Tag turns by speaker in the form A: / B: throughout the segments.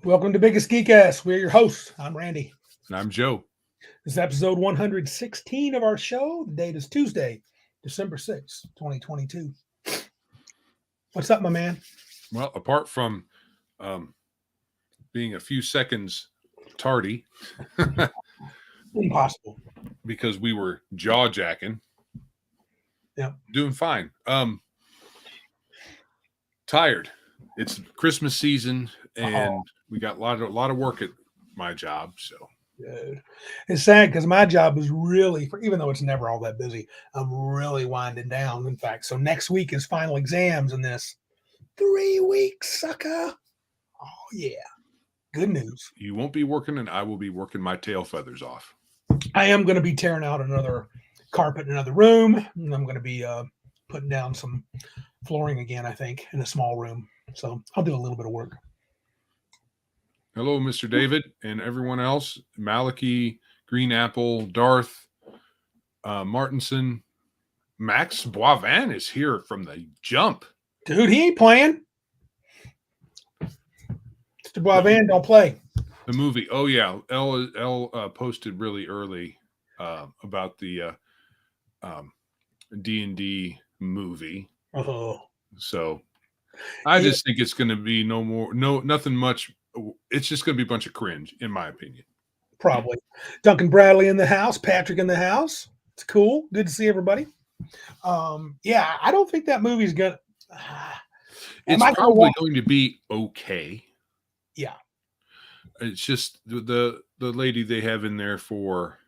A: Welcome to Biggest Geek Ass. We're your hosts. I'm Randy.
B: And I'm Joe.
A: This is episode 116 of our show. The date is Tuesday, December 6th, 2022. What's up, my man?
B: Well, apart from being a few seconds tardy,
A: Impossible.
B: because we were jaw jacking.
A: Yeah.
B: Doing fine. Tired. It's Christmas season and we got a lot of work at my job. So
A: Dude. It's sad because my job is really, even though it's never all that busy, I'm really winding down. In fact, so next week is final exams in this 3 weeks, sucker. Oh, yeah. Good news.
B: you won't be working and I will be working my tail feathers off.
A: I am going to be tearing out another carpet in another room. And I'm going to be putting down some flooring again, I think, in a small room. So I'll do a little bit of work.
B: Hello, Mr. David and everyone else. Malachi, Green Apple, Darth, Martinson. Max Boivin is here from the jump.
A: Dude, he ain't playing. Mr. Boivin don't play.
B: The movie. Oh, yeah. L posted really early about the D&D movie.
A: Oh.
B: So I just think it's going to be nothing much. It's just going to be a bunch of cringe, in my opinion.
A: Probably. Duncan Bradley in the house. Patrick in the house. It's cool. Good to see everybody. Yeah, I don't think that movie's going to...
B: It's probably going to be okay.
A: Yeah.
B: It's just the lady they have in there for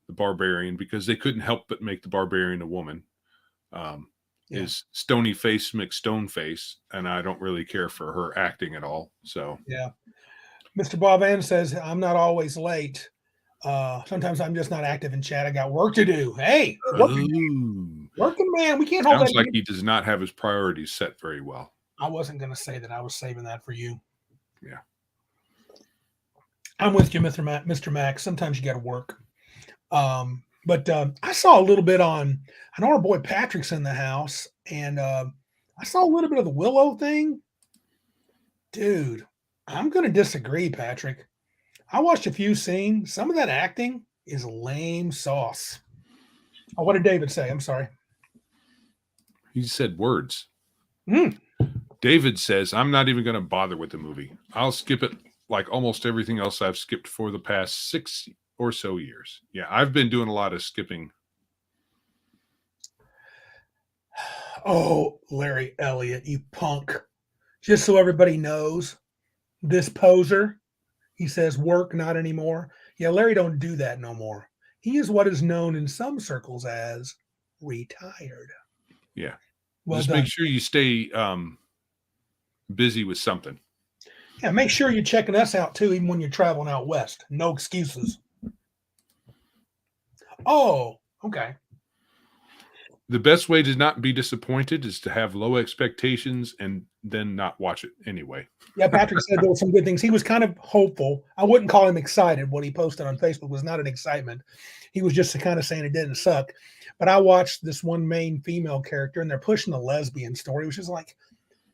B: the barbarian, because they couldn't help but make the barbarian a woman, is Stony Face McStoneface, and I don't really care for her acting at all. So
A: yeah. Mr. Boivin says, I'm not always late. Sometimes I'm just not active in chat. I got work to do. Hey, working man. We can't hold that.
B: Sounds like he does not have his priorities set very well.
A: I wasn't going to say that. I was saving that for you.
B: Yeah.
A: I'm with you, Mr. Max. Sometimes you got to work. But I saw a little bit I know our boy Patrick's in the house, and I saw a little bit of the Willow thing. Dude, I'm going to disagree, Patrick. I watched a few scenes. Some of that acting is lame sauce. Oh, what did David say? I'm sorry.
B: He said words. David says, I'm not even going to bother with the movie. I'll skip it like almost everything else I've skipped for the past 6 or so years. Yeah, I've been doing a lot of skipping.
A: Oh, Larry Elliott, you punk. Just so everybody knows, this poser, he says work, not anymore. Yeah, Larry don't do that no more. He is what is known in some circles as retired.
B: Yeah.
A: Well
B: just
A: done.
B: Make sure you stay busy with something.
A: Yeah, make sure you're checking us out too, even when you're traveling out west. No excuses. Oh, okay.
B: The best way to not be disappointed is to have low expectations and then not watch it anyway.
A: Yeah, Patrick said there were some good things. He was kind of hopeful. I wouldn't call him excited. What he posted on Facebook was not an excitement. He was just kind of saying it didn't suck. But I watched this one main female character, and they're pushing the lesbian story, which is like,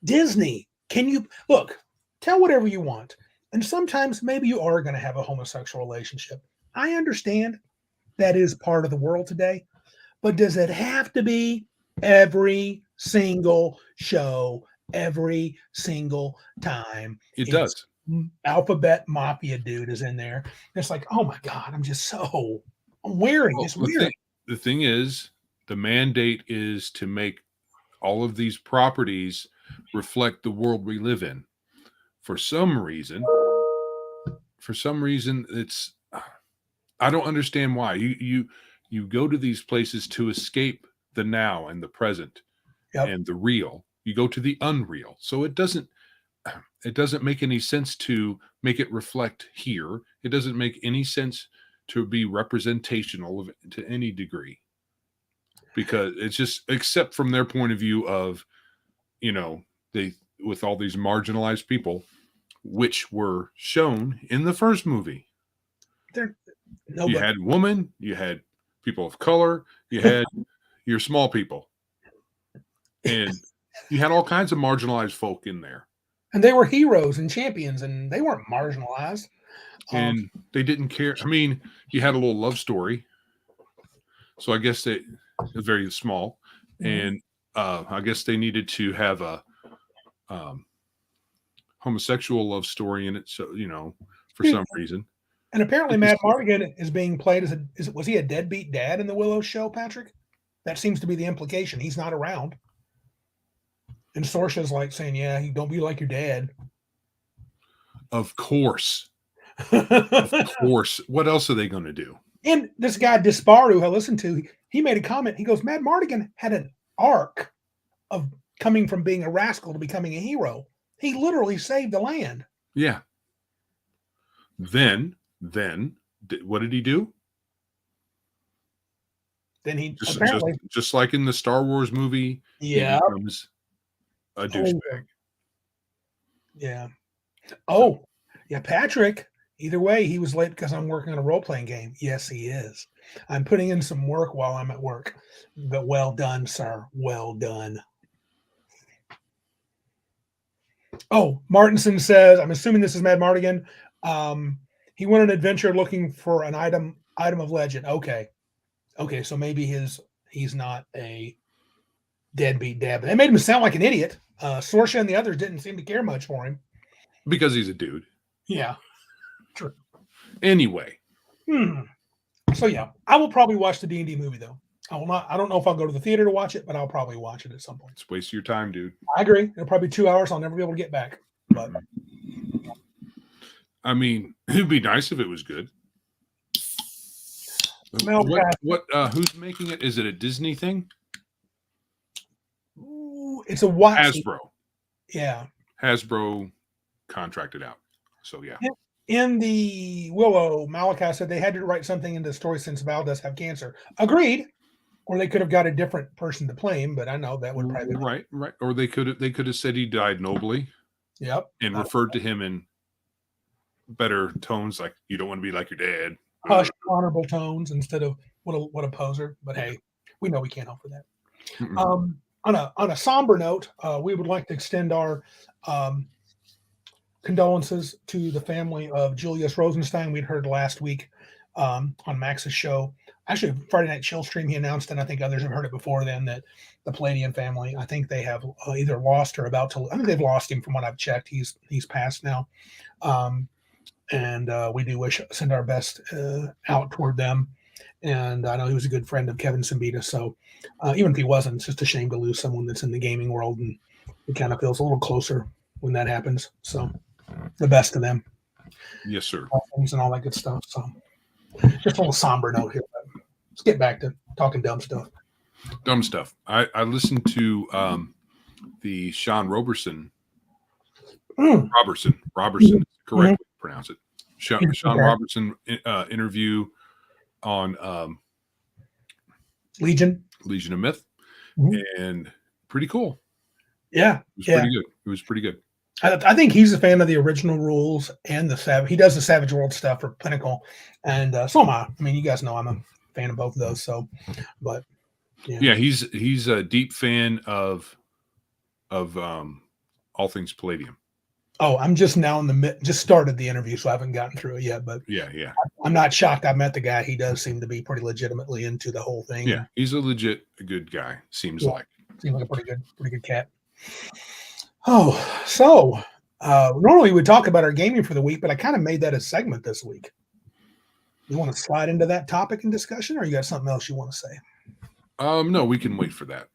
A: Disney, can you look, tell whatever you want. And sometimes maybe you are going to have a homosexual relationship. I understand that is part of the world today. But does it have to be every single show, every single time?
B: It does.
A: Alphabet Mafia dude is in there. It's like, oh my God, I'm weary. It's weird.
B: The thing is, the mandate is to make all of these properties reflect the world we live in. For some reason, it's, I don't understand why. You go to these places to escape the now and the present and the real. You go to the unreal. So it doesn't make any sense to make it reflect here. It doesn't make any sense to be representational of it to any degree, because it's just, except from their point of view of, they, with all these marginalized people, which were shown in the first movie. You had women, you had people of color, you had your small people, and you had all kinds of marginalized folk in there.
A: And they were heroes and champions, and they weren't marginalized.
B: And they didn't care. I mean, you had a little love story. So I guess it was very small. And I guess they needed to have a homosexual love story in it. So, for some reason.
A: And apparently Mad Mardigan is being played as was he a deadbeat dad in the Willow show, Patrick? That seems to be the implication. He's not around. And Sorcia's like saying, yeah, you don't be like your dad.
B: Of course. Of course. What else are they going to do?
A: And this guy, Disparu, I listened to, he made a comment. He goes, Mad Mardigan had an arc of coming from being a rascal to becoming a hero. He literally saved the land.
B: Yeah. Then, what did he do?
A: Then he
B: just like in the Star Wars movie,
A: he becomes
B: a douchebag.
A: Yeah. Oh, yeah, Patrick. Either way, he was late because I'm working on a role-playing game. Yes, he is. I'm putting in some work while I'm at work. But well done, sir. Well done. Oh, Martinson says, I'm assuming this is Mad Mardigan. He went on an adventure looking for an item of legend. Okay, so maybe he's not a deadbeat dad. But they made him sound like an idiot. Sorsha and the others didn't seem to care much for him.
B: Because he's a dude.
A: Yeah. True.
B: Anyway.
A: So yeah, I will probably watch the D&D movie though. I will not. I don't know if I'll go to the theater to watch it, but I'll probably watch it at some point.
B: It's a waste of your time, dude.
A: I agree. It'll probably be 2 hours. I'll never be able to get back. But
B: I mean, it'd be nice if it was good. Who's making it? Is it a Disney thing?
A: Ooh, it's a what?
B: Hasbro.
A: Yeah.
B: Hasbro contracted out. So yeah.
A: In the Willow, Malachi said they had to write something into the story since Val does have cancer. Agreed. Or they could have got a different person to play him, but I know that would probably
B: be right. Or they could have said he died nobly.
A: Yep.
B: And referred to him in better tones, like you don't want to be like your dad.
A: Hush, honorable tones instead of what a poser. But hey, we know we can't help for that. On a somber note, we would like to extend our condolences to the family of Julius Rosenstein. We'd heard last week on Max's show. Actually, Friday Night Chill stream, he announced, and I think others have heard it before then, that the Palladian family, I think they have either lost or about to. I think they've lost him from what I've checked. He's passed now. And we do send our best out toward them. And I know he was a good friend of Kevin Simbita. So even if he wasn't, it's just a shame to lose someone that's in the gaming world. And it kind of feels a little closer when that happens. So the best to them.
B: Yes, sir.
A: And all that good stuff. So just a little somber note here. But let's get back to talking dumb stuff.
B: Dumb stuff. I listened to the Sean Robertson. Robertson, correctly pronounce it. Sean Robertson interview on
A: Legion
B: of Myth, and pretty cool.
A: Yeah,
B: It was pretty good.
A: I think he's a fan of the original rules and the Savage. He does the Savage World stuff for Pinnacle, and so am I. I mean, you guys know I'm a fan of both of those. So, but
B: yeah, he's a deep fan of all things Palladium.
A: Oh, I'm just now just started the interview, so I haven't gotten through it yet. But
B: yeah,
A: I'm not shocked. I met the guy. He does seem to be pretty legitimately into the whole thing.
B: Yeah, he's a good guy. Seems like
A: a pretty good cat. Oh, so normally we talk about our gaming for the week, but I kind of made that a segment this week. You want to slide into that topic and discussion, or you got something else you want to say?
B: No, we can wait for that.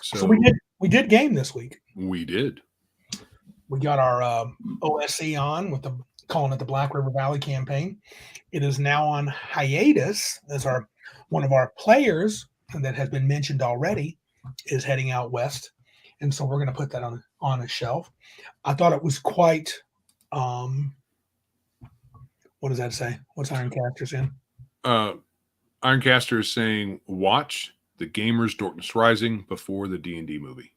A: So we did game this week.
B: We did.
A: We got our OSE on with calling it the Black River Valley campaign. It is now on hiatus as one of our players that has been mentioned already is heading out west. And so we're going to put that on a shelf. I thought it was quite, what does that say? What's Ironcaster saying?
B: Ironcaster is saying, watch The Gamer's Darkness Rising before the D&D movie.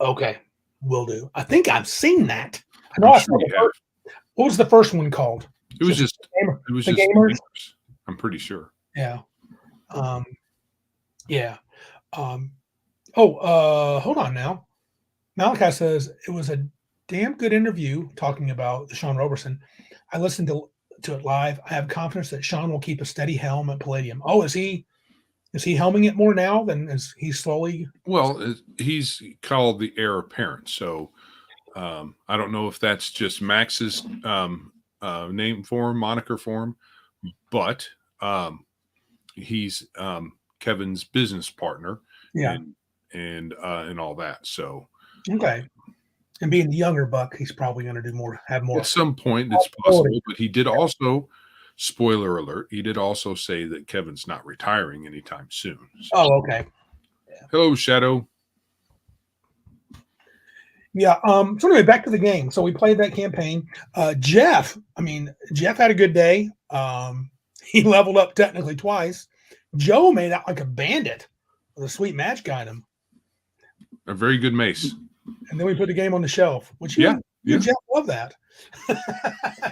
A: Okay, will do. I think I've seen that. I know what was the first one called?
B: It was just The Gamers. I'm pretty sure.
A: Yeah. Yeah. Hold on now. Malachi says it was a damn good interview talking about the Sean Roberson. I listened to it live. I have confidence that Sean will keep a steady helm at Palladium. Oh, is he helming it more now than is he slowly?
B: Well, he's called the heir apparent. So I don't know if that's just Max's name form, moniker form, but he's Kevin's business partner.
A: Yeah.
B: And all that. So
A: okay. And being the younger buck, he's probably going to do more, have more.
B: At some point, it's possible, but he did also, spoiler alert, he did also say that Kevin's not retiring anytime soon.
A: So. Oh, okay.
B: Yeah. Hello, Shadow.
A: Yeah. So anyway, back to the game. So we played that campaign. Jeff had a good day. He leveled up technically twice. Joe made out like a bandit with a sweet magic item.
B: A very good mace.
A: And then we put the game on the shelf, which you and Jeff love that.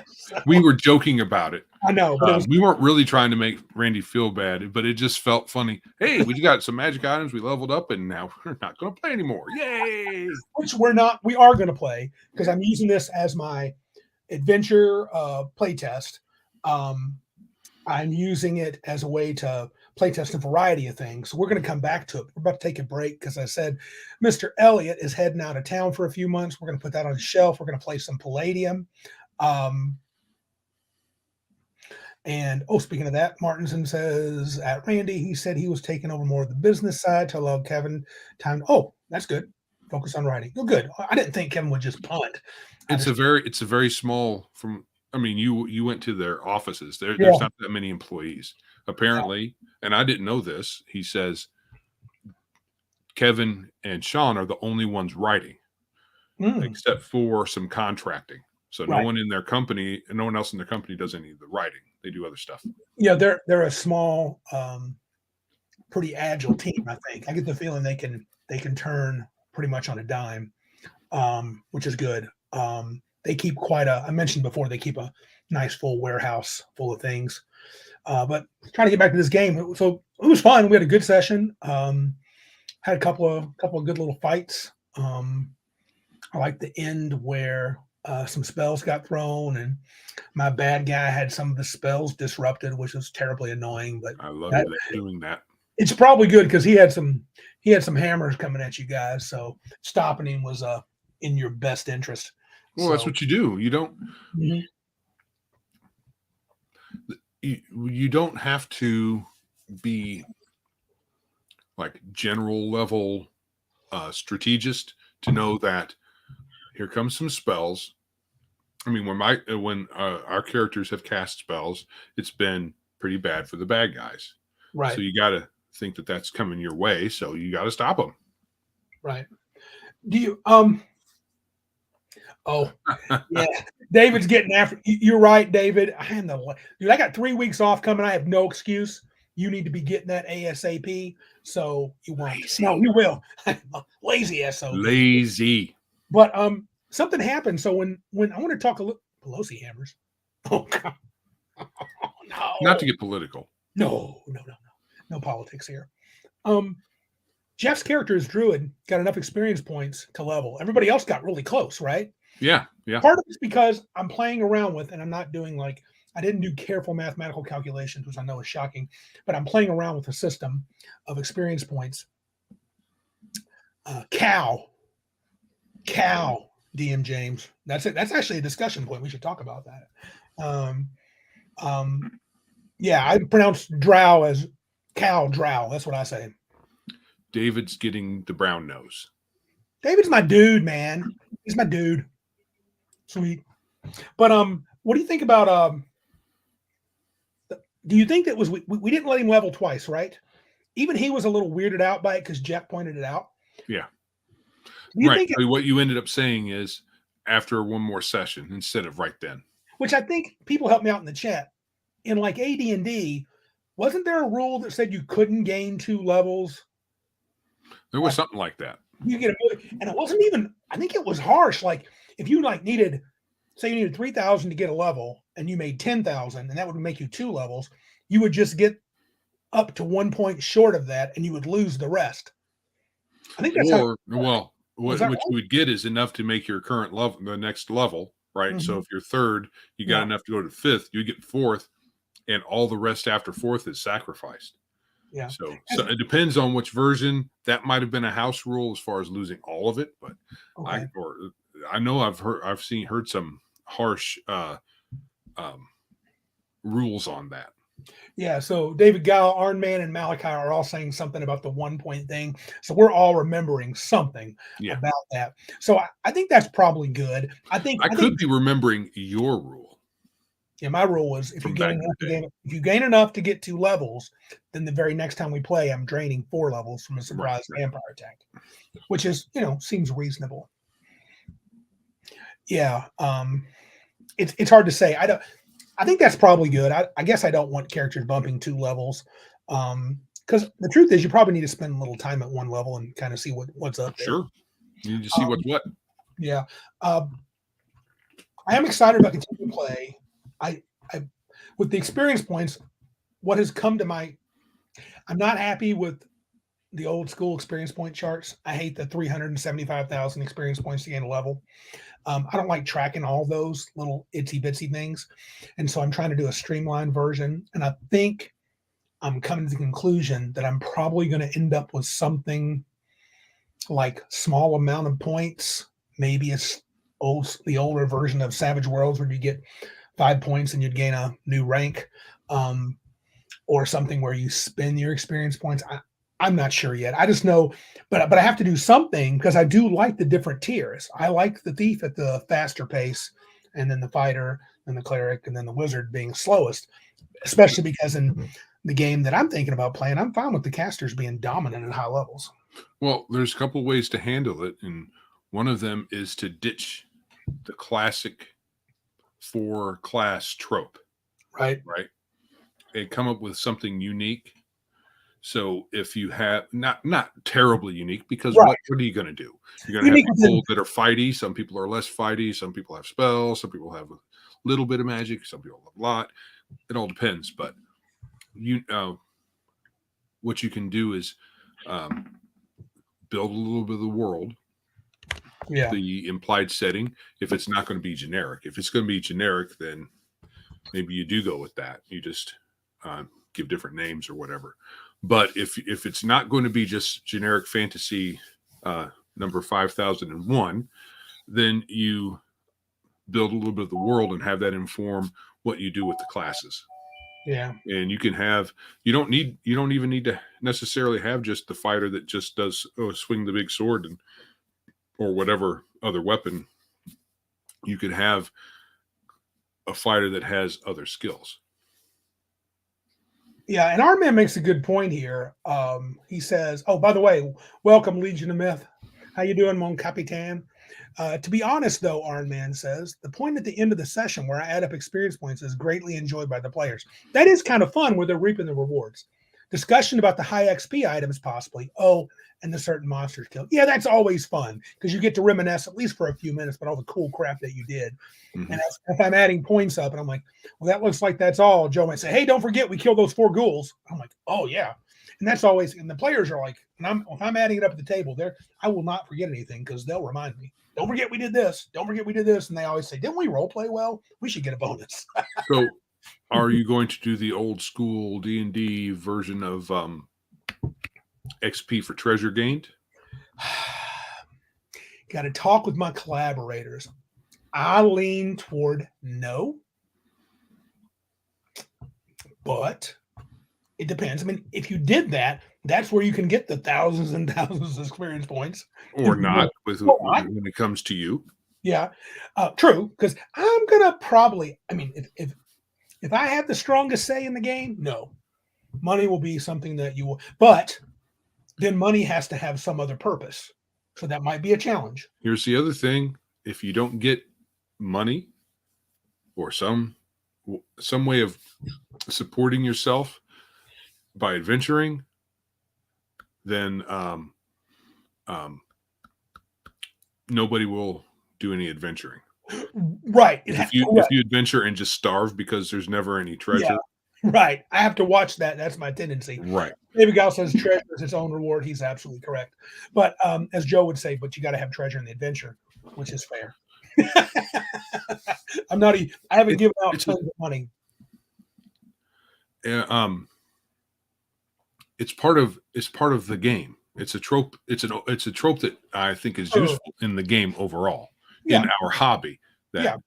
B: So, we were joking about it.
A: I know, but
B: we weren't really trying to make Randy feel bad, but it just felt funny. Hey, we got some magic items. We leveled up, and now we're not going to play anymore. Yay!
A: Which we are going to play because I'm using this as my adventure play test. I'm using it as a way to play test a variety of things. So we're going to come back to it. We're about to take a break because I said Mr. Elliott is heading out of town for a few months. We're going to put that on the shelf. We're going to play some Palladium. And speaking of that, Martinson says at Randy, he said he was taking over more of the business side to allow Kevin time. Oh, that's good. Focus on writing. Oh, good. I didn't think Kevin would just punt.
B: It's a very small from. I mean, you went to their offices. There's not that many employees, apparently, and I didn't know this. He says Kevin and Sean are the only ones writing, except for some contracting. So no one in their company, and no one else in their company does any of the writing. They do other stuff.
A: Yeah, they're a small, pretty agile team. I think I get the feeling they can turn pretty much on a dime, which is good. They keep I mentioned before, they keep a nice full warehouse full of things. But trying to get back to this game. So it was fun. We had a good session. Had a couple of good little fights. I like the end where some spells got thrown and my bad guy had some of the spells disrupted, which was terribly annoying. But
B: I love doing that.
A: It's probably good because he had some hammers coming at you guys. So stopping him was in your best interest.
B: Well, that's what you do. You don't.
A: Mm-hmm.
B: You don't have to be like general level strategist to know that here comes some spells. I mean, when our characters have cast spells, it's been pretty bad for the bad guys.
A: Right.
B: So you got to think that that's coming your way. So you got to stop them.
A: Right. Do you Oh, yeah. David's getting after. You're right, David. I got 3 weeks off coming. I have no excuse. You need to be getting that ASAP. So you won't. Lazy. No, you will. Lazy SOB.
B: Lazy.
A: But something happened. So when I want to talk a little Pelosi hammers. Oh God. No.
B: Not to get political.
A: No politics here. Jeff's character is Druid, got enough experience points to level. Everybody else got really close, right?
B: Yeah.
A: Part of it's because I'm playing around with, and I'm not doing I didn't do careful mathematical calculations, which I know is shocking, but I'm playing around with a system of experience points. Cow, DM James. That's it. That's actually a discussion point. We should talk about that. Yeah, I pronounce Drow as cow Drow. That's what I say.
B: David's getting the brown nose.
A: David's my dude, man. He's my dude. Sweet. But what do you think about do you think that was we didn't let him level twice, right? Even he was a little weirded out by it because Jeff pointed it out.
B: Yeah.
A: Right.
B: What you ended up saying is after one more session instead of right then.
A: Which I think people helped me out in the chat. In AD&D, wasn't there a rule that said you couldn't gain 2 levels?
B: There was something like that.
A: You get and it wasn't even. I think it was harsh. Like if you needed, say you needed 3,000 to get a level, and you made 10,000, and that would make you 2 levels. You would just get up to 1 point short of that, and you would lose the rest. I think that's
B: what you would get is enough to make your current level, the next level, right? So if you're third, you got enough to go to fifth, you get fourth, and all the rest after fourth is sacrificed.
A: Yeah.
B: So it depends on which version. That might have been a house rule as far as losing all of it, but I know I've heard some harsh rules on that.
A: Yeah, so David Gal, Arnman, and Malachi are all saying something about the 1 point thing. So we're all remembering something about that. So I think that's probably good. I think
B: be remembering your rule.
A: Yeah, my rule was if you gain enough to get 2 levels, then the very next time we play, I'm draining 4 levels from a surprise vampire attack, which is, seems reasonable. Yeah, it's hard to say. I think that's probably good. I guess I don't want characters bumping 2 levels, because the truth is you probably need to spend a little time at 1 level and kind of see what's up there.
B: Sure, you need to see what's what.
A: Yeah, I am excited about continuing to play. I with the experience points, what has come to I'm not happy with the old school experience point charts. I hate the 375,000 experience points to gain a level. I don't like tracking all those little itsy bitsy things. And so I'm trying to do a streamlined version. And I think I'm coming to the conclusion that I'm probably going to end up with something like small amount of points. Maybe it's the older version of Savage Worlds where you get 5 points and you'd gain a new rank, or something where you spend your experience points. I'm not sure yet. I just know, but I have to do something because I do like the different tiers. I like the thief at the faster pace, and then the fighter, and the cleric, and then the wizard being slowest, especially because in the game that I'm thinking about playing, I'm fine with the casters being dominant at high levels.
B: Well, there's a couple ways to handle it, and one of them is to ditch the classic 4-class trope.
A: Right.
B: And come up with something unique. So if you have not terribly unique, because what are you going to do? You're going to have people that are fighty. Some people are less fighty. Some people have spells. Some people have a little bit of magic. Some people have a lot. It all depends. But what you can do is build a little bit of the world.
A: Yeah.
B: The implied setting. If it's not going to be generic, if it's going to be generic, then maybe you do go with that. You just give different names or whatever. But if it's not going to be just generic fantasy number 5001, then you build a little bit of the world and have that inform what you do with the classes.
A: Yeah.
B: And you can have, you don't even need to necessarily have just the fighter that just does swing the big sword or whatever other weapon. You could have a fighter that has other skills.
A: Yeah, and our man makes a good point here. He says, "Oh, by the way, welcome Legion of Myth. How you doing, Mon Capitan?" To be honest, though, Iron Man says, the point at the end of the session where I add up experience points is greatly enjoyed by the players. That is kind of fun where they're reaping the rewards. Discussion about the high XP items, possibly. Oh, and the certain monsters killed. Yeah, that's always fun because you get to reminisce at least for a few minutes about all the cool crap that you did. Mm-hmm. And if I'm adding points up and I'm like, well, that looks like that's all, Joe might say, hey, don't forget we killed those 4 ghouls. I'm like, oh, yeah. And that's always, and the players are like, if I'm adding it up at the table there, I will not forget anything because they'll remind me. Don't forget we did this. Don't forget we did this. And they always say, didn't we role play well? We should get a bonus.
B: So are you going to do the old school D&D version of XP for treasure gained?
A: Got to talk with my collaborators. I lean toward no. But it depends. I mean, if you did that, that's where you can get the thousands and thousands of experience points.
B: Or not, when it comes to you.
A: Yeah, true. Because I'm going to probably, I mean, if I have the strongest say in the game, no. Money will be something that you will, but then money has to have some other purpose. So that might be a challenge.
B: Here's the other thing. If you don't get money or some way of supporting yourself by adventuring, then nobody will do any adventuring.
A: Right.
B: If you adventure and just starve because there's never any treasure.
A: Yeah, right. I have to watch that. That's my tendency.
B: Right.
A: David Gall says treasure is its own reward. He's absolutely correct. But as Joe would say, but you got to have treasure in the adventure, which is fair. I haven't given out tons of money.
B: It's part of the game. It's a trope. It's a trope that I think is useful in the game overall, in our hobby. That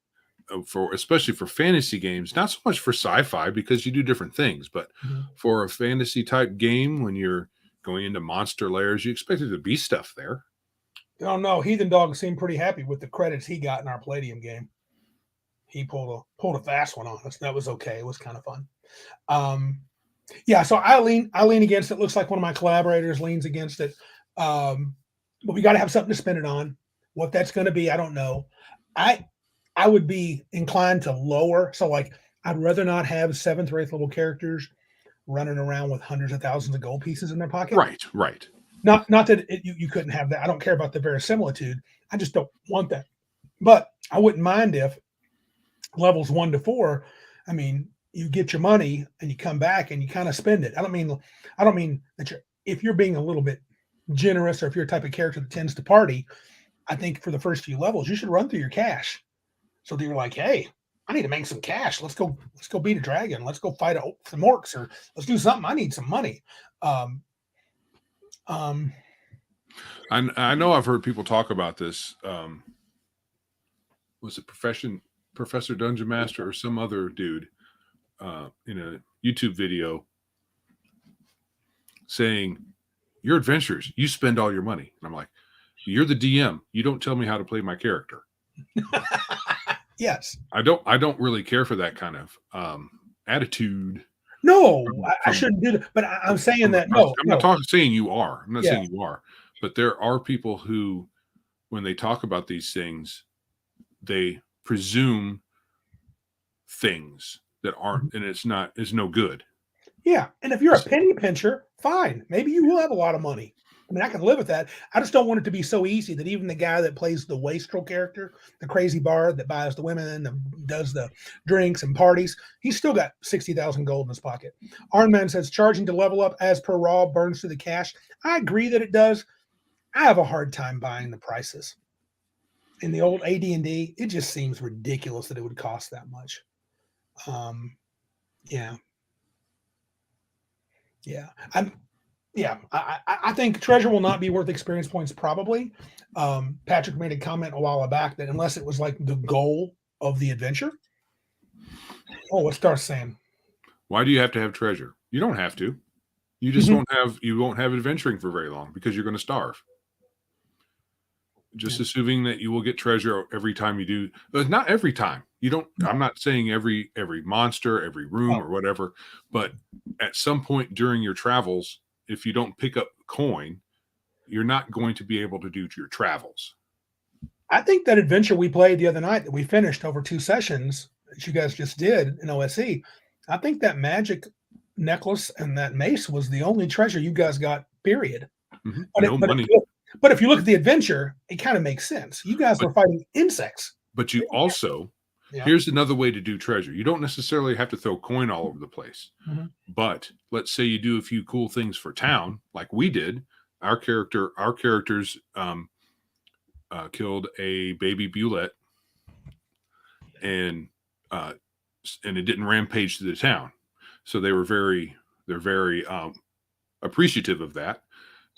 B: especially for fantasy games, not so much for sci-fi because you do different things, but for a fantasy type game, when you're going into monster lairs, you expect there to be stuff there.
A: Oh no, Heathen Dog seemed pretty happy with the credits he got in our Palladium game. He pulled a fast one on us. That was okay. It was kind of fun. So I lean against it. Looks like one of my collaborators leans against it. But we got to have something to spend it on. What that's going to be, I don't know. I would be inclined to lower. So like, I'd rather not have 7th or 8th level characters running around with hundreds of thousands of gold pieces in their pocket.
B: Right.
A: Not that you couldn't have that. I don't care about the verisimilitude. I just don't want that. But I wouldn't mind if levels 1 to 4, I mean, you get your money and you come back and you kind of spend it. I don't mean that if you're being a little bit generous, or if you're a type of character that tends to party, I think for the first few levels, you should run through your cash. So that you're like, hey, I need to make some cash. Let's go beat a dragon. Let's go fight some orcs, or let's do something. I need some money.
B: I know I've heard people talk about this. Was it Professor Dungeon Master or some other dude in a YouTube video saying, "Your adventures, you spend all your money." And I'm like, "You're the DM. You don't tell me how to play my character."
A: Yes.
B: I don't really care for that kind of attitude.
A: No, I shouldn't do that. But I'm saying that no.
B: I'm not saying you are. I'm not saying you are. But there are people who, when they talk about these things, they presume things that aren't, and it's no good.
A: Yeah. And if you're a penny pincher, fine. Maybe you will have a lot of money. I mean, I can live with that. I just don't want it to be so easy that even the guy that plays the wastrel character, the crazy bard that buys the women and does the drinks and parties, he's still got 60,000 gold in his pocket. Arnman says charging to level up as per raw burns through the cash. I agree that it does. I have a hard time buying the prices. In the old AD&D, it just seems ridiculous that it would cost that much. I think treasure will not be worth experience points probably. Patrick made a comment a while back that unless it was like the goal of the adventure. Oh, what's Darth saying?
B: Why do you have to have treasure? You don't have to. You just won't have adventuring for very long because you're going to starve. Just assuming that you will get treasure every time you do. But not every time. You don't. I'm not saying every monster, every room or whatever, but at some point during your travels, if you don't pick up coin, you're not going to be able to do your travels.
A: I think that adventure we played the other night that we finished over 2 sessions that you guys just did in OSE, I think that magic necklace and that mace was the only treasure you guys got, period.
B: Mm-hmm. Money.
A: But if you look at the adventure, it kind of makes sense. You guys were fighting insects.
B: But you also, here's another way to do treasure. You don't necessarily have to throw coin all over the place. Mm-hmm. But let's say you do a few cool things for town, like we did. Our characters killed a baby Bulette, and it didn't rampage through the town. So they're very appreciative of that.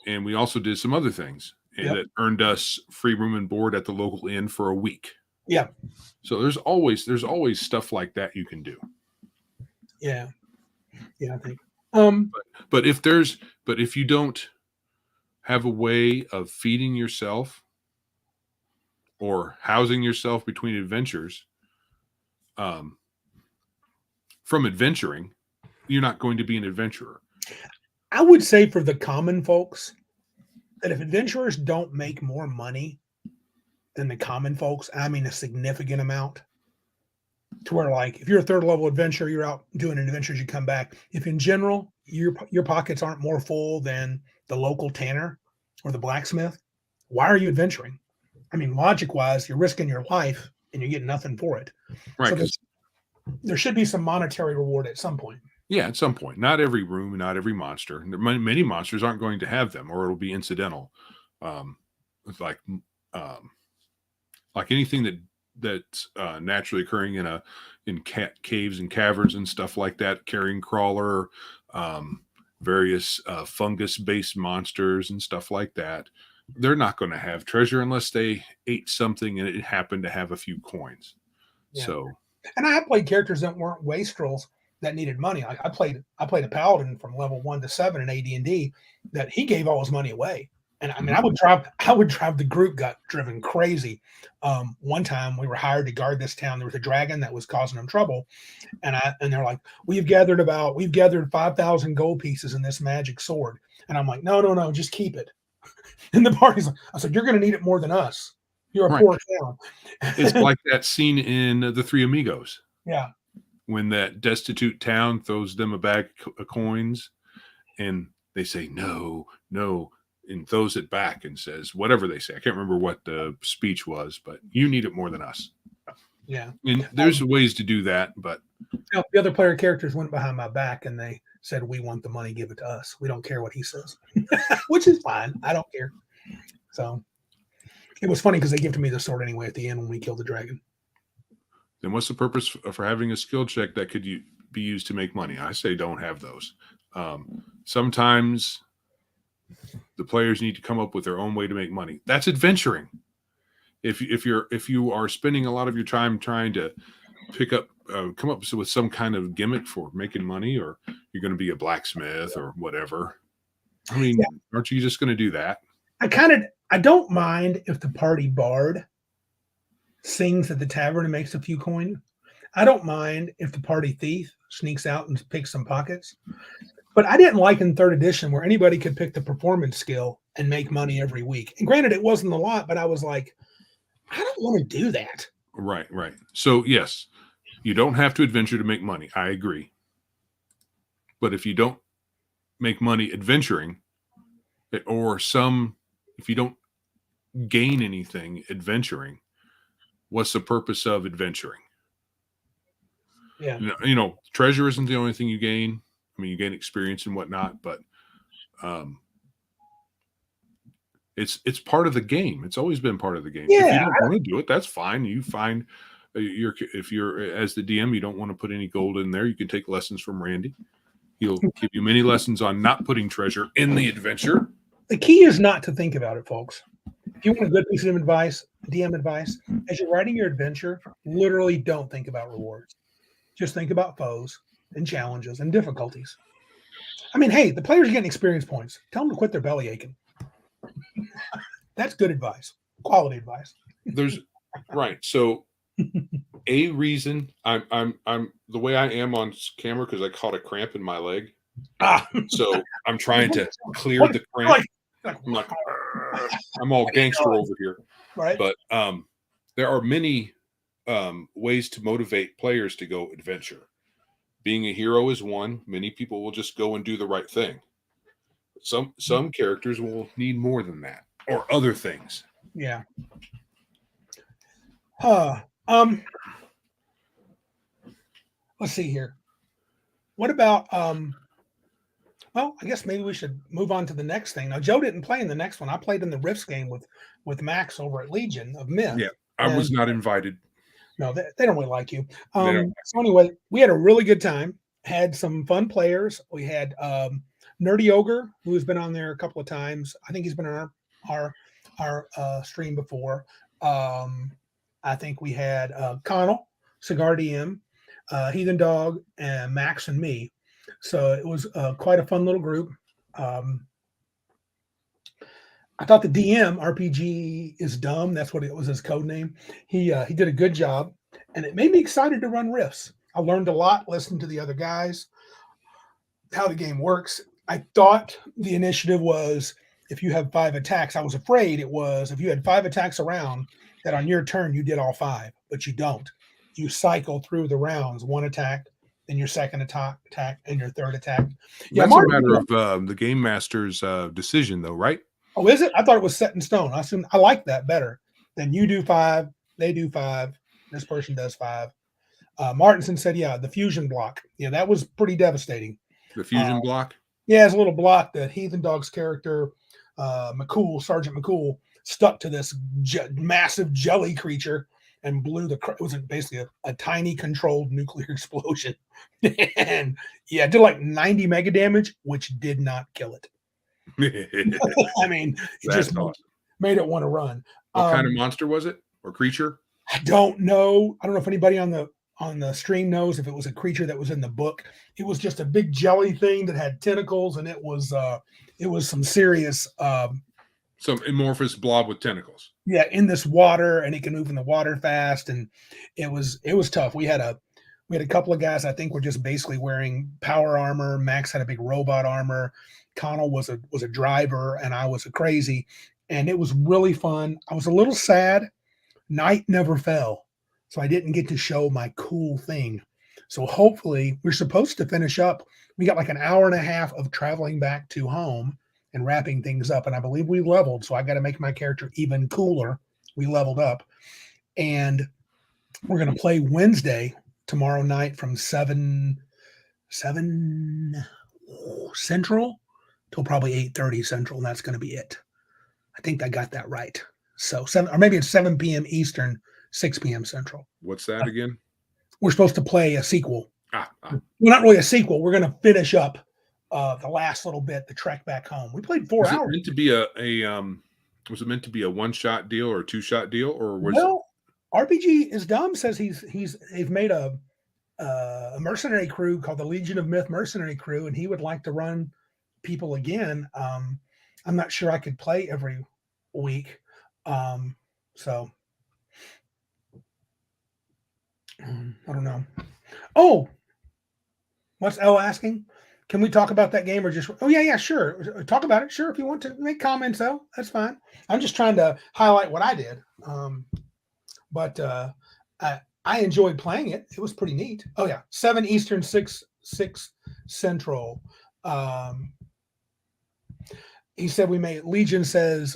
B: And we also did some other things that earned us free room and board at the local inn for a week.
A: Yeah.
B: So there's always stuff like that you can do.
A: Yeah. Yeah, I think.
B: But if you don't have a way of feeding yourself or housing yourself between adventures, from adventuring, you're not going to be an adventurer.
A: I would say for the common folks that if adventurers don't make more money than the common folks, I mean a significant amount, to where like if you're a 3rd level adventurer, you're out doing an adventure, you come back. If in general your pockets aren't more full than the local tanner or the blacksmith, why are you adventuring? I mean, logic wise, you're risking your life and you're getting nothing for it.
B: Right.
A: So there should be some monetary reward at some point.
B: Yeah, at some point. Not every room and not every monster. Many monsters aren't going to have them, or it'll be incidental. It's um, like anything that's naturally occurring in caves and caverns and stuff like that, carrion crawler, um, various fungus-based monsters and stuff like that. They're not going to have treasure unless they ate something and it happened to have a few coins.
A: Yeah.
B: So,
A: and I have played characters that weren't wastrels that needed money. I played a paladin from level 1 to 7 in AD&D that he gave all his money away. And I mean, I would drive the group got driven crazy. One time we were hired to guard this town. There was a dragon that was causing them trouble. And they're like, we've gathered 5,000 gold pieces in this magic sword. And I'm like, no, just keep it. And the party's like, I said, you're going to need it more than us. You're a poor town.
B: It's like that scene in The Three Amigos.
A: Yeah.
B: When that destitute town throws them a bag of coins and they say, no, and throws it back and says, whatever they say. I can't remember what the speech was, but you need it more than us.
A: Yeah.
B: And there's ways to do that, but
A: the other player characters went behind my back and they said, we want the money, give it to us. We don't care what he says, which is fine. I don't care. So it was funny because they gifted me the sword anyway at the end when we killed the dragon.
B: Then what's the purpose for having a skill check that could be used to make money? I say don't have those. Sometimes the players need to come up with their own way to make money. That's adventuring. If you are spending a lot of your time trying to come up with some kind of gimmick for making money, or you're going to be a blacksmith or whatever, I mean, aren't you just going to do that?
A: I don't mind if the party bard sings at the tavern and makes a few coin. I don't mind if the party thief sneaks out and picks some pockets. But I didn't like in 3rd edition where anybody could pick the performance skill and make money every week. And granted, it wasn't a lot, but I was like, I don't want to do that.
B: Right. So, yes, you don't have to adventure to make money. I agree. But if you don't make money adventuring, if you don't gain anything adventuring, what's the purpose of adventuring?
A: Yeah.
B: Treasure isn't the only thing you gain. I mean, you gain experience and whatnot, but it's part of the game. It's always been part of the game.
A: Yeah,
B: if you don't want to do it, that's fine. You find if you're as the DM, you don't want to put any gold in there, you can take lessons from Randy. He'll give you many lessons on not putting treasure in the adventure.
A: The key is not to think about it, folks. If you want a good piece of advice, DM advice, as you're writing your adventure, literally don't think about rewards. Just think about foes and challenges and difficulties. I mean, hey, the players are getting experience points. Tell them to quit their belly aching. That's good advice. Quality advice.
B: There's right. So a reason I'm the way I am on camera because I caught a cramp in my leg. So I'm trying to clear the cramp. I'm all gangster over here.
A: Right.
B: But there are many ways to motivate players to go adventure. Being a hero is one. Many people will just go and do the right thing. Some characters will need more than that or other things.
A: Yeah. Let's see here. What about well, I guess maybe we should move on to the next thing. Now, Joe didn't play in the next one. I played in the Rifts game with Max over at Legion of Myth.
B: Yeah, I was not invited.
A: No, they don't really like you. So anyway, we had a really good time. Had some fun players. We had Nerdy Ogre, who's been on there a couple of times. I think he's been on our stream before. I think we had Connell, Cigar DM, Heathen Dog, and Max and me. So it was quite a fun little group. I thought the DM RPG is dumb. That's what it was, his code name. He did a good job, and it made me excited to run Rifts. I learned a lot listening to the other guys, how the game works. I thought the initiative was if you have 5 attacks. I was afraid it was if you had 5 attacks around that on your turn you did all 5, but you don't. You cycle through the rounds, 1 attack, then your second attack, and your third attack.
B: Yeah, that's a matter of the game master's decision, though, right?
A: Oh, is it? I thought it was set in stone. I like that better. Then you do 5, they do 5, this person does 5. Martinson said, yeah, the fusion block. Yeah, that was pretty devastating.
B: The fusion block?
A: Yeah, it's a little block. The Heathen Dog's character, Sergeant McCool, stuck to this massive jelly creature and blew it was basically a tiny controlled nuclear explosion. And yeah, it did like 90 mega damage, which did not kill it. I mean, it just awesome. Made it want to run.
B: What kind of monster was it, or creature?
A: I don't know. I don't know if anybody on the stream knows if it was a creature that was in the book. It was just a big jelly thing that had tentacles, and it was some serious
B: some amorphous blob with tentacles.
A: Yeah, in this water, and it can move in the water fast, and it was tough. We had a couple of guys I think were just basically wearing power armor. Max had a big robot armor. Connell was a driver, and I was a crazy, and it was really fun. I was a little sad. Night never fell, so I didn't get to show my cool thing. So hopefully we're supposed to finish up. We got like an hour and a half of traveling back to home and wrapping things up. And I believe we leveled, so I got to make my character even cooler. We leveled up, and we're going to play Wednesday tomorrow night from 7 Central till probably 8:30 Central, and that's going to be it. I think I got that right. So 7, or maybe it's 7 p.m. Eastern, 6 p.m. Central.
B: What's that again?
A: We're supposed to play a sequel. Well, not really a sequel. We're going to finish up the last little bit, the trek back home. We played 4 hours.
B: Meant to be was it meant to be a 1-shot deal or a 2-shot deal, or was
A: RPG is dumb says they've made a mercenary crew called the Legion of Myth Mercenary Crew, and he would like to run people again. I'm not sure I could play every week. So I don't know. Oh, what's L asking? Can we talk about that game or just? Oh yeah, sure. Talk about it, sure. If you want to make comments, though, that's fine. I'm just trying to highlight what I did. But I enjoyed playing it. It was pretty neat. Oh yeah, 7 Eastern, 6 Central. He said we may. Legion says.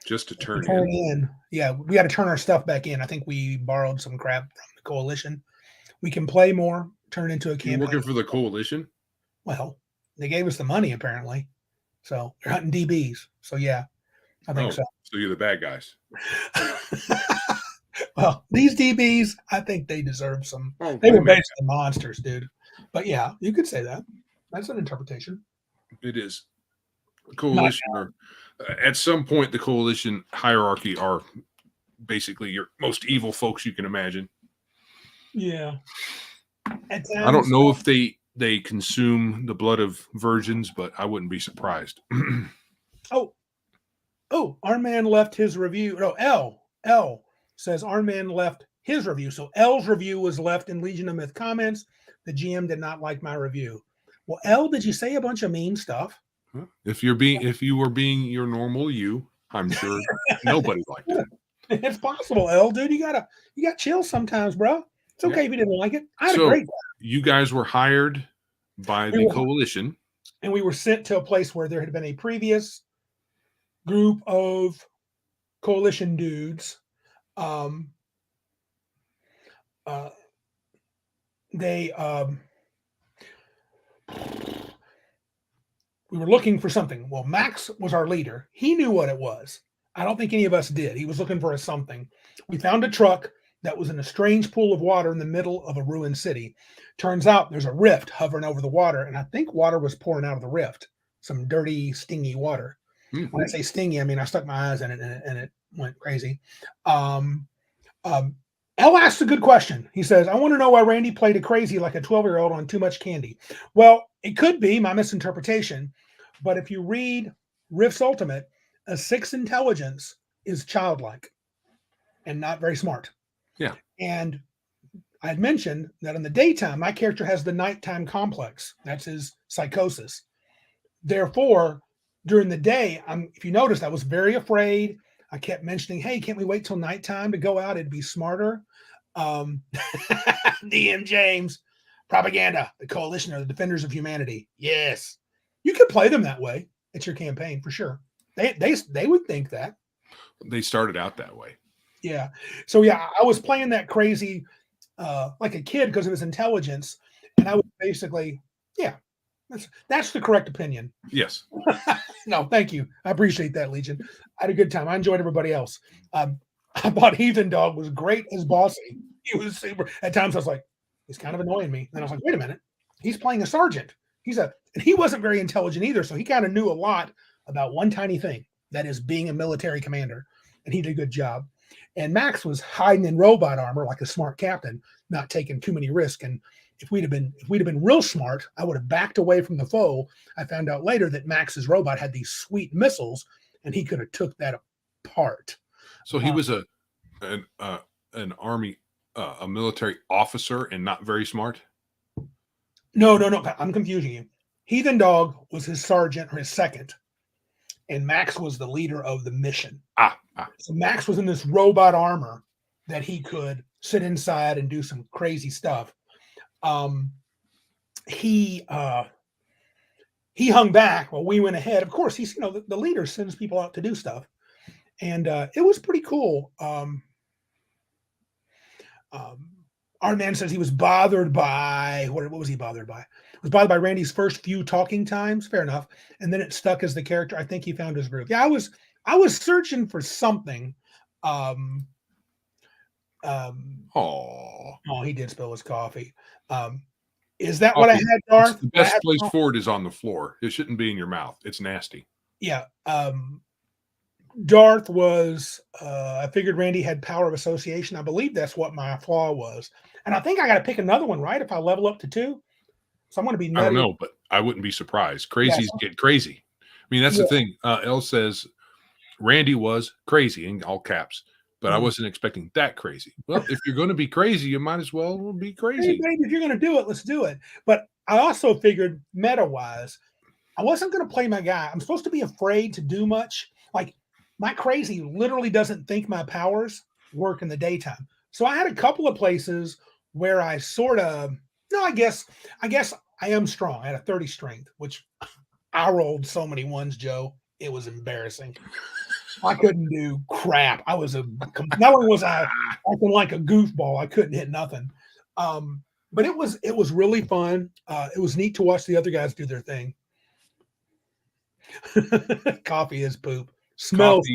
B: Just to turn
A: in. Yeah, we got to turn our stuff back in. I think we borrowed some crap from the coalition. We can play more, turn into a campaign.
B: You're working for the coalition?
A: Well, they gave us the money apparently. So they're hunting DBs. So yeah, I think so.
B: So you're the bad guys.
A: Well, these DBs, I think they deserve some. They were basically monsters, dude. But yeah, you could say that. That's an interpretation.
B: It is. Coalition are at some point the coalition hierarchy are basically your most evil folks you can imagine.
A: Yeah.
B: I don't know if they consume the blood of virgins, but I wouldn't be surprised.
A: Oh, our man left his review. No, L says our man left his review. So L's review was left in Legion of Myth comments. The GM did not like my review. Well, L, did you say a bunch of mean stuff?
B: If you were being your normal you, I'm sure nobody liked it.
A: It's possible, L, dude. You got chill sometimes, bro. It's okay if you didn't like it. I had a great time.
B: You guys were hired by the coalition,
A: and we were sent to a place where there had been a previous group of coalition dudes. We were looking for something. Well, Max was our leader. He knew what it was. I don't think any of us did. He was looking for something. We found a truck that was in a strange pool of water in the middle of a ruined city. Turns out there's a rift hovering over the water, and I think water was pouring out of the rift. Some dirty, stingy water. Mm-hmm. When I say stingy, I mean I stuck my eyes in it, and it went crazy. L asked a good question. He says, I want to know why Randy played a crazy like a 12-year-old on too much candy. Well, it could be my misinterpretation, but if you read Rift's Ultimate, a 6 intelligence is childlike and not very smart.
B: Yeah.
A: And I had mentioned that in the daytime, my character has the nighttime complex. That's his psychosis. Therefore, during the day, if you noticed, I was very afraid. I kept mentioning, hey, can't we wait till nighttime to go out? It'd be smarter. DM James, propaganda, the coalition are the defenders of humanity. Yes. You could play them that way. It's your campaign for sure. They would think that.
B: They started out that way.
A: Yeah. So yeah, I was playing that crazy like a kid because of his intelligence, and I was basically, yeah, that's the correct opinion.
B: Yes.
A: No, thank you. I appreciate that, Legion. I had a good time. I enjoyed everybody else. I thought Heathen Dog was great as Bossy. He was super. At times, I was like, he's kind of annoying me. Then I was like, wait a minute, he's playing a sergeant. And he wasn't very intelligent either, so he kind of knew a lot about one tiny thing, that is being a military commander, and he did a good job. And Max was hiding in robot armor like a smart captain, not taking too many risks. And if we'd have been real smart, I would have backed away from the foe. I found out later that Max's robot had these sweet missiles, and he could have took that apart.
B: So he was an army, a military officer, and not very smart.
A: No. I'm confusing you. Heathen Dog was his sergeant or his second, and Max was the leader of the mission. So Max was in this robot armor that he could sit inside and do some crazy stuff. He hung back while we went ahead. Of course, he's the leader sends people out to do stuff, and it was pretty cool. Our man says he was bothered by what was he bothered by? He was bothered by Randy's first few talking times. Fair enough, and then it stuck as the character. I think he found his groove. Yeah, I was searching for something. He did spill his coffee. Is that what I had, Darth?
B: The best place for it is on the floor. It shouldn't be in your mouth. It's nasty.
A: Yeah. Darth was, I figured Randy had power of association. I believe that's what my flaw was. And I think I got to pick another one, right? If I level up to 2. So I'm going to be nutty.
B: I don't know, but I wouldn't be surprised. Crazies get crazy. I mean, that's the thing. Elle says Randy was crazy in all caps, but I wasn't expecting that crazy. Well, if you're going to be crazy, you might as well be crazy.
A: Hey, baby, if you're going to do it, let's do it. But I also figured meta-wise, I wasn't going to play my guy. I'm supposed to be afraid to do much. Like, my crazy literally doesn't think my powers work in the daytime. So I had a couple of places where I I guess I am strong. I had a 30 strength, which I rolled so many ones, Joe. It was embarrassing. I couldn't do crap. Not only was I acting like a goofball, I couldn't hit nothing. But it was really fun. It was neat to watch the other guys do their thing. Coffee is poop. Smells.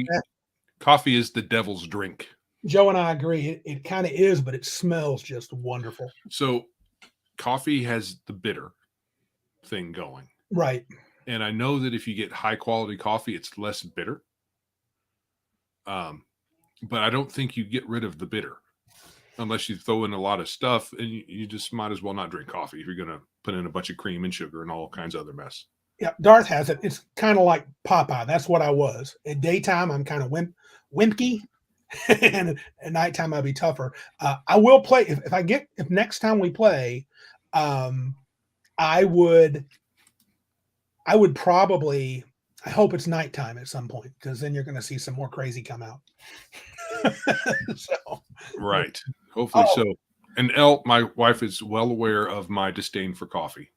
B: Coffee is the devil's drink.
A: Joe and I agree. It kind of is, but it smells just wonderful.
B: So coffee has the bitter thing going.
A: Right.
B: And I know that if you get high quality coffee, it's less bitter. But I don't think you get rid of the bitter unless you throw in a lot of stuff, and you just might as well not drink coffee if you're going to put in a bunch of cream and sugar and all kinds of other mess.
A: Yeah, Darth has it. It's kind of like Popeye. That's what I was. At daytime, I'm kind of wimpy, and at nighttime, I'll be tougher. I will play if next time we play, I would probably. I hope it's nighttime at some point, because then you're going to see some more crazy come out.
B: Right. Hopefully so. And Elle, my wife, is well aware of my disdain for coffee.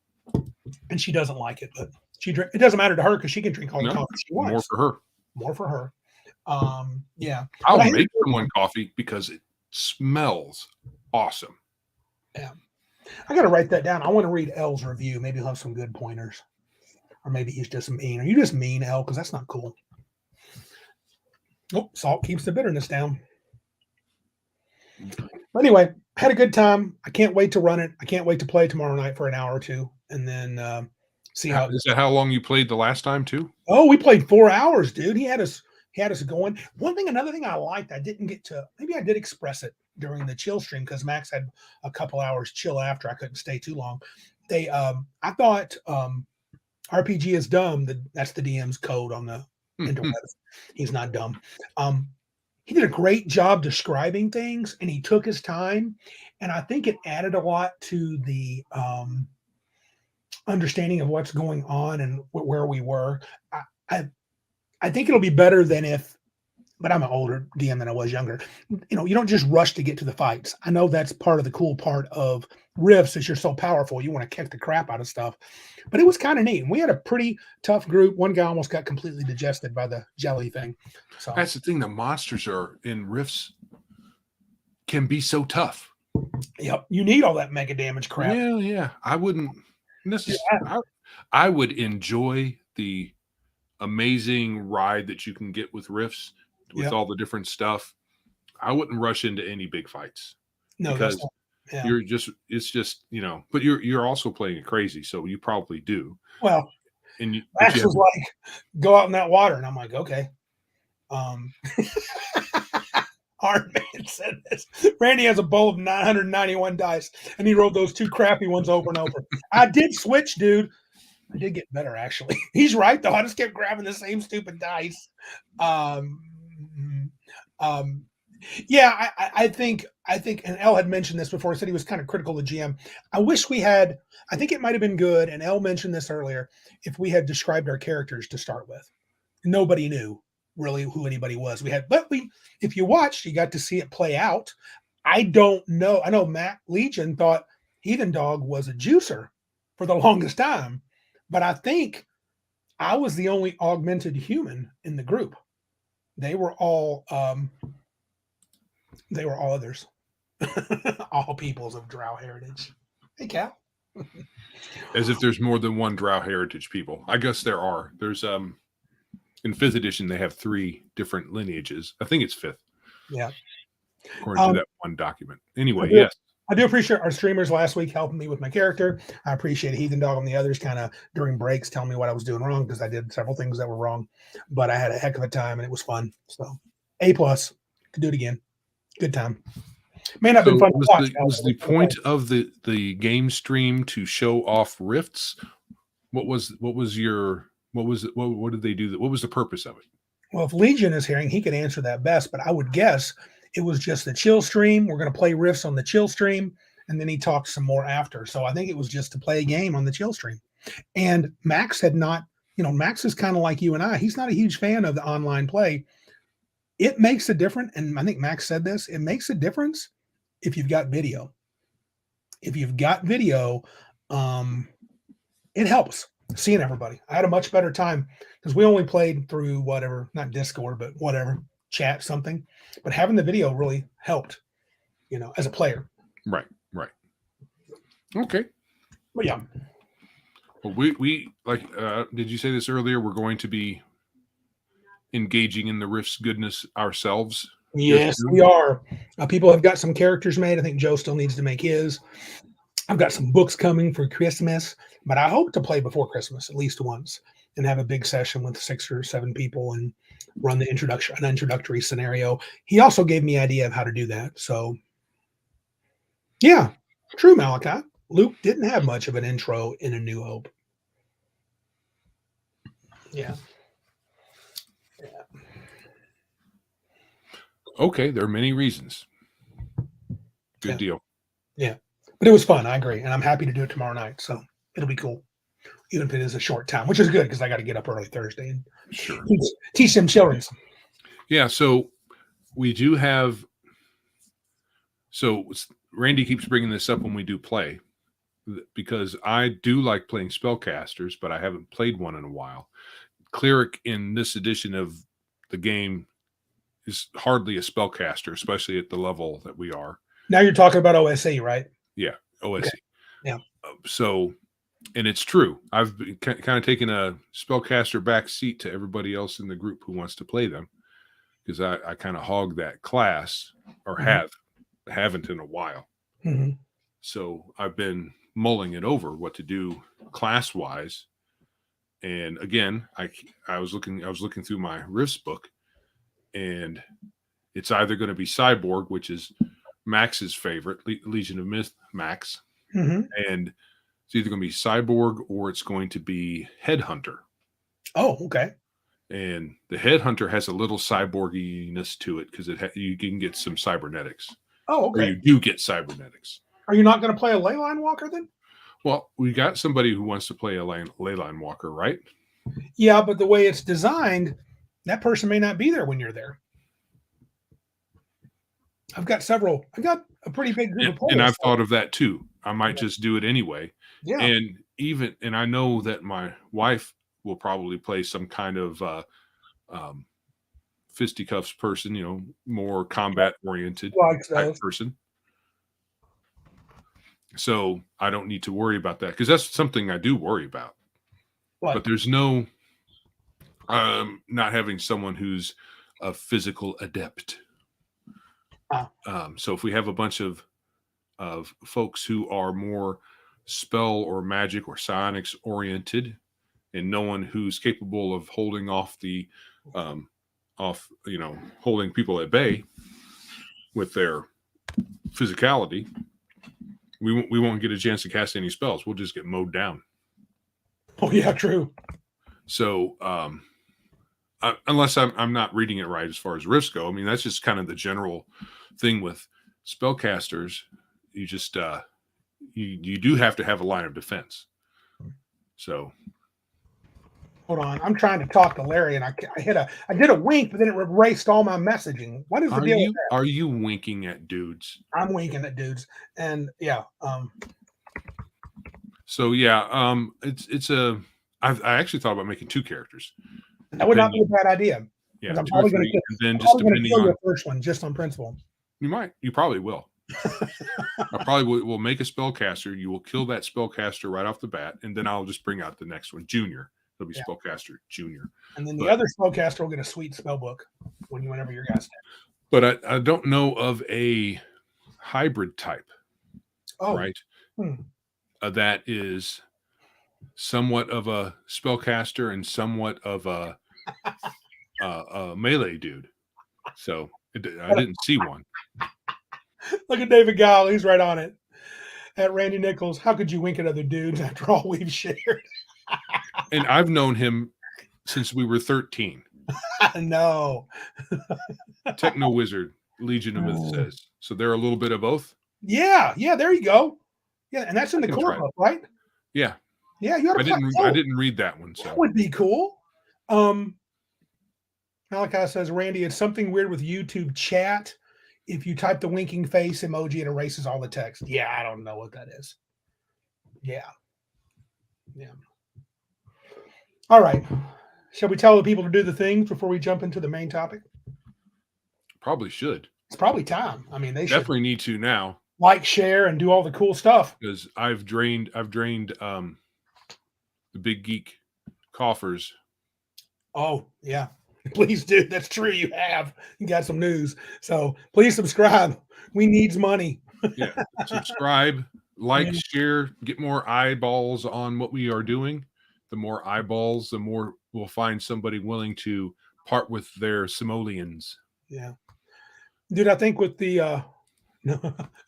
A: And she doesn't like it, but it doesn't matter to her because she can drink all the coffee she wants. More for her. Yeah.
B: I'll make someone coffee because it smells awesome.
A: Yeah. I got to write that down. I want to read Elle's review. Maybe he'll have some good pointers. Or maybe he's just mean. Are you just mean, Elle? Because that's not cool. Oh, salt keeps the bitterness down. But anyway, had a good time. I can't wait to run it. I can't wait to play tomorrow night for an hour or two, and then see how.
B: Is that how long you played the last time too?
A: Oh, we played 4 hours, dude. He had us going. Another thing I liked. I didn't get to. Maybe I did express it during the chill stream because Max had a couple hours chill after. I couldn't stay too long. I thought. RPG is dumb. That's the DM's code on the interwebs. He's not dumb. He did a great job describing things, and he took his time. And I think it added a lot to the understanding of what's going on and where we were. I think it'll be better than but I'm an older DM than I was younger. You don't just rush to get to the fights. I know that's part of the cool part of Rifts is you're so powerful. You want to kick the crap out of stuff. But it was kind of neat. And we had a pretty tough group. One guy almost got completely digested by the jelly thing. So
B: that's the thing. The monsters are in Rifts can be so tough.
A: Yep, you need all that mega damage crap.
B: Yeah. I wouldn't necessarily. I would enjoy the amazing ride that you can get with Rifts with all the different stuff. I wouldn't rush into any big fights because it's just, but you're also playing it crazy, so you probably do.
A: Well,
B: and
A: Max was like, go out in that water, and I'm like, okay. Hard man said this. Randy has a bowl of 991 dice, and he rolled those two crappy ones over and over. I did switch, dude. I did get better, actually. He's right, though. I just kept grabbing the same stupid dice. Yeah, I think, and Elle had mentioned this before. He said he was kind of critical of GM. I wish we had. I think it might have been good, and Elle mentioned this earlier. If we had described our characters to start with, nobody knew really who anybody was. If you watched, you got to see it play out. I don't know. I know Matt Legion thought Heathen Dog was a juicer for the longest time, but I think I was the only augmented human in the group. They were all others, all peoples of Drow heritage. Hey, Cal.
B: As if there's more than one Drow heritage people. I guess there are. There's in 5th edition, they have 3 different lineages. I think it's 5th.
A: Yeah.
B: According to that one document. Anyway, yes.
A: I do appreciate our streamers last week helping me with my character. I appreciate Heathen Dog and the others kind of during breaks telling me what I was doing wrong because I did several things that were wrong. But I had a heck of a time and it was fun. So A+. Could do it again. Good time. May not have been fun to watch.
B: Was the point of the game stream to show off Rifts? What did they do? What was the purpose of it?
A: Well, if Legion is hearing, he could answer that best, but I would guess it was just the chill stream. We're going to play Rifts on the chill stream, and then he talked some more after. So I think it was just to play a game on the chill stream. And Max had not, Max is kind of like you and I. He's not a huge fan of the online play. It makes a difference, and I think Max said this, it makes a difference if you've got video. If you've got video, it helps seeing everybody. I had a much better time because we only played through whatever, not Discord, but whatever, chat, something. But having the video really helped, as a player.
B: Right. Okay.
A: But yeah.
B: Well, we like, did you say this earlier? We're going to be engaging in the Rift's goodness ourselves.
A: Yes, we are. People have got some characters made. I think Joe still needs to make his. I've got some books coming for Christmas, but I hope to play before Christmas at least once and have a big session with 6 or 7 people and run an introductory scenario. He also gave me an idea of how to do that. So, yeah, true, Malachi. Luke didn't have much of an intro in A New Hope. Yeah.
B: Okay, there are many reasons. Good deal.
A: Yeah. But it was fun. I agree. And I'm happy to do it tomorrow night. So it'll be cool. Even if it is a short time, which is good because I got to get up early Thursday and teach them children.
B: Yeah. So we do have. So Randy keeps bringing this up when we do play because I do like playing spellcasters, but I haven't played one in a while. Cleric in this edition of the game is hardly a spellcaster, especially at the level that we are.
A: Now you're talking about OSE, right?
B: Yeah, OSE.
A: Okay. Yeah.
B: So, and it's true. I've kind of taken a spellcaster back seat to everybody else in the group who wants to play them because I kind of hog that class or haven't in a while.
A: Mm-hmm.
B: So I've been mulling it over what to do class wise. And again, I was looking through my Rifts book, and it's either going to be Cyborg, which is Max's favorite, Legion of Myth Max, and it's either going to be Cyborg or it's going to be Headhunter.
A: Oh, okay.
B: And the Headhunter has a little cyborginess to it because you can get some cybernetics.
A: Oh, okay.
B: Or you do get cybernetics.
A: Are you not going to play a Leyline Walker then?
B: Well, we got somebody who wants to play a Leyline Walker, right?
A: Yeah, but the way it's designed, that person may not be there when you're there. I've got a pretty big group of players.
B: And I've thought of that too. I might just do it anyway.
A: Yeah.
B: And I know that my wife will probably play some kind of fisticuffs person, more combat oriented type person. So I don't need to worry about that, because that's something I do worry about.
A: What?
B: But there's no not having someone who's a physical adept. So if we have a bunch of folks who are more spell or magic or psionics oriented, and no one who's capable of holding off the holding people at bay with their physicality, we won't get a chance to cast any spells. We'll just get mowed down.
A: Oh yeah, true.
B: So unless I'm not reading it right as far as rifts go, I mean, that's just kind of the general thing with spellcasters. You just you do have to have a line of defense. So
A: hold on, I'm trying to talk to Larry, and I did a wink, but then it erased all my messaging. What is the deal with that?
B: Are you winking at dudes?
A: I'm winking at dudes, and yeah.
B: So yeah, it's a. I actually thought about making 2 characters.
A: That would not be a bad idea.
B: Yeah,
A: I'm probably going to kill your first one just on principle.
B: You probably will. I probably will make a spellcaster. You will kill that spellcaster right off the bat, and then I'll just bring out the next one, Junior. It'll be spellcaster Junior,
A: and then the other spellcaster will get a sweet spell book whenever your guys.
B: But I don't know of a hybrid type.
A: Oh,
B: right. That is somewhat of a spellcaster and somewhat of a melee dude. So I didn't see one.
A: Look at David Gile. He's right on it. At Randy Nichols, how could you wink at other dudes after all we've shared?
B: And I've known him since we were 13.
A: No.
B: Techno Wizard, Legion of Myth says. So they're a little bit of both.
A: Yeah, there you go. Yeah, and that's in the core book, right?
B: Yeah.
A: Yeah, you
B: I didn't read that one. So
A: that would be cool. Malachi says, Randy, it's something weird with YouTube chat. If you type the winking face emoji, it erases all the text. Yeah, I don't know what that is. Yeah. All right. Shall we tell the people to do the things before we jump into the main topic?
B: Probably should.
A: It's probably time. I mean, they
B: definitely need to now.
A: Like, share, and do all the cool stuff.
B: Because I've drained the Big Geek coffers.
A: Oh, yeah. Please do. That's true. You have. You got some news. So please subscribe. We needs money.
B: Yeah. Subscribe, like, share, get more eyeballs on what we are doing. The more eyeballs, the more we'll find somebody willing to part with their simoleons.
A: Yeah. Dude, I think with the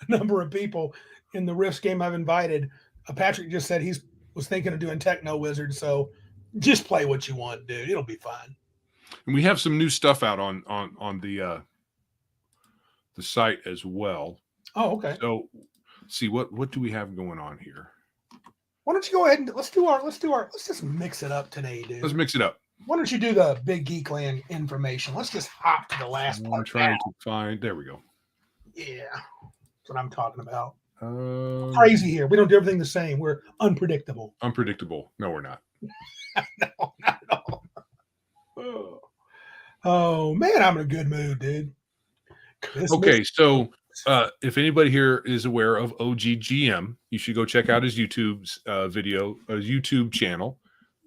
A: number of people in the Rifts game I've invited, Patrick just said he was thinking of doing Techno Wizard. So just play what you want, dude. It'll be fine.
B: And we have some new stuff out on the site as well.
A: Oh, okay.
B: So see what do we have going on here?
A: Why don't you go ahead and let's just mix it up today, dude.
B: Let's mix it up.
A: Why don't you do the Big Geekland information? Let's just hop to the last part.
B: I'm trying to find. There we go.
A: Yeah, that's what I'm talking about. Crazy here. We don't do everything the same. We're unpredictable.
B: Unpredictable. No, we're not.
A: No, not at all. Oh man, I'm in a good mood, dude.
B: So if anybody here is aware of OGGM, you should go check out his YouTube's YouTube channel,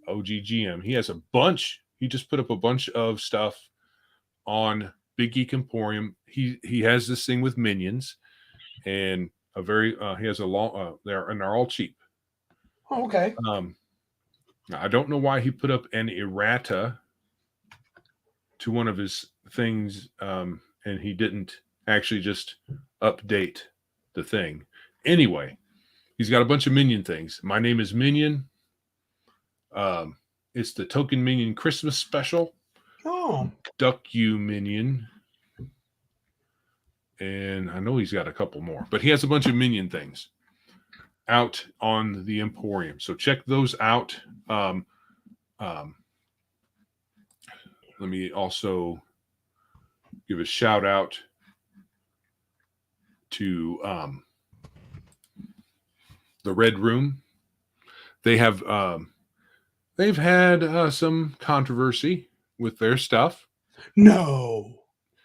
B: OGGM. He has a bunch. He just put up a bunch of stuff on Big Geek Emporium. He has this thing with minions, and he has a long they're all cheap.
A: Oh, okay.
B: I don't know why he put up an errata to one of his things, and he didn't actually just update the thing. Anyway, he's got a bunch of minion things. My name is Minion. It's the Token Minion Christmas special.
A: Oh.
B: Duck You Minion. And I know he's got a couple more, but he has a bunch of minion things out on the Emporium. So check those out. Let me also give a shout out to the Red Room. They've had some controversy with their stuff.
A: No,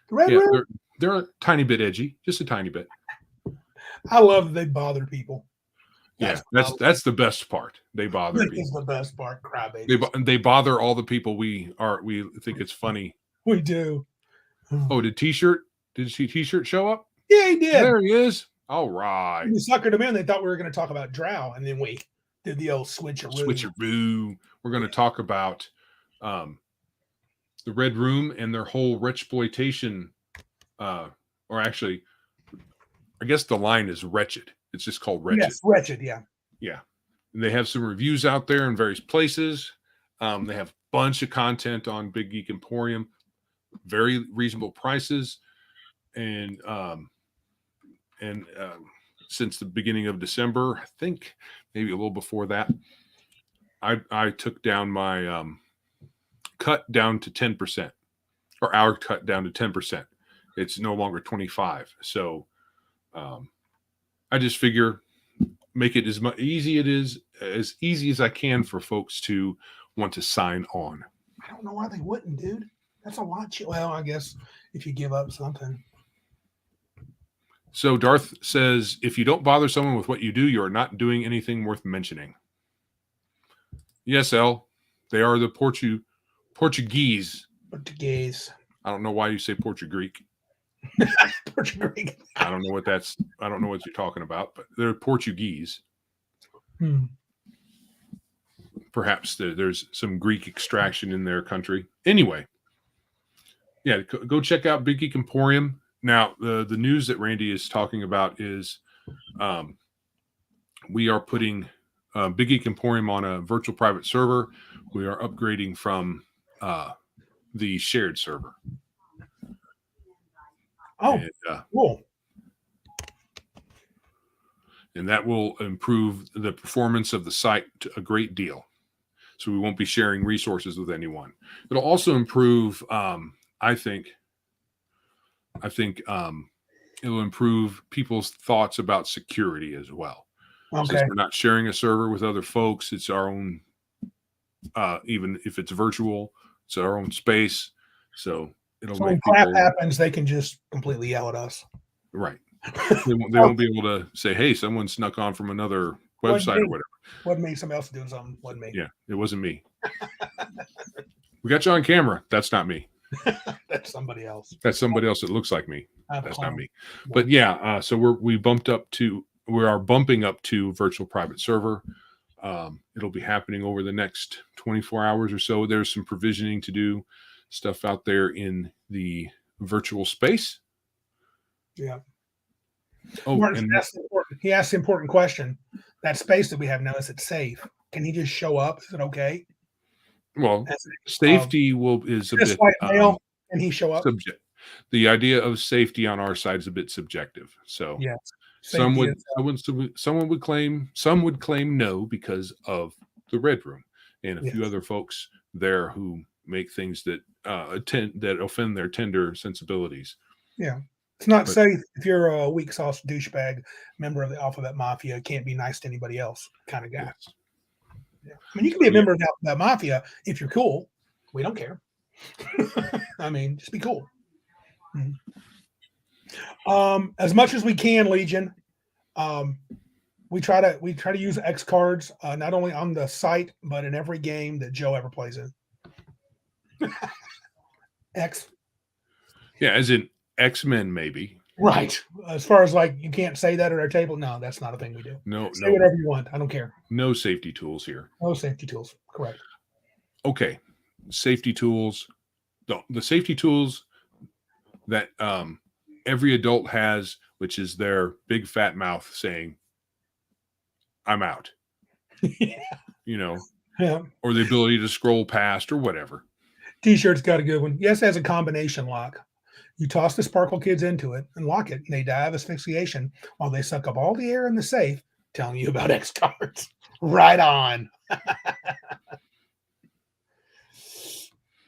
B: the Red Room. They're a tiny bit edgy, just a tiny bit.
A: I love that they bother people.
B: That's the best part. They bother
A: That
B: people.
A: is the best part, crybabies.
B: They bother all the people we think it's funny.
A: We do.
B: Oh, did T-shirt show up?
A: Yeah, he did.
B: There he is. All right.
A: We suckered him in. They thought we were going to talk about Drow, and then we did the old switcheroo.
B: We're going to talk about the Red Room and their whole rechploitation, or actually, I guess the line is wretched. It's just called wretched.
A: Yes, wretched. Yeah.
B: Yeah. And they have some reviews out there in various places. They have a bunch of content on Big Geek Emporium, very reasonable prices, and since the beginning of December, I think maybe a little before that, I took down my cut down to 10%, or our cut down to 10%. It's no longer 25. So I just figure make it as easy as I can for folks to want to sign on.
A: I don't know why they wouldn't, dude. That's a lot. Well, I guess if you give up something.
B: So Darth says, if you don't bother someone with what you do, you are not doing anything worth mentioning. Yes, L. They are the Portuguese.
A: Portuguese.
B: I don't know why you say Portuguese.
A: Portuguese.
B: I don't know what you're talking about, but they're Portuguese. Perhaps there's some Greek extraction in their country. Anyway, yeah, go check out Big Geek Emporium. Now, the news that Randy is talking about is we are putting Big Geek Emporium on a virtual private server. We are upgrading from the shared server.
A: Oh,
B: and,
A: cool.
B: And that will improve the performance of the site a great deal. So we won't be sharing resources with anyone. It'll also improve, I think it'll improve people's thoughts about security as well.
A: Okay.
B: Since we're not sharing a server with other folks, it's our own, even if it's virtual, it's our own space. So it'll
A: when
B: make
A: crap
B: people,
A: happens, they can just completely yell at us.
B: right. They won't be able to say, hey, someone snuck on from another website or whatever.
A: Wasn't me. Somebody else doing something. Wasn't me.
B: Yeah, it wasn't me. We got you on camera. That's not me.
A: That's somebody else.
B: That's somebody else that looks like me. That's not me. But yeah, so we are bumping up to virtual private server. It'll be happening over the next 24 hours or so. There's some provisioning to do, stuff out there in the virtual space.
A: Yeah.
B: Oh,
A: Martin he asked the important question. That space that we have now, is it safe? Can he just show up? Is it okay?
B: Well, safety is a bit
A: male, can he show up?
B: The idea of safety on our side is a bit subjective. So
A: yes,
B: some would claim no because of the Red Room and a few other folks there who make things that offend their tender sensibilities.
A: Yeah. It's not safe if you're a weak sauce douchebag member of the Alphabet Mafia. Can't be nice to anybody else kind of guy.
B: Yes.
A: Yeah. I mean, you can be a member of the Alphabet Mafia if you're cool. We don't care. I mean, just be cool. As much as we can, Legion. We try to use X cards not only on the site but in every game that Joe ever plays in. X.
B: Yeah, as in X-Men, maybe.
A: Right. As far as like you can't say that at our table. No, that's not a thing we do. Say whatever you want. I don't care.
B: No safety tools here.
A: No safety tools. Correct.
B: Okay. Safety tools. The safety tools that every adult has, which is their big fat mouth saying, I'm out.
A: Yeah.
B: You know.
A: Yeah.
B: Or the ability to scroll past or whatever.
A: T-shirt's got a good one. Yes, it has a combination lock. You toss the Sparkle Kids into it and lock it, and they die of asphyxiation while they suck up all the air in the safe, telling you about X cards. Right on.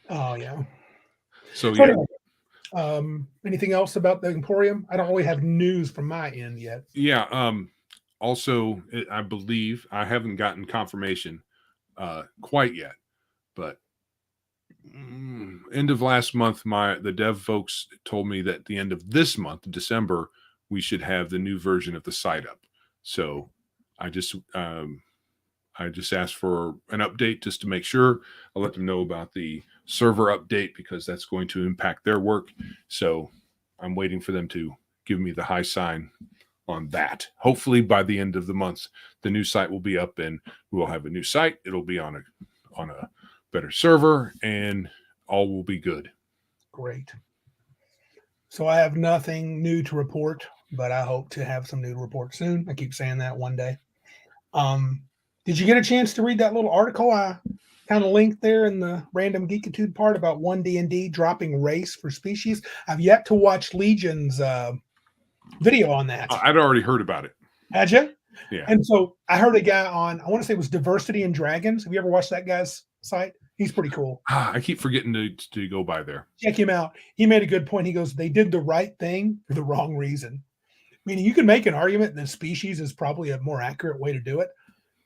A: Oh, yeah.
B: So yeah.
A: Anyway, anything else about the Emporium? I don't really have news from my end yet.
B: Yeah. Also, I believe I haven't gotten confirmation quite yet, but end of last month, the dev folks told me that at the end of this month, December, we should have the new version of the site up. So I just asked for an update just to make sure. I'll let them know about the server update because that's going to impact their work. So I'm waiting for them to give me the high sign on that. Hopefully by the end of the month, the new site will be up and we will have a new site. It'll be on a better server and all will be good.
A: Great. So I have nothing new to report, but I hope to have some new to report soon. I keep saying that one day. Did you get a chance to read that little article I kind of linked there in the random geekitude part about 1D&D dropping race for species? I've yet to watch Legion's video on that.
B: I'd already heard about it.
A: Had you?
B: Yeah.
A: And so I heard a guy on, I want to say it was Diversity and Dragons. Have you ever watched that guy's site? He's pretty cool.
B: I keep forgetting to go by there.
A: Check him out. He made a good point. He goes, they did the right thing for the wrong reason. Meaning you can make an argument that species is probably a more accurate way to do it,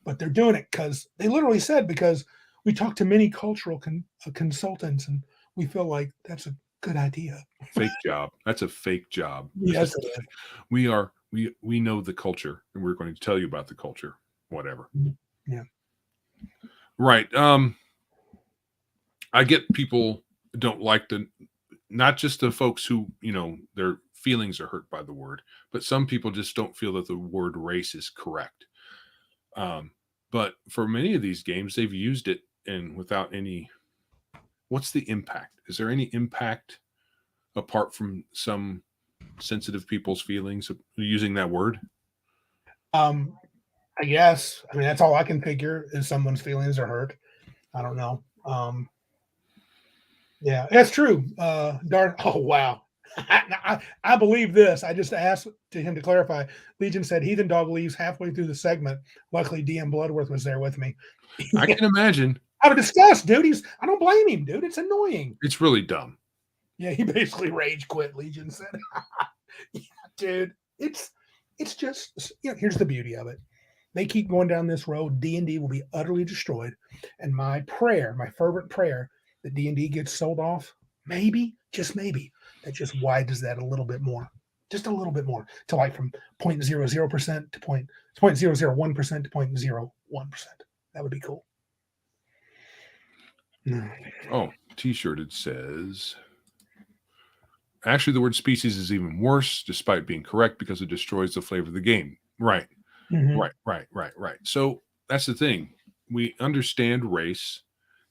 A: but they're doing it because they literally said, because we talked to many cultural consultants and we feel like that's a good idea.
B: Fake job. That's a fake job.
A: Yes, it is.
B: We know the culture and we're going to tell you about the culture, whatever.
A: Yeah.
B: Right. I get people don't like not just the folks who, their feelings are hurt by the word, but some people just don't feel that the word race is correct. But for many of these games, they've used it and without any, what's the impact? Is there any impact apart from some sensitive people's feelings of using that word?
A: I guess. I mean, that's all I can figure is someone's feelings are hurt. I don't know. Yeah, that's true. Darn. Oh, wow. I believe this. I just asked to him to clarify. Legion said Heathen Dog leaves halfway through the segment. Luckily, DM Bloodworth was there with me.
B: I can imagine.
A: Out of disgust, dude. I don't blame him, dude. It's annoying.
B: It's really dumb.
A: Yeah, he basically rage quit, Legion said. Yeah, dude. It's just, here's the beauty of it. They keep going down this road. D&D will be utterly destroyed. And my fervent prayer that D&D gets sold off, maybe, just maybe, that just widens that a little bit more. Just a little bit more. To like from 0.00% to 0.001% to 0.01%. That would be cool.
B: Oh, t-shirt, it says, actually the word species is even worse despite being correct because it destroys the flavor of the game. Right. Mm-hmm. Right. So that's the thing. We understand race,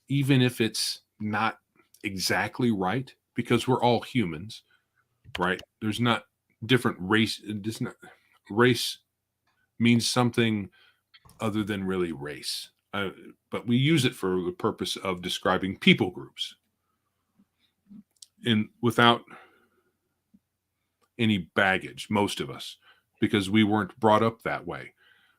B: even if it's not exactly right, because we're all humans, right? There's not different race. Race means something other than really race. But we use it for the purpose of describing people groups. And without any baggage, most of us, because we weren't brought up that way.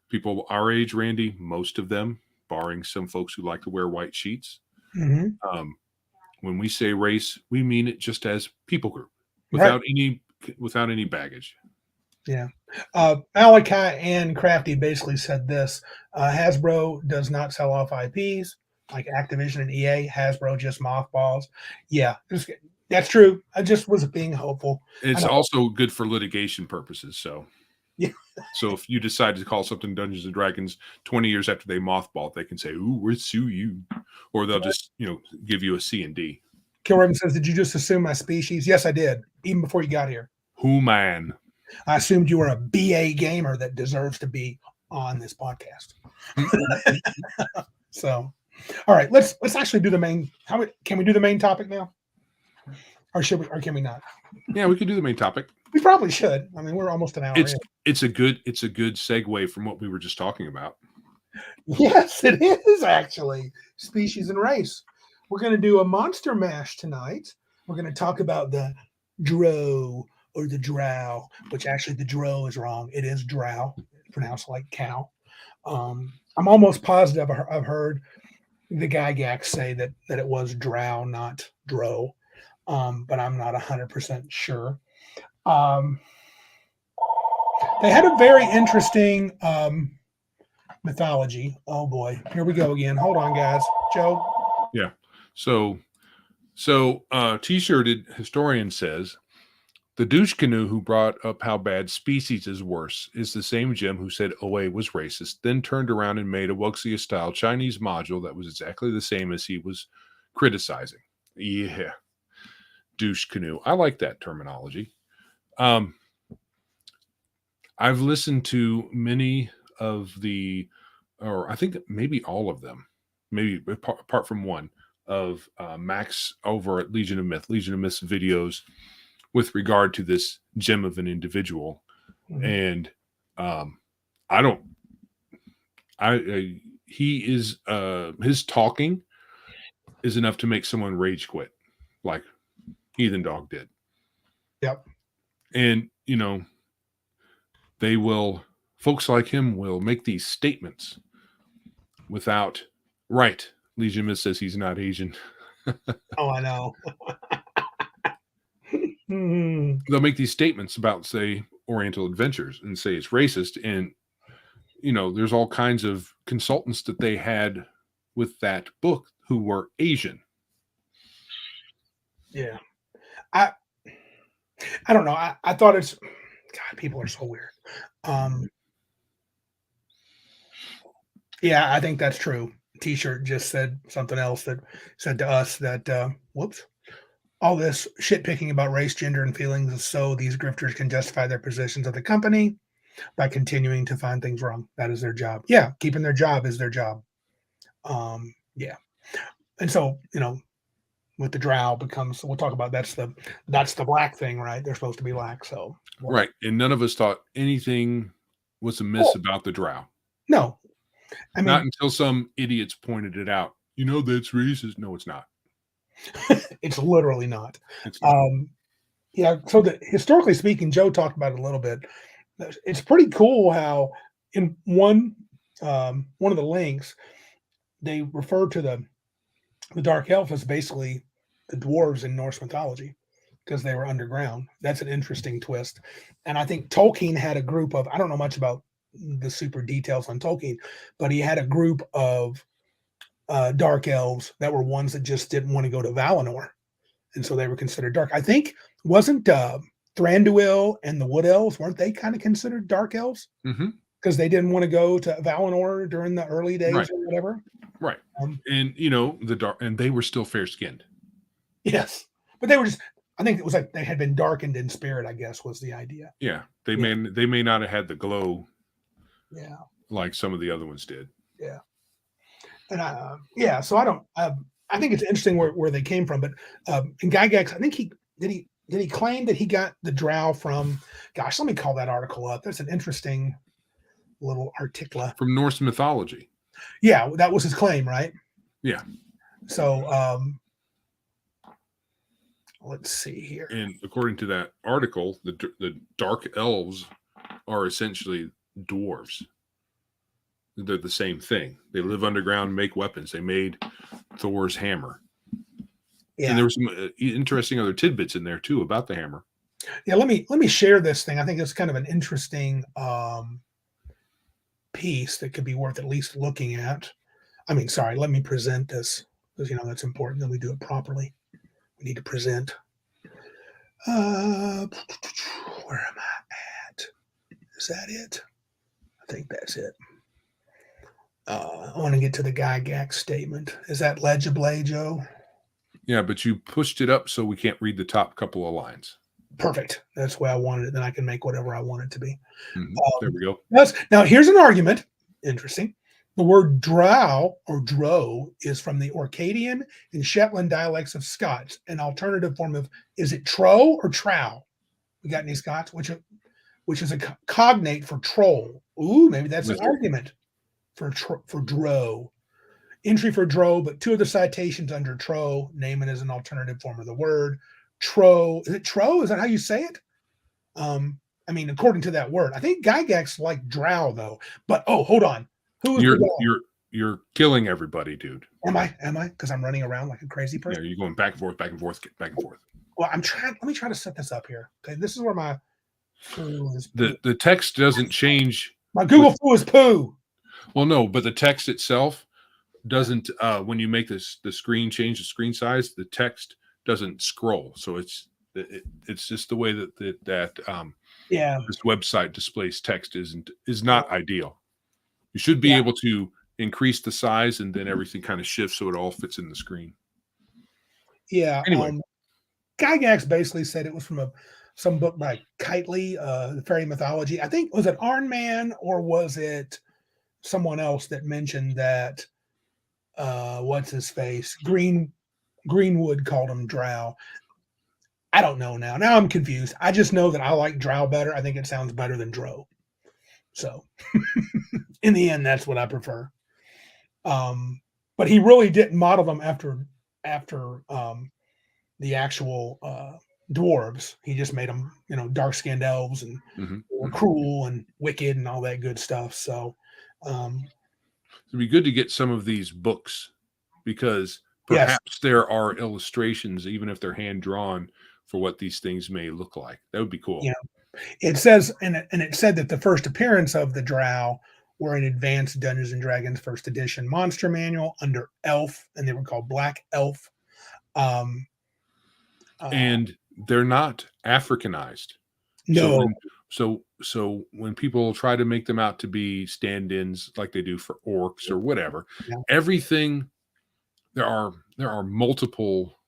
B: People our age, Randy, most of them, barring some folks who like to wear white sheets, when we say race, we mean it just as people group, without any baggage.
A: Yeah. Malachi and Crafty basically said this. Hasbro does not sell off IPs like Activision and EA. Hasbro just mothballs. Yeah, that's true. I just was being hopeful.
B: It's also good for litigation purposes. So,
A: yeah.
B: So if you decide to call something Dungeons and Dragons 20 years after they mothball, they can say, "Ooh, we'll sue you," or they'll just give you a C&D.
A: Kilraven says, "Did you just assume my species?" Yes, I did. Even before you got here.
B: Human.
A: I assumed you were a BA gamer that deserves to be on this podcast. So, all right, let's actually do the main. Can we do the main topic now, or can we not?
B: Yeah, we could do the main topic.
A: We probably should. I mean, we're almost an hour in.
B: It's a good segue from what we were just talking about.
A: Yes, it is actually species and race. We're going to do a monster mash tonight. We're going to talk about the Drow or the Drow, which actually the Drow is wrong. It is Drow, pronounced like cow. I'm almost positive I've heard the Gygax say that it was Drow, not Drow, but I'm not 100% sure. They had a very interesting mythology. Oh boy, here we go again. Hold on, guys. Joe.
B: Yeah. So t-shirted historian says The douche canoe who brought up how bad species is worse is the same Jim who said OA was racist, then turned around and made a Wuxia-style Chinese module that was exactly the same as he was criticizing. Yeah. Douche canoe. I like that terminology. I've listened to many of the, or I think maybe all of them, maybe apart from one, of Max over at Legion of Myth's videos with regard to this gem of an individual.
A: Mm-hmm.
B: And he is, his talking is enough to make someone rage quit, like Heathen Dog did.
A: Yep.
B: And, folks like him will make these statements without, right, Legion Myth says he's not Asian.
A: Oh, I know.
B: They'll make these statements about, say, Oriental Adventures and say it's racist. And, there's all kinds of consultants that they had with that book who were Asian.
A: Yeah. I don't know. I thought it's, God, people are so weird. Yeah, I think that's true. T-shirt just said something else that said to us that, all this shit picking about race, gender, and feelings is so these grifters can justify their positions of the company by continuing to find things wrong. That is their job. Yeah, keeping their job is their job. Yeah. And so, with the Drow becomes, we'll talk about that's the black thing, right? They're supposed to be black. So
B: right. And none of us thought anything was amiss about the Drow.
A: No. I mean,
B: not until some idiots pointed it out. That's racist. No, it's not.
A: It's literally not. It's not. Yeah. So historically speaking, Joe talked about it a little bit. It's pretty cool how in one of the links, they refer to the dark elf as basically the dwarves in Norse mythology because they were underground. That's an interesting twist. And I think Tolkien had a group of, I don't know much about the super details on Tolkien, but he had a group of dark elves that were ones that just didn't want to go to Valinor. And so they were considered dark. I think, wasn't Thranduil and the Wood Elves, weren't they kind of considered dark elves? Because they didn't want to go to Valinor during the early days or whatever.
B: Right. And, the dark, and they were still fair skinned.
A: Yes. But they were just, I think it was like they had been darkened in spirit, I guess, was the idea.
B: Yeah. They may not have had the glow.
A: Yeah.
B: Like some of the other ones did.
A: Yeah. And so I think it's interesting where they came from, but in Gygax, I think he claim that he got the Drow from, gosh, let me call that article up. That's an interesting little article.
B: From Norse mythology.
A: Yeah, that was his claim, right?
B: Yeah.
A: So let's see here.
B: And according to that article, the dark elves are essentially dwarves. They're the same thing. They live underground, make weapons. They made Thor's hammer. Yeah. And there were some interesting other tidbits in there too about the hammer.
A: Yeah, let me share this thing. I think it's kind of an interesting piece that could be worth at least looking at. I mean, sorry, let me present this because that's important that we do it properly. We need to present. Where am I at? Is that it? I think that's it. I want to get to the Gygax statement. Is that legible, Joe?
B: Yeah, but you pushed it up so we can't read the top couple of lines.
A: Perfect. That's why I wanted it. Then I can make whatever I want it to be.
B: There we go.
A: Now, here's an argument. Interesting. The word drow or drow is from the Orcadian and Shetland dialects of Scots, an alternative form of, is it tro or trow? We got any Scots? Which is a cognate for troll. Ooh, maybe that's an argument for drow. Entry for drow, but two of the citations under tro name it as an alternative form of the word. Tro, is it tro? Is that how you say it? I mean, according to that word. I think Gygax like drow though. But hold on.
B: You're killing everybody, dude.
A: Am I? Because I'm running around like a crazy person.
B: Yeah, you're going back and forth, back and forth, back and forth.
A: Well, let me try to set this up here. Okay, this is where my poo is.
B: The text doesn't change.
A: My Google poo is poo.
B: Well, no, but the text itself doesn't. When you make the screen change the screen size, the text doesn't scroll. So it's It's just the way that
A: Yeah.
B: this website displays text is not ideal. You should be able to increase the size, and then everything kind of shifts so it all fits in the screen.
A: Yeah.
B: Anyway,
A: Gygax basically said it was from some book by Kitely, the fairy mythology. I think, was it Iron Man or was it someone else that mentioned that what's his face? Greenwood called him Drow. I don't know now. Now I'm confused. I just know that I like Drow better. I think it sounds better than Drow. So in the end, that's what I prefer. But he really didn't model them after the actual dwarves. He just made them, dark-skinned elves and cruel and wicked and all that good stuff. So
B: it'd be good to get some of these books, because perhaps there are illustrations, even if they're hand drawn, for what these things may look like. That would be cool.
A: Yeah, it says, and it said that the first appearance of the Drow were in Advanced Dungeons and Dragons First Edition Monster Manual under Elf, and they were called Black Elf.
B: And they're not Africanized.
A: No.
B: So when people try to make them out to be stand-ins like they do for orcs or whatever, everything, there are multiple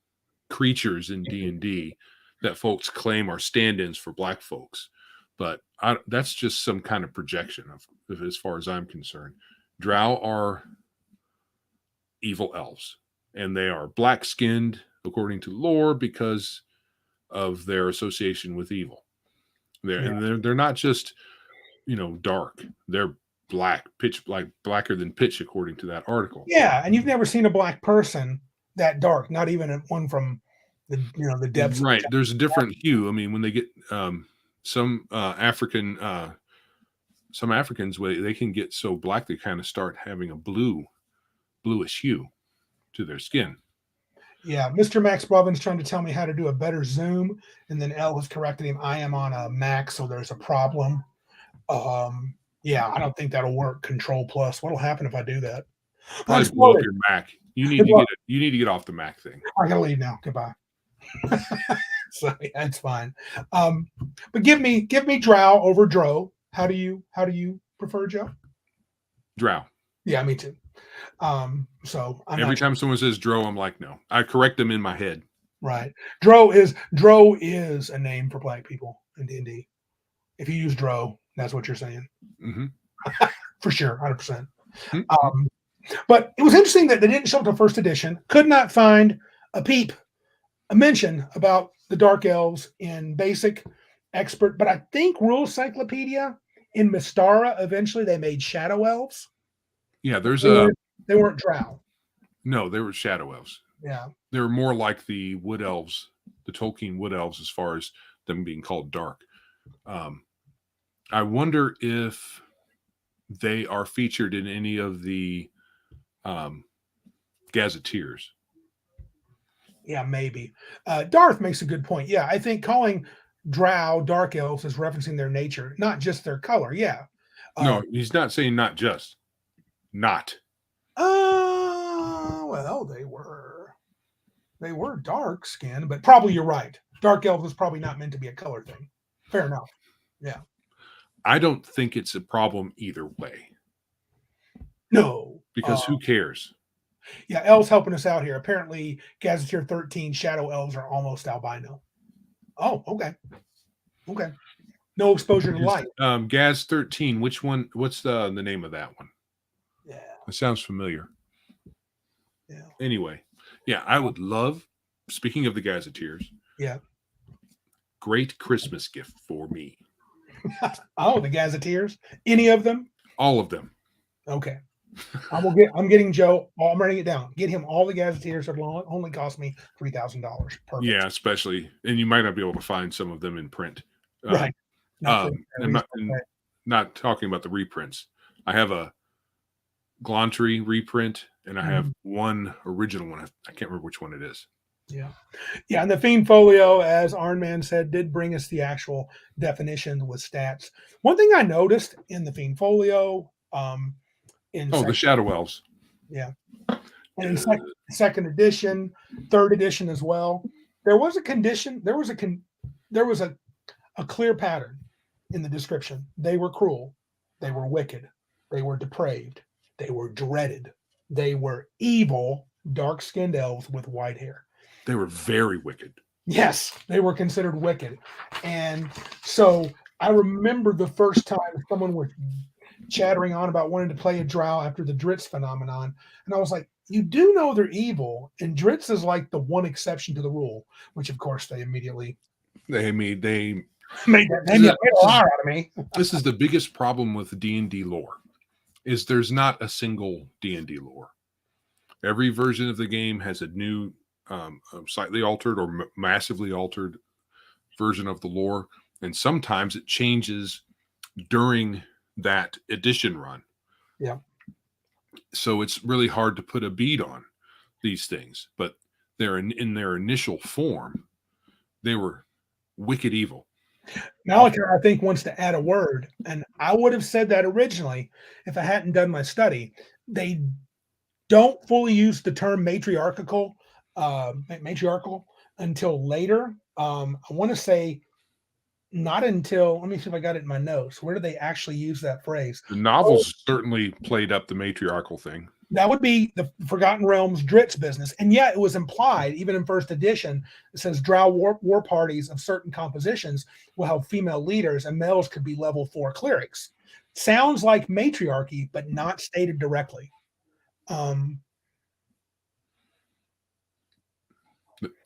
B: creatures in D&D that folks claim are stand-ins for black folks, but that's just some kind of projection of as far as I'm concerned. Drow are evil elves, and they are black-skinned according to lore because of their association with evil. They're not just dark. They're black, blacker than pitch, according to that article.
A: Yeah, and you've never seen a black person that dark, not even one from the depths.
B: Right. There's a different hue. I mean, when they get some Africans, they can get so black they kind of start having a bluish hue to their skin.
A: Yeah, Mr. Max Bobbin's trying to tell me how to do a better zoom, and then Elle has corrected him. I am on a Mac, so there's a problem. Yeah, I don't think that'll work. Control plus. What'll happen if I do that?
B: Probably blow up your Mac. You need to get off the Mac thing.
A: I gotta leave now. Goodbye. So yeah, it's fine. But give me Drow over Drow. How do you prefer, Joe?
B: Drow.
A: Yeah, me too. So
B: every time someone says Drow, I'm like, no. I correct them in my head.
A: Right. Drow is a name for black people in D&D. If you use Drow, that's what you're saying.
B: Mm-hmm.
A: For sure, 100%. Mm-hmm. But it was interesting that they didn't show up to first edition. Could not find a mention about the Dark Elves in Basic, Expert. But I think Rules Cyclopedia in Mystara, eventually they made Shadow Elves.
B: Yeah,
A: they weren't Drow.
B: No, they were Shadow Elves.
A: Yeah.
B: They were more like the Wood Elves, the Tolkien Wood Elves, as far as them being called dark. I wonder if they are featured in any of the gazetteers.
A: Yeah, maybe. Darth makes a good point. Yeah, I think calling Drow Dark Elves is referencing their nature, not just their color. Yeah.
B: No, he's not saying not just. Not.
A: Well, they were dark skinned, but probably you're right. Dark Elf is probably not meant to be a color thing. Fair enough. Yeah.
B: I don't think it's a problem either way.
A: No.
B: Because who cares?
A: Yeah, Elves helping us out here. Apparently, Gazetteer 13 Shadow Elves are almost albino. Oh, okay. Okay. No exposure to light.
B: Gaz 13, which one? What's the name of that one?
A: Yeah.
B: It sounds familiar.
A: Yeah.
B: Anyway, yeah, I would love, speaking of the Gazetteers.
A: Yeah.
B: Great Christmas gift for me.
A: Oh, the Gazetteers? Any of them?
B: All of them.
A: Okay. I'm getting Joe. I'm writing it down. Get him all the Gazetteers. It'll only cost me $3,000. Perfect.
B: Yeah, especially, and you might not be able to find some of them in print.
A: Right.
B: I'm not talking about the reprints. I have a Glantry reprint, and I have one original one. I can't remember which one it is.
A: Yeah. Yeah, and the Fiend Folio, as Arnman said, did bring us the actual definitions with stats. One thing I noticed in the Fiend Folio,
B: the Shadow Elves.
A: Yeah. And in second edition, third edition as well, there was a condition. There was a clear pattern in the description. They were cruel. They were wicked. They were depraved. They were dreaded. They were evil, dark-skinned elves with white hair.
B: They were very wicked.
A: Yes, they were considered wicked. And so I remember the first time someone was chattering on about wanting to play a Drow after the Dritz phenomenon. And I was like, you do know they're evil. And Dritz is like the one exception to the rule, which of course they immediately
B: made
A: a lot out of me.
B: This is the biggest problem with D&D lore, is there's not a single D&D lore. Every version of the game has a new slightly altered or massively altered version of the lore, and sometimes it changes during that edition run.
A: Yeah.
B: So it's really hard to put a beat on these things, but they're in their initial form, they were wicked evil.
A: Malachi, I think, wants to add a word, and I would have said that originally if I hadn't done my study. They don't fully use the term matriarchal until later. I want to say not until, let me see if I got it in my notes. Where do they actually use that phrase?
B: The novels certainly played up the matriarchal thing.
A: That would be the Forgotten Realms Dritz business. And yet it was implied, even in first edition, it says Drow war parties of certain compositions will have female leaders and males could be level 4 clerics. Sounds like matriarchy, but not stated directly.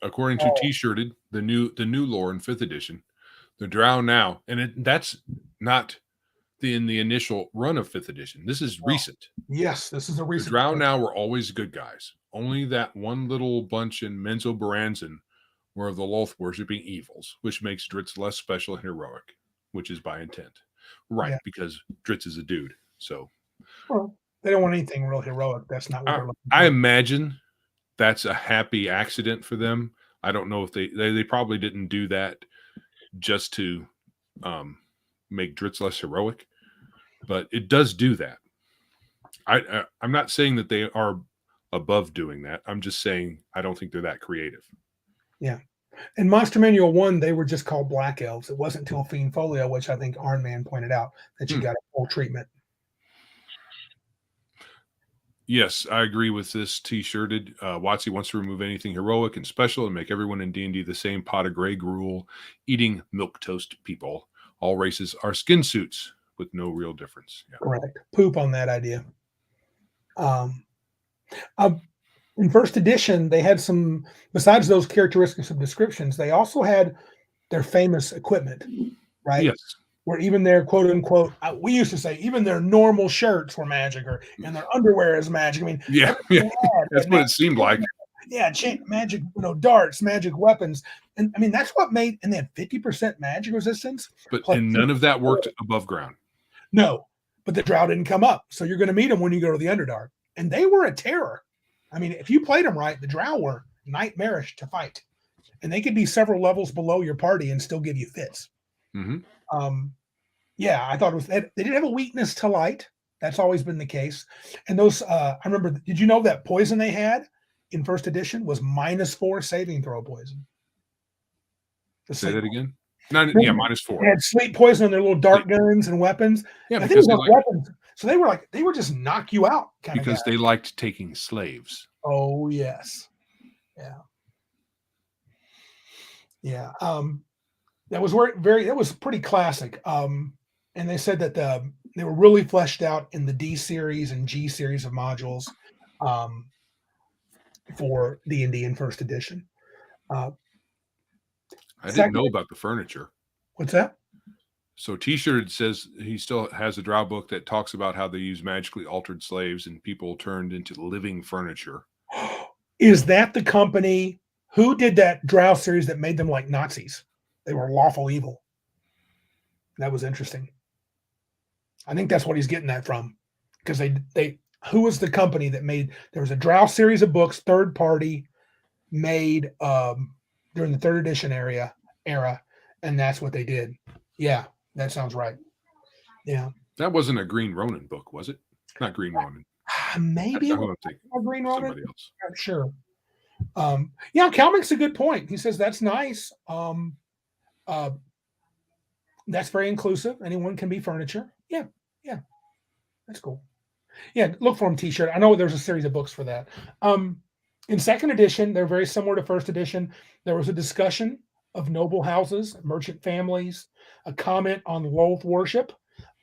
B: According to T-shirted, the new lore in 5th edition, the Drow now, and that's not in the initial run of 5th edition. This is recent.
A: Yes, this is a recent.
B: The Drow now were always good guys. Only that one little bunch in Menzo Baranzan were the Lolth worshipping evils, which makes Dritz less special and heroic, which is by intent. Right, because Dritz is a dude. So
A: well, they don't want anything real heroic. That's not what they're looking for.
B: I imagine that's a happy accident for them. I don't know if they probably didn't do that just to make Dritz less heroic, but it does do that. I'm not saying that they are above doing that. I'm just saying I don't think they're that creative.
A: Yeah. In Monster Manual 1, they were just called Black Elves. It wasn't until Fiend Folio, which I think Arnman pointed out, that you got a full treatment.
B: Yes, I agree with this T-shirted. Watsy wants to remove anything heroic and special and make everyone in D&D the same pot of gray gruel, eating milquetoast people. All races are skin suits with no real difference. Yeah.
A: Correct. Poop on that idea. In first edition, they had some, besides those characteristics of descriptions, they also had their famous equipment, right?
B: Yes.
A: Where even their quote unquote, we used to say even their normal shirts were magic, and their underwear is magic. I mean,
B: yeah. That's what it seemed like.
A: Yeah, magic, darts, magic weapons, and I mean that's what made. And they had 50% magic resistance,
B: and none of that worked above ground.
A: No, but the Drow didn't come up, so you're going to meet them when you go to the Underdark, and they were a terror. I mean, if you played them right, the Drow were nightmarish to fight, and they could be several levels below your party and still give you fits.
B: Mm-hmm.
A: Yeah, I thought it was. They did have a weakness to light. That's always been the case. And those, I remember. Did you know that poison they had in first edition was -4 saving throw poison?
B: Say that again. -4.
A: They had sleep poison on their little dart guns and weapons.
B: Yeah, because they
A: weapons. So they were just knock you out kind of guys.
B: They liked taking slaves.
A: Oh yes, yeah. That was pretty classic. And they said that they were really fleshed out in the D series and G series of modules for D&D in first edition.
B: I didn't know about the furniture.
A: What's that?
B: So T-shirt says he still has a Drow book that talks about how they use magically altered slaves and people turned into living furniture.
A: Is that the company who did that Drow series that made them like Nazis? They were lawful evil. That was interesting. I think that's what he's getting that from, because who was the company that made? There was a Drow series of books, third party, made during the third edition era, and that's what they did. Yeah, that sounds right. Yeah,
B: that wasn't a Green Ronin book, was it? Not Green Ronin.
A: Maybe
B: a Green Ronin.
A: Somebody else. I'm not sure. Yeah, Cal makes a good point. He says that's nice. That's very inclusive. Anyone can be furniture. Yeah, yeah, that's cool. Yeah, look for them T-shirt. I know there's a series of books for that. In second edition, they're very similar to first edition. There was a discussion of noble houses, merchant families, a comment on Lolth worship,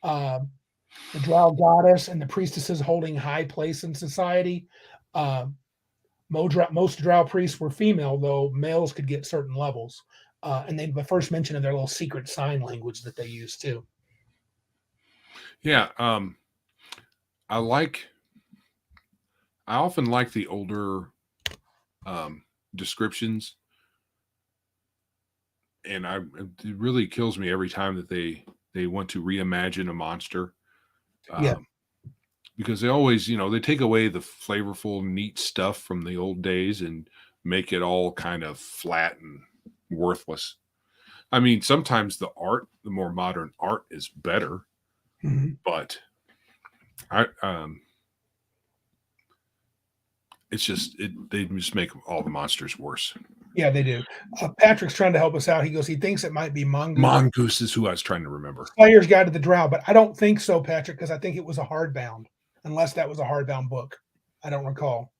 A: uh, the Drow goddess, and the priestesses holding high place in society. Uh, most Drow priests were female, though males could get certain levels. And they the first mention of their little secret sign language that they use too.
B: Yeah, I often like the older descriptions, and it really kills me every time that they want to reimagine a monster.
A: Yeah.
B: Because they always, they take away the flavorful, neat stuff from the old days and make it all kind of flat and worthless. I mean, sometimes the more modern art is better, but it's just they just make all the monsters worse.
A: Yeah, they do. Patrick's trying to help us out. He goes, he thinks it might be Mongoose.
B: Mongoose is who I was trying to remember.
A: Slayer's Guide to the Drow, but I don't think so, Patrick, because I think it was a hardbound, unless that was a hardbound book. I don't recall.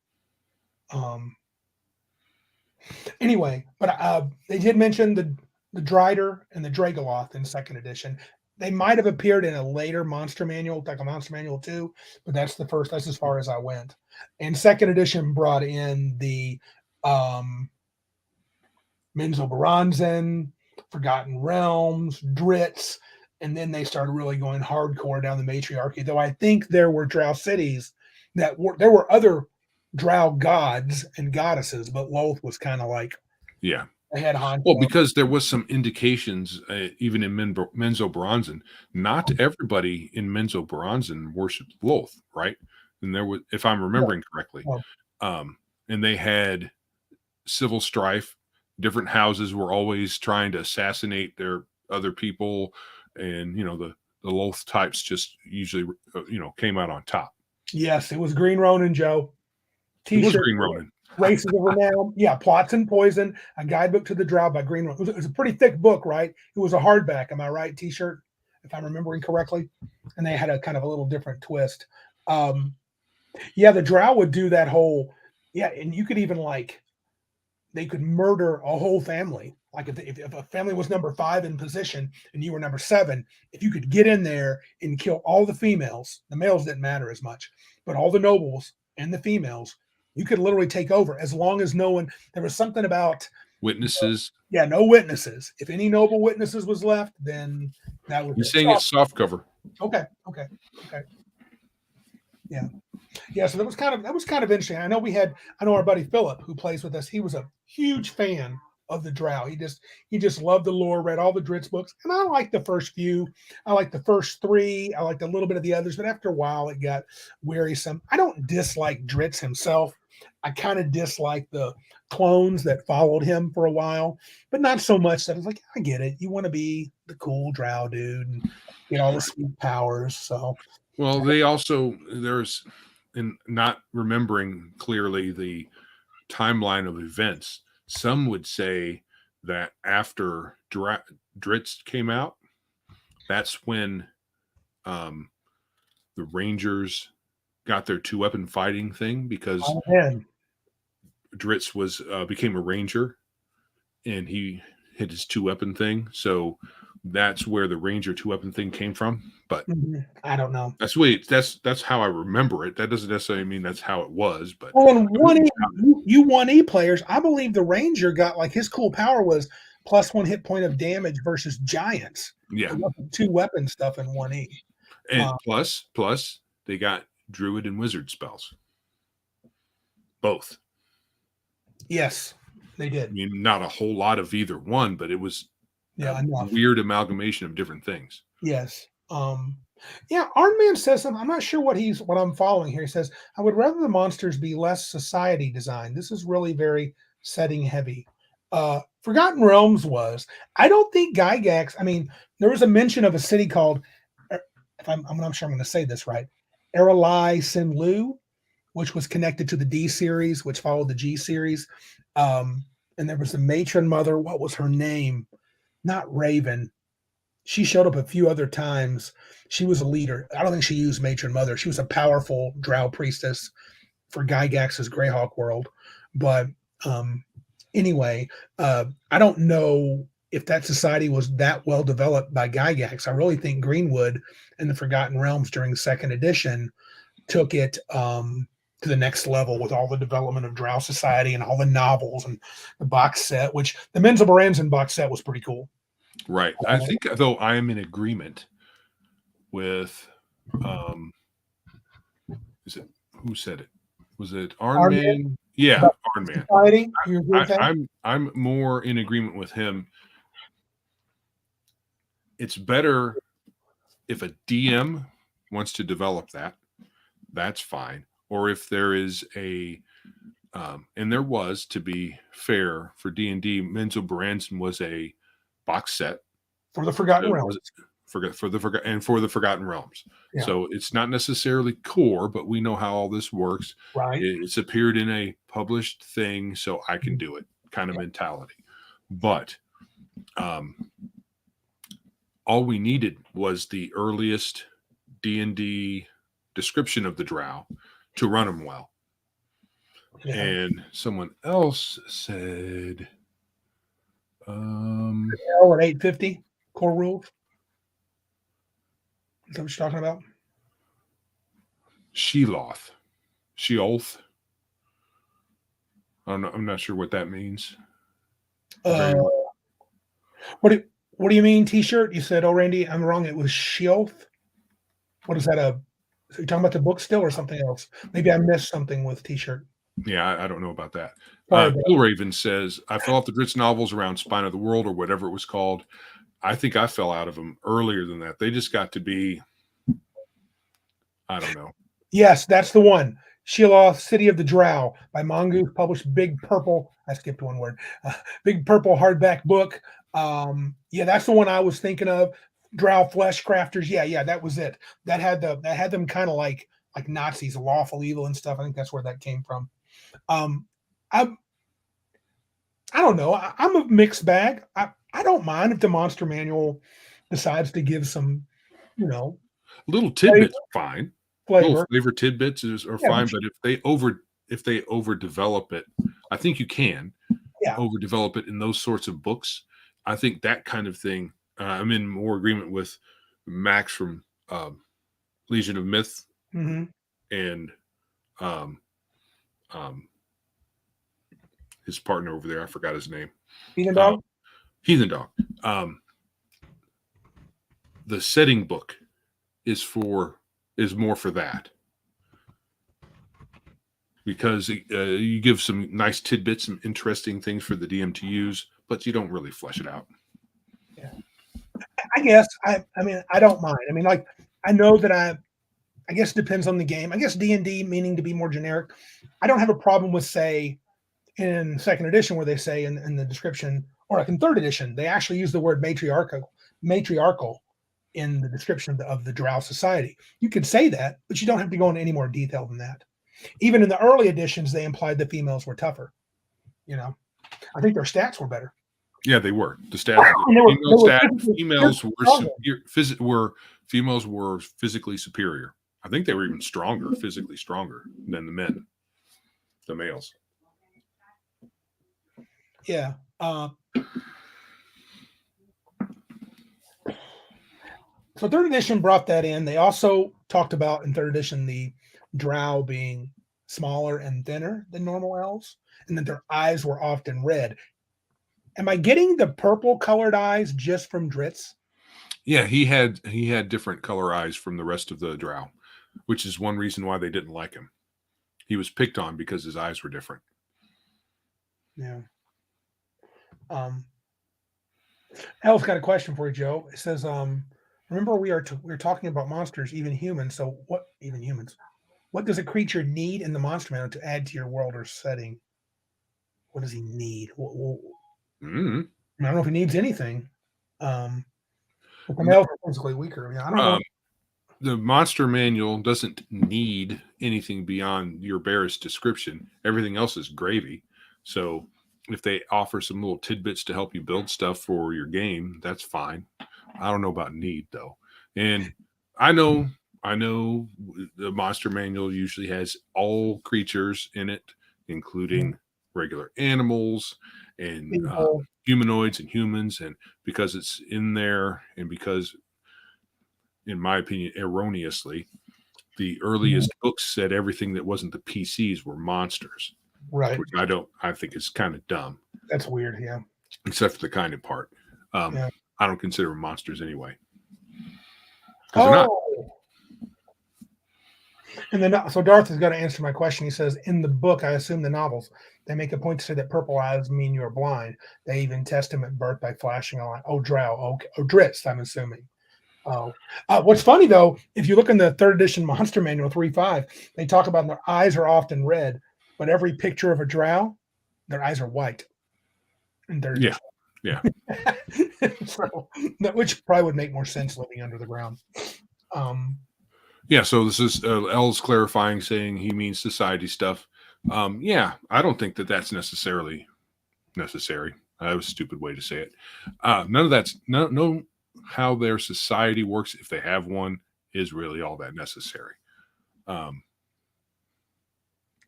A: Anyway, but they did mention the Drider and the Dragoloth in second edition. They might have appeared in a later monster manual, like a monster manual too, but that's as far as I went. And second edition brought in the Menzoberranzan, Forgotten Realms, Dritz, and then they started really going hardcore down the matriarchy. Though I think there were Drow cities there were other Drow gods and goddesses, but Lolth was kind of like ahead on.
B: Well, because there was some indications, even in Menzoberranzan, not everybody in Menzoberranzan worshipped Lolth, right? And there was, if I'm remembering correctly, and they had civil strife. Different houses were always trying to assassinate their other people, and the Lolth types just usually came out on top.
A: Yes, it was Green Ronin, Joe.
B: T-shirt. It was Green Ronin.
A: Races of Renown. Yeah, Plots and Poison, a guidebook to the Drow by Green Ronin. It was a pretty thick book, right? It was a hardback, am I right? T-shirt, if I'm remembering correctly. And they had a kind of a little different twist. Yeah, the Drow would do that whole, and you could even they could murder a whole family. Like if a family was number 5 in position and you were number 7, if you could get in there and kill all the females, the males didn't matter as much, but all the nobles and the females, you could literally take over as long as there was something about
B: witnesses.
A: No witnesses. If any noble witnesses was left, then that would be.
B: You're saying it's soft cover.
A: Okay. Yeah, so that was kind of interesting. I know our buddy Philip, who plays with us, he was a huge fan of the Drow. He just loved the lore, read all the Dritz books, and I liked the first few. I liked the first 3. I liked a little bit of the others, but after a while it got wearisome. I don't dislike Dritz himself. I kind of dislike the clones that followed him for a while, but not so much that I was like, I get it. You want to be the cool Drow dude and get all the sweet powers. So,
B: well, they also in not remembering clearly the timeline of events, some would say that after Dritz came out, that's when the Rangers got their 2-weapon fighting thing, because Dritz became a Ranger and he hit his 2-weapon thing. So that's where the Ranger 2-weapon thing came from. But
A: I don't know.
B: That's how I remember it. That doesn't necessarily mean that's how it was. But
A: in 1E, you 1E players, I believe the Ranger got his cool power was +1 hit point of damage versus giants.
B: Yeah,
A: 2-weapon stuff in 1E,
B: and plus they got Druid and Wizard spells. Both.
A: Yes, they did.
B: I mean, not a whole lot of either one, but it was a weird amalgamation of different things.
A: Yes. Arnman says something. I'm not sure what I'm following here. He says, I would rather the monsters be less society designed. This is really very setting heavy. Forgotten Realms was. I don't think Gygax, there was a mention of a city called, I'm not sure I'm going to say this right, Erelai Sinlu, which was connected to the D series, which followed the G series. And there was the matron mother. What was her name? Not Raven. She showed up a few other times. She was a leader. I don't think she used matron mother. She was a powerful Drow priestess for Gygax's Greyhawk world. But anyway, I don't know if that society was that well developed by Gygax. I really think Greenwood and the Forgotten Realms during the second edition took it to the next level with all the development of Drow society and all the novels and the box set, which the Menzel Baranzan box set was pretty cool.
B: Right. I think, though, I am in agreement with, is it, who said it? Was it Arnman? Yeah, Arnman. I'm more in agreement with him. It's better if a DM wants to develop that. That's fine. Or if there is a, and there was, to be fair, for D&D, Menzel Baranzan was a box set
A: for the Forgotten Realms.
B: For the Forgotten Realms. Yeah. So it's not necessarily core, but we know how all this works.
A: Right.
B: It's appeared in a published thing, so I can do it kind of mentality. But all we needed was the earliest D&D description of the Drow to run them well. Yeah. And someone else said,
A: at 850 core rules. Is that what you're talking about?
B: Lolth. I'm not sure what that means.
A: What do you mean, T-shirt? You said, "Oh, Randy, I'm wrong. It was Sheolth." What is that? Are you talking about the book still, or something else? Maybe I missed something with T-shirt.
B: Yeah, I don't know about that. Bill Raven says, "I fell off the Dritz novels around Spine of the World, or whatever it was called. I think I fell out of them earlier than that. They just got to be, I don't know."
A: Yes, that's the one. Sheolth, City of the Drow by Mongoose, published Big Purple. I skipped one word. Big Purple hardback book. Yeah, that's the one I was thinking of. Drow Flesh Crafters. Yeah, that was it. That had them kind of like Nazis, lawful evil and stuff. I think that's where that came from. I don't know. I'm a mixed bag. I don't mind if the monster manual decides to give some,
B: little tidbits are fine.
A: Flavor.
B: Little flavor tidbits are fine, but if they overdevelop it, I think you can overdevelop it in those sorts of books. I think that kind of thing. I'm in more agreement with Max from Legion of Myth and his partner over there. I forgot his name.
A: Heathen Dog.
B: Heathen Dog. The setting book is more for that, because you give some nice tidbits, some interesting things for the DM to use, but you don't really flesh it out.
A: Yeah, I guess I mean I don't mind. I mean, like, I know that I guess it depends on the game. I guess D&D, meaning to be more generic, I don't have a problem with, say, in second edition where they say in the description, or like in third edition, they actually use the word matriarchal in the description of the Drow society. You could say that, but you don't have to go into any more detail than that. Even in the early editions, they implied the females were tougher. I think their stats were better.
B: Yeah, they were. The stats. Females were physically superior. I think they were even physically stronger than the males.
A: Yeah. So third edition brought that in. They also talked about in third edition the Drow being smaller and thinner than normal elves, and that their eyes were often red. Am I getting the purple colored eyes just from Dritz?
B: Yeah, he had different color eyes from the rest of the Drow, which is one reason why they didn't like him. He was picked on because his eyes were different.
A: Yeah. El's got a question for you, Joe. It says, remember we were talking about monsters, even humans. So even humans? What does a creature need in the monster manual to add to your world or setting? What does he need? I don't know if he needs anything. But the males are physically weaker. I don't know.
B: the monster manual doesn't need anything beyond your barest description. Everything else is gravy. So if they offer some little tidbits to help you build stuff for your game, that's fine. I don't know about need though. And I know the monster manual usually has all creatures in it, including regular animals and humanoids and humans. And because it's in there, and because, in my opinion, erroneously, the earliest books said everything that wasn't the PCs were monsters.
A: Right.
B: Which I think is kind of dumb.
A: That's weird, yeah.
B: Except for the kind of part. I don't consider them monsters anyway.
A: Oh. And then, so Darth is going to answer my question. He says, in the book, I assume the novels, they make a point to say that purple eyes mean you are blind. They even test him at birth by flashing a light. Oh, Drow. Okay. Oh, Dritz, I'm assuming. Oh, what's funny though, if you look in the 3rd edition Monster Manual 3.5, they talk about their eyes are often red, but every picture of a Drow, their eyes are white. And they're so, which probably would make more sense living under the ground.
B: So this is L's clarifying, saying he means society stuff. I don't think that that's necessarily necessary. That was a stupid way to say it. None of that's no how their society works, if they have one, is really all that necessary.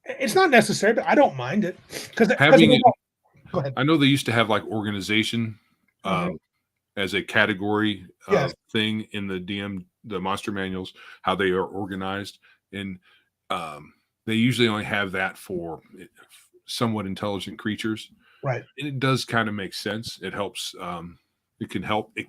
A: It's not necessary, but I don't mind it because
B: go ahead. I know they used to have like organization as a category thing in the monster manuals, how they are organized, and they usually only have that for somewhat intelligent creatures.
A: Right.
B: And it does kind of make sense. It helps. It can help a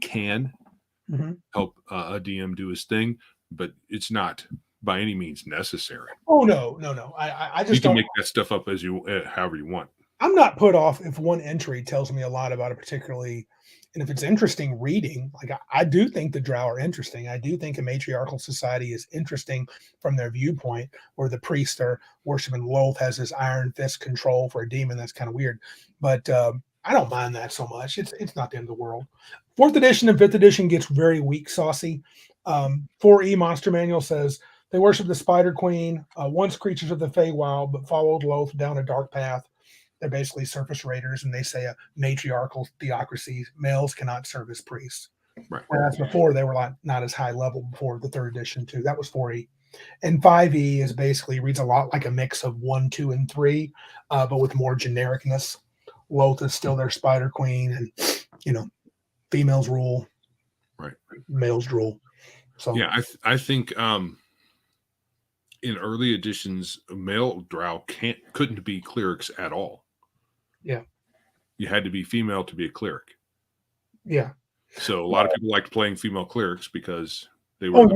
B: DM do his thing, but it's not by any means necessary.
A: Oh no. I just
B: you can make that stuff up as you however you want.
A: I'm not put off if one entry tells me a lot about it, particularly, and if it's interesting reading. Like I do think the Drow are interesting. I do think a matriarchal society is interesting from their viewpoint, where the priests are worshiping Lolth has his iron fist control for a demon. That's kind of weird, but I don't mind that so much. It's not the end of the world. 4th edition and 5th edition gets very weak saucy. 4E Monster Manual says they worship the Spider Queen, once creatures of the Feywild, but followed Lolth down a dark path. They're basically surface raiders, and they say a matriarchal theocracy, males cannot serve as priests.
B: Right.
A: Whereas before they were not as high level before the 3rd edition too. That was 4E. And 5E is basically reads a lot like a mix of 1, 2, and 3, but with more genericness. Lolth is still their Spider Queen, and females rule,
B: right?
A: Males rule. So
B: I think in early editions, male Drow couldn't be clerics at all.
A: Yeah,
B: you had to be female to be a cleric.
A: Yeah.
B: So a lot of people liked playing female clerics because they were.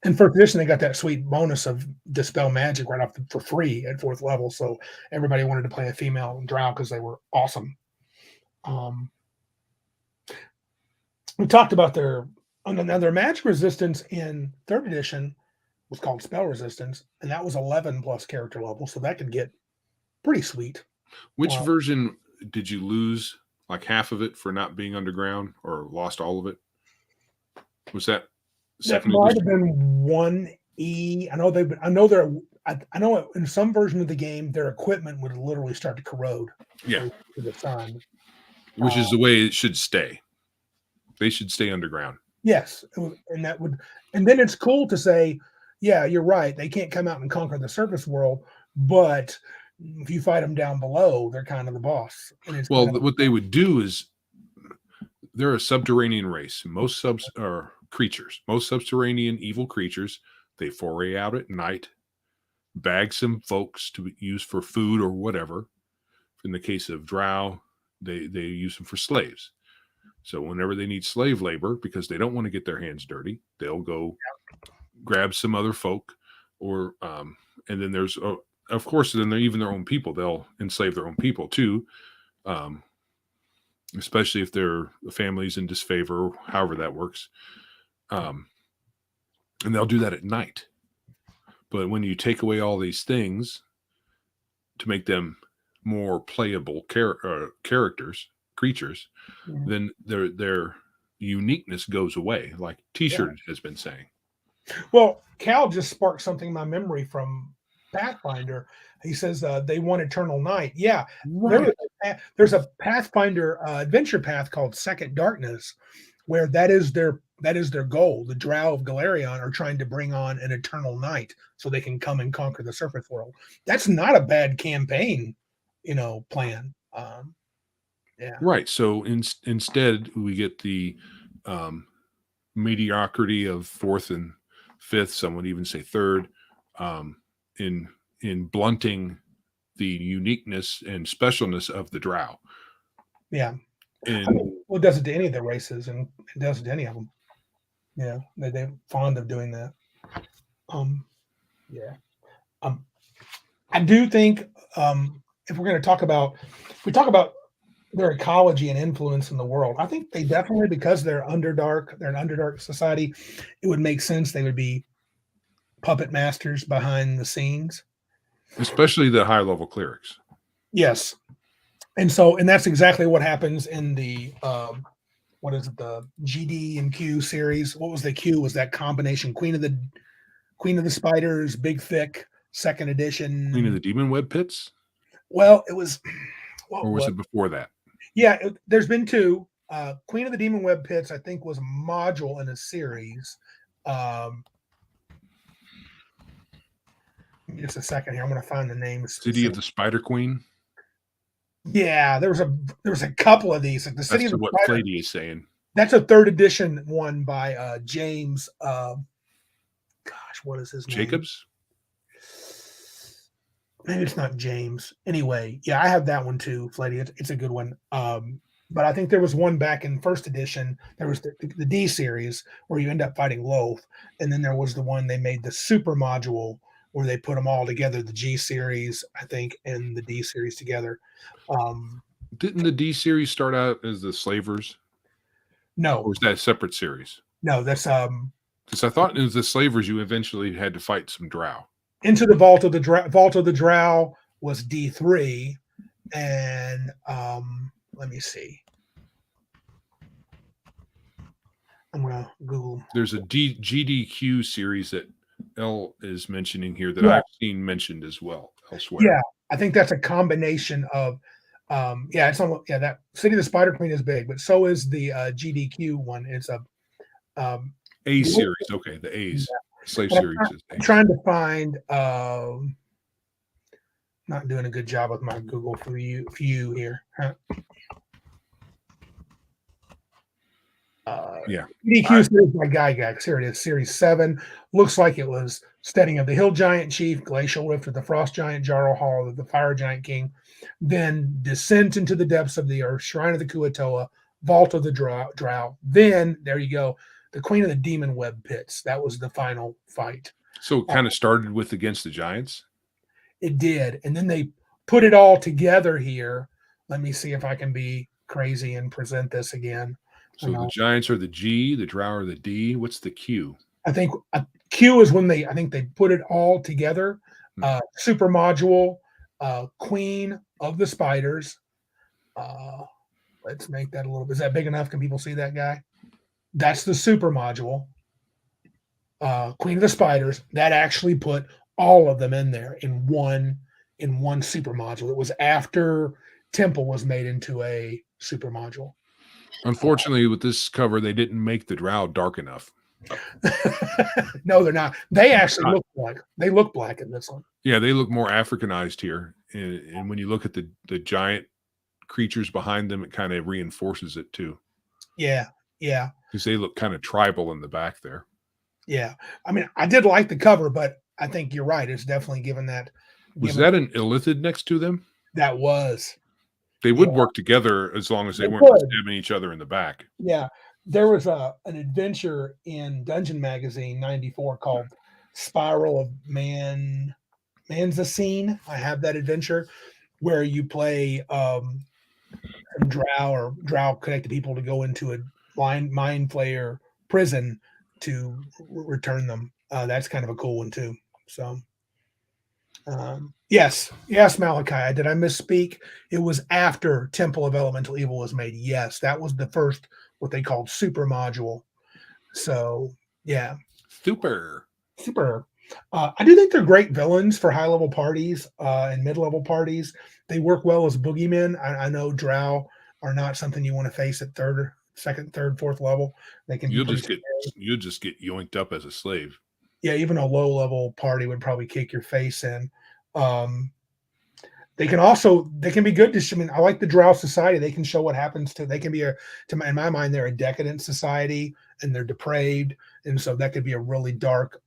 A: In 4th edition, they got that sweet bonus of dispel magic right off for free at 4th level. So everybody wanted to play a female Drow because they were awesome. We talked about their magic resistance in 3rd edition was called spell resistance, and that was 11 plus character level. So that could get pretty sweet.
B: Which version did you lose? Like half of it for not being underground, or lost all of it? Was that?
A: That might have been 1E. I know in some version of the game, their equipment would literally start to corrode.
B: Yeah.
A: To the sun.
B: Which is the way it should stay. They should stay underground.
A: Yes. And then it's cool to say, yeah, you're right. They can't come out and conquer the surface world, but if you fight them down below, they're kind of the boss.
B: What they would do is they're a subterranean race. Most subs are creatures, most subterranean evil creatures. They foray out at night, bag some folks to use for food or whatever. In the case of Drow, they use them for slaves. So whenever they need slave labor, because they don't want to get their hands dirty, they'll go grab some other folk, or and then there's of course then they're even their own people. They'll enslave their own people too, especially if their family's in disfavor, however that works. And they'll do that at night. But when you take away all these things to make them more playable creatures, then their uniqueness goes away, like T-shirt has been saying.
A: Well, Cal just sparked something in my memory from Pathfinder. He says they want Eternal Night. Yeah,
B: Right.
A: there's a Pathfinder adventure path called Second Darkness, where that is their goal. The Drow of Galarion are trying to bring on an Eternal Night so they can come and conquer the surface world. That's not a bad campaign, plan. Yeah.
B: Right. So instead, we get the um, mediocrity of fourth and fifth. Some would even say third, um, in blunting the uniqueness and specialness of the Drow.
A: Yeah.
B: And
A: Well, it does it to any of the races, and it does it to any of them. Yeah, they're fond of doing that. Yeah. I do think if we're going to if we talk about their ecology and influence in the world, I think they definitely, because they're an Underdark society, it would make sense they would be puppet masters behind the scenes.
B: especially the high level clerics.
A: Yes. And that's exactly what happens in the what is it, the GD and Q series. What was the Q? Was that combination Queen of the Spiders, Big Thick, second edition?
B: Queen of the Demon Web Pits?
A: Well, it was
B: or was it before that?
A: Yeah, there's been two. Queen of the Demon Web Pits, I think, was a module in a series. Just a second here. I'm going to find the name.
B: City of the Spider Queen?
A: Yeah, there was a couple of these. Like the City of the
B: what
A: Spider.
B: Flady is saying.
A: That's a third edition one by James. What is his name?
B: Jacobs?
A: Maybe it's not James. Anyway, yeah, I have that one too, Flady. It's a good one. But I think there was one back in first edition. There was the D series where you end up fighting Lolth, and then there was the one they made the super module where they put them all together, the G series, I think, and the D series together.
B: Didn't the D series start out as the Slavers?
A: No.
B: Or was that a separate series?
A: No, that's
B: because I thought it was the Slavers you eventually had to fight some Drow.
A: Into the Vault of the Drow was D3, and let me see. I'm gonna Google.
B: There's a GDQ series that L is mentioning here that I've seen mentioned as well elsewhere.
A: Yeah, I think that's a combination of it's almost, that City of the Spider Queen is big, but so is the GDQ one. It's a
B: A series. Okay, the A's.
A: Yeah.
B: Slave series.
A: I'm trying to find not doing a good job with my Google for you here. Huh? GDQ series by Gygax. Here it is, Series 7. Looks like it was Steading of the Hill Giant Chief, Glacial Rift of the Frost Giant, Jarl Hall of the Fire Giant King, then Descent into the Depths of the Earth, Shrine of the Kuatoa, Vault of the Drow. Then, there you go, the Queen of the Demon Web Pits. That was the final fight.
B: So it kind of started with Against the Giants?
A: It did. And then they put it all together here. Let me see if I can be crazy and present this again.
B: So the Giants are the G, the Drow are the D. What's the Q?
A: I think Q is when they put it all together. Super module, Queen of the Spiders. Let's make that a little bit. Is that big enough? Can people see that guy? That's the super module. Queen of the Spiders. That actually put all of them in there in one super module. It was after Temple was made into a super module.
B: Unfortunately, with this cover, they didn't make the Drow dark enough.
A: No, they're not. They actually look black in this one.
B: Yeah, they look more Africanized here. And when you look at the giant creatures behind them, it kind of reinforces it too.
A: Yeah.
B: Because they look kind of tribal in the back there.
A: Yeah. I mean, I did like the cover, but I think you're right. It's definitely given that.
B: Was that an Illithid next to them?
A: That was.
B: They would work together as long as they weren't stabbing each other in the back.
A: Yeah. There was an adventure in Dungeon Magazine 94 called Spiral of Manzacine. I have that adventure where you play Drow connected people to go into a mind flayer prison to return them. That's kind of a cool one too. So yes, Malachi. Did I misspeak? It was after Temple of Elemental Evil was made. Yes, that was the first what they called super module. So yeah.
B: Super.
A: I do think they're great villains for high level parties and mid level parties. They work well as boogeymen. I know Drow are not something you want to face at second, third, fourth level. They can be pretty scary.
B: You'll just get yoinked up as a slave.
A: Yeah, even a low level party would probably kick your face in. Um, they can be good to. I mean, I like the Drow society. They can show what happens to. They can be in my mind, they're a decadent society and they're depraved, and so that could be a really dark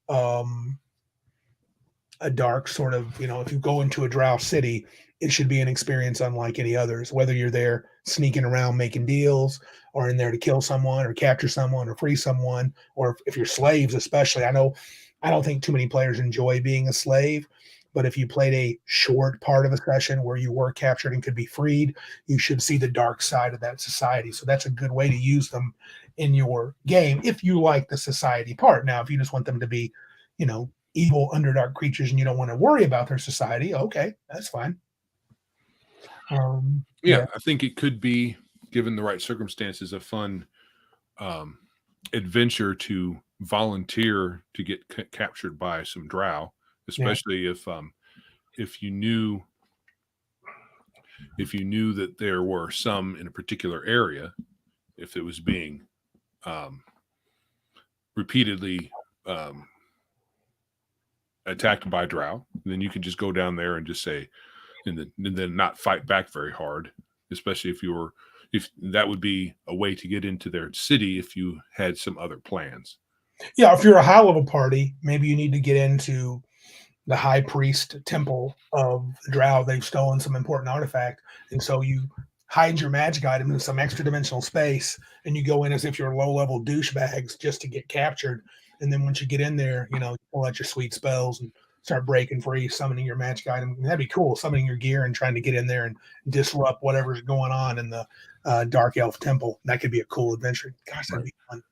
A: a dark sort of, if you go into a Drow city, it should be an experience unlike any others, whether you're there sneaking around making deals or in there to kill someone or capture someone or free someone, or if you're slaves, especially. I don't think too many players enjoy being a slave, but if you played a short part of a session where you were captured and could be freed, you should see the dark side of that society. So that's a good way to use them in your game if you like the society part. Now, if you just want them to be, evil underdark creatures and you don't want to worry about their society, okay, that's fine.
B: Yeah, I think it could be, given the right circumstances, a fun adventure to volunteer to get captured by some Drow, especially if you knew that there were some in a particular area, if it was being repeatedly attacked by Drow, then you can just go down there and just say, and then not fight back very hard, especially if that would be a way to get into their city if you had some other plans.
A: Yeah, if you're a high level party, maybe you need to get into the high priest temple of Drow. They've stolen some important artifact, and so you hide your magic item in some extra dimensional space, and you go in as if you're low level douchebags just to get captured. And then once you get in there, you pull out your sweet spells and start breaking free, summoning your magic item. That'd be cool, summoning your gear and trying to get in there and disrupt whatever's going on in the Dark Elf Temple. That could be a cool adventure. Gosh, that'd be fun.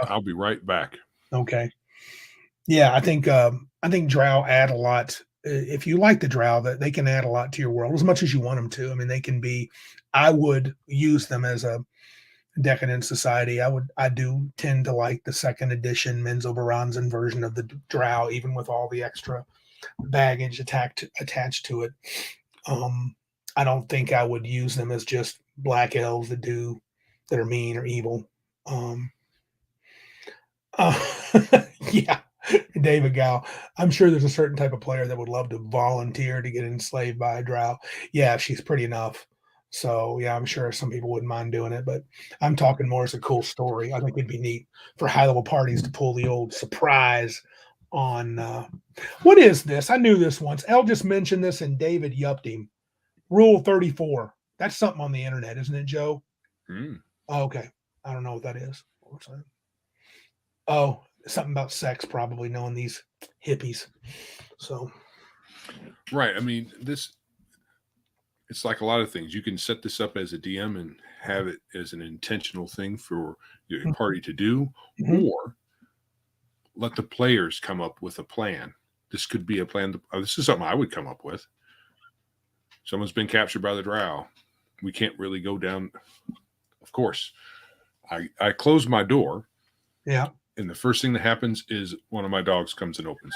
B: I'll be right back.
A: Okay. Yeah, I think Drow add a lot. If you like the Drow, that they can add a lot to your world as much as you want them to. I mean, they can be. I would use them as a decadent society. I do tend to like the second edition Menzo Baranzan version of the Drow, even with all the extra baggage attached to it. I don't think I would use them as just black elves that are mean or evil. Yeah, David Gow. I'm sure there's a certain type of player that would love to volunteer to get enslaved by a Drow. Yeah, she's pretty enough. So yeah, I'm sure some people wouldn't mind doing it, but I'm talking more as a cool story. I think it'd be neat for high level parties to pull the old surprise on. What is this? I knew this once. El just mentioned this, and David yupped him. Rule 34. That's something on the internet, isn't it, Joe? Oh, okay. I don't know what that is. What's that? Oh, something about sex, probably, knowing these hippies. So,
B: right. I mean, it's like a lot of things. You can set this up as a DM and have it as an intentional thing for your party to do, or let the players come up with a plan. This could be a plan. This is something I would come up with. Someone's been captured by the Drow. We can't really go down. Of course, I close my door.
A: Yeah.
B: And the first thing that happens is one of my dogs comes and opens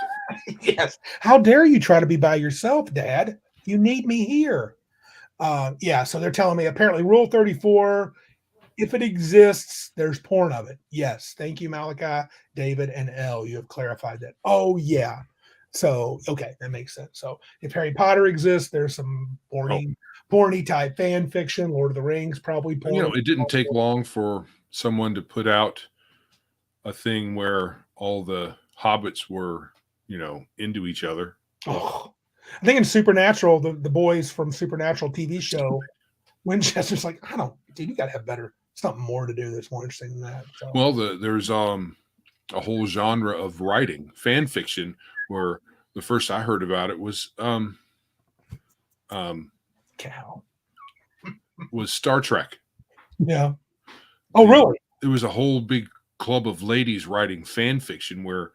B: it.
A: Yes. How dare you try to be by yourself, Dad? You need me here. Yeah, so they're telling me apparently Rule 34, if it exists, there's porn of it. Yes. Thank you, Malachi, David, and Elle. You have clarified that. Oh, yeah. So, okay, that makes sense. So if Harry Potter exists, there's some porny type fan fiction. Lord of the Rings, probably porn.
B: It didn't take long for someone to put out a thing where all the hobbits were, into each other.
A: Oh. I think in Supernatural, the boys from Supernatural TV show, Winchester's like, dude, you got to have something more to do that's more interesting than that. So.
B: Well, there's a whole genre of writing, fan fiction, where the first I heard about it was was Star Trek.
A: Yeah. Oh, really?
B: There was a whole big club of ladies writing fan fiction where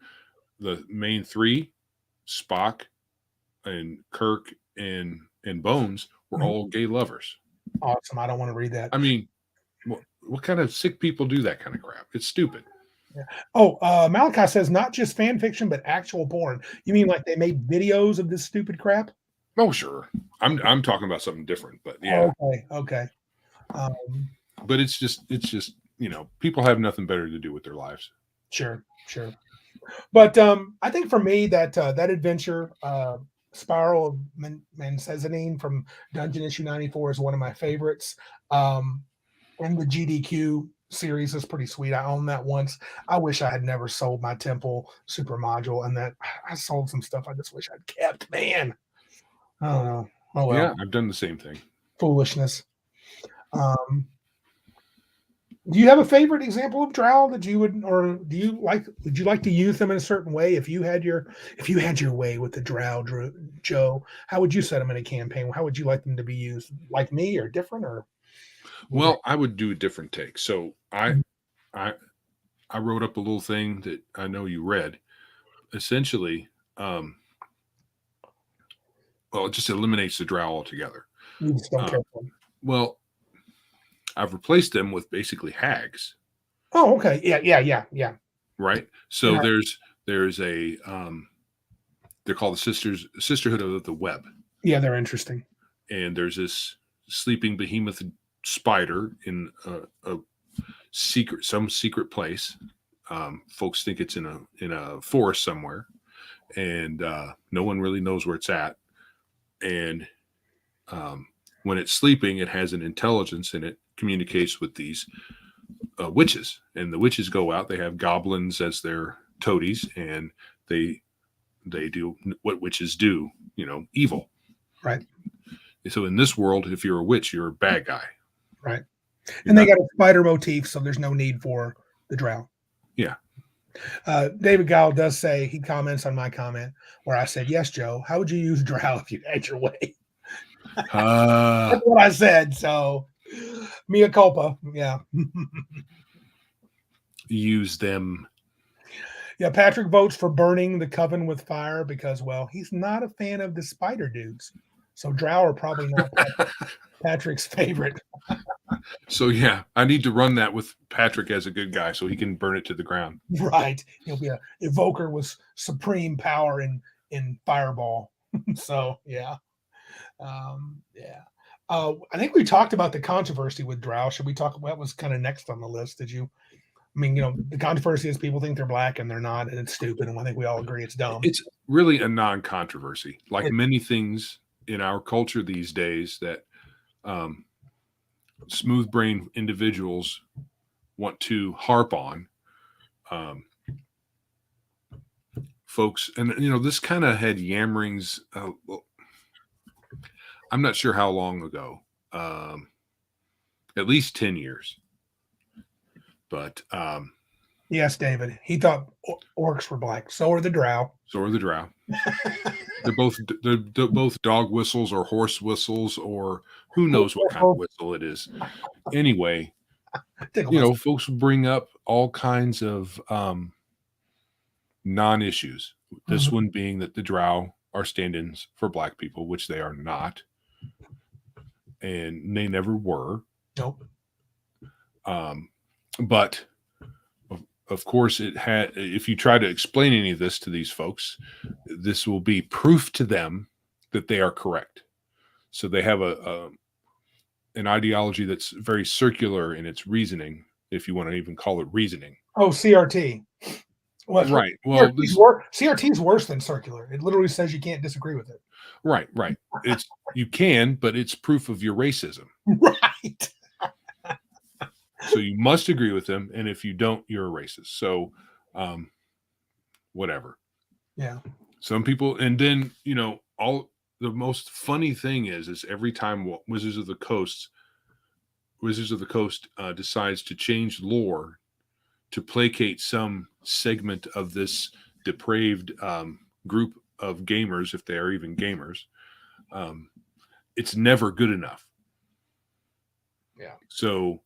B: the main three, Spock and Kirk and Bones, were all gay lovers.
A: Awesome. I don't want to read that.
B: I mean, what kind of sick people do that kind of crap? It's stupid.
A: Yeah. Oh, Malachi says not just fan fiction, but actual porn. You mean like they made videos of this stupid crap?
B: Oh, sure. I'm talking about something different, but yeah.
A: Okay, okay.
B: But it's just people have nothing better to do with their lives.
A: Sure, sure. But I think for me that that adventure, Spiral of Mancezanine from Dungeon Issue 94 is one of my favorites. And the GDQ series is pretty sweet. I own that once. I wish I had never sold my Temple Super Module, and that I sold some stuff I just wish I'd kept. Man, I don't know. Oh well,
B: Yeah, I've done the same thing.
A: foolishness. Um, do you have a favorite example of Drow that you would, or do you like? Would you like to use them in a certain way? If you had your way with the Drow, Joe, how would you set them in a campaign? How would you like them to be used? Like me, or different, or?
B: Well, I would do a different take. So I wrote up a little thing that I know you read. Essentially, well, it just eliminates the Drow altogether.
A: You just don't care for them.
B: Well, I've replaced them with basically hags.
A: Oh, okay. Yeah.
B: Right. So
A: Yeah.
B: there's a they're called the Sisterhood of the Web.
A: Yeah, they're interesting.
B: And there's this sleeping behemoth spider in some secret place. Folks think it's in a forest somewhere, and no one really knows where it's at. And when it's sleeping, it has an intelligence, and it communicates with these witches. And the witches go out. They have goblins as their toadies, and they do what witches do. Evil.
A: Right.
B: So in this world, if you're a witch, you're a bad guy.
A: Right. And they got a spider motif, so there's no need for the Drow.
B: Yeah.
A: David Gall does say, he comments on my comment where I said, yes, Joe, how would you use Drow if you had your way? That's what I said. So, mea culpa. Yeah.
B: Use them.
A: Yeah. Patrick votes for burning the coven with fire because, well, he's not a fan of the spider dudes. So, Drow are probably not Patrick's favorite.
B: So, yeah, I need to run that with Patrick as a good guy so he can burn it to the ground.
A: Right. He'll be an evoker with supreme power in Fireball. So, yeah. Yeah. I think we talked about the controversy with Drow. Should we talk? That was kind of next on the list. Did you? I mean, the controversy is people think they're black and they're not, and it's stupid. And I think we all agree it's dumb.
B: It's really a non-controversy, like many things in our culture these days that smooth-brained individuals want to harp on. Folks, and this kind of had yammerings. I'm not sure how long ago, at least 10 years. But
A: yes, David, he thought orcs were black. So are the Drow.
B: They're both dog whistles or horse whistles or who knows what kind of whistle it is. Anyway, folks bring up all kinds of non-issues. This one being that the Drow are stand-ins for black people, which they are not. And they never were.
A: Nope.
B: But of course, if you try to explain any of this to these folks, this will be proof to them that they are correct. So they have an ideology that's very circular in its reasoning, if you want to even call it reasoning.
A: Oh, CRT.
B: Well, right. Well,
A: CRT is worse than circular. It literally says you can't disagree with it.
B: Right. You can, but it's proof of your racism.
A: Right.
B: So you must agree with them, and if you don't, you're a racist. So, whatever.
A: Yeah.
B: Some people, and then all the most funny thing is every time Wizards of the Coast decides to change lore to placate some segment of this depraved group of gamers, if they are even gamers, it's never good enough.
A: Yeah.
B: So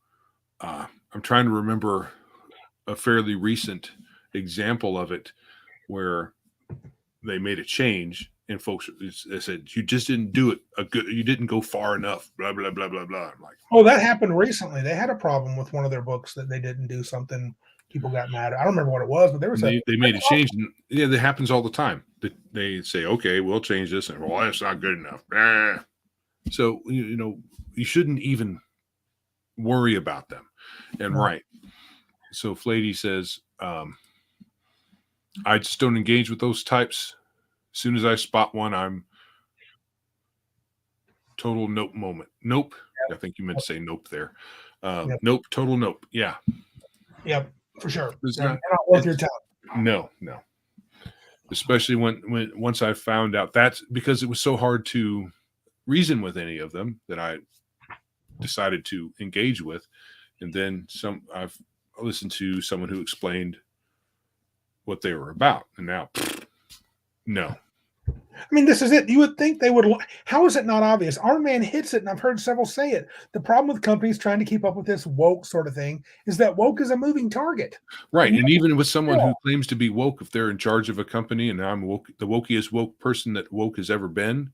B: I'm trying to remember a fairly recent example of it where they made a change And folks, they said, you just didn't do it you didn't go far enough, blah, blah, blah, blah, blah. I'm like,
A: oh, that happened recently. They had a problem with one of their books that they didn't do something. People got mad. I don't remember what it was, but there was
B: they made a change. And, yeah, that happens all the time. They say, okay, we'll change this. And, well, that's not good enough. So, you shouldn't even worry about them. And right. So Flady says, I just don't engage with those types. As soon as I spot one, I'm total nope moment. Nope. Yep. I think you meant to say nope there. Yep. Nope. Total nope. Yeah.
A: Yep. For sure. They're not worth your time.
B: No. Especially once I found out, that's because it was so hard to reason with any of them that I decided to engage with. And then I've listened to someone who explained what they were about. And now, no.
A: I mean, this is it. You would think they would. How is it not obvious? Our man hits it, and I've heard several say it. The problem with companies trying to keep up with this woke sort of thing is that woke is a moving target.
B: Right. And even with someone who claims to be woke, if they're in charge of a company and I'm woke, the wokiest woke person that woke has ever been,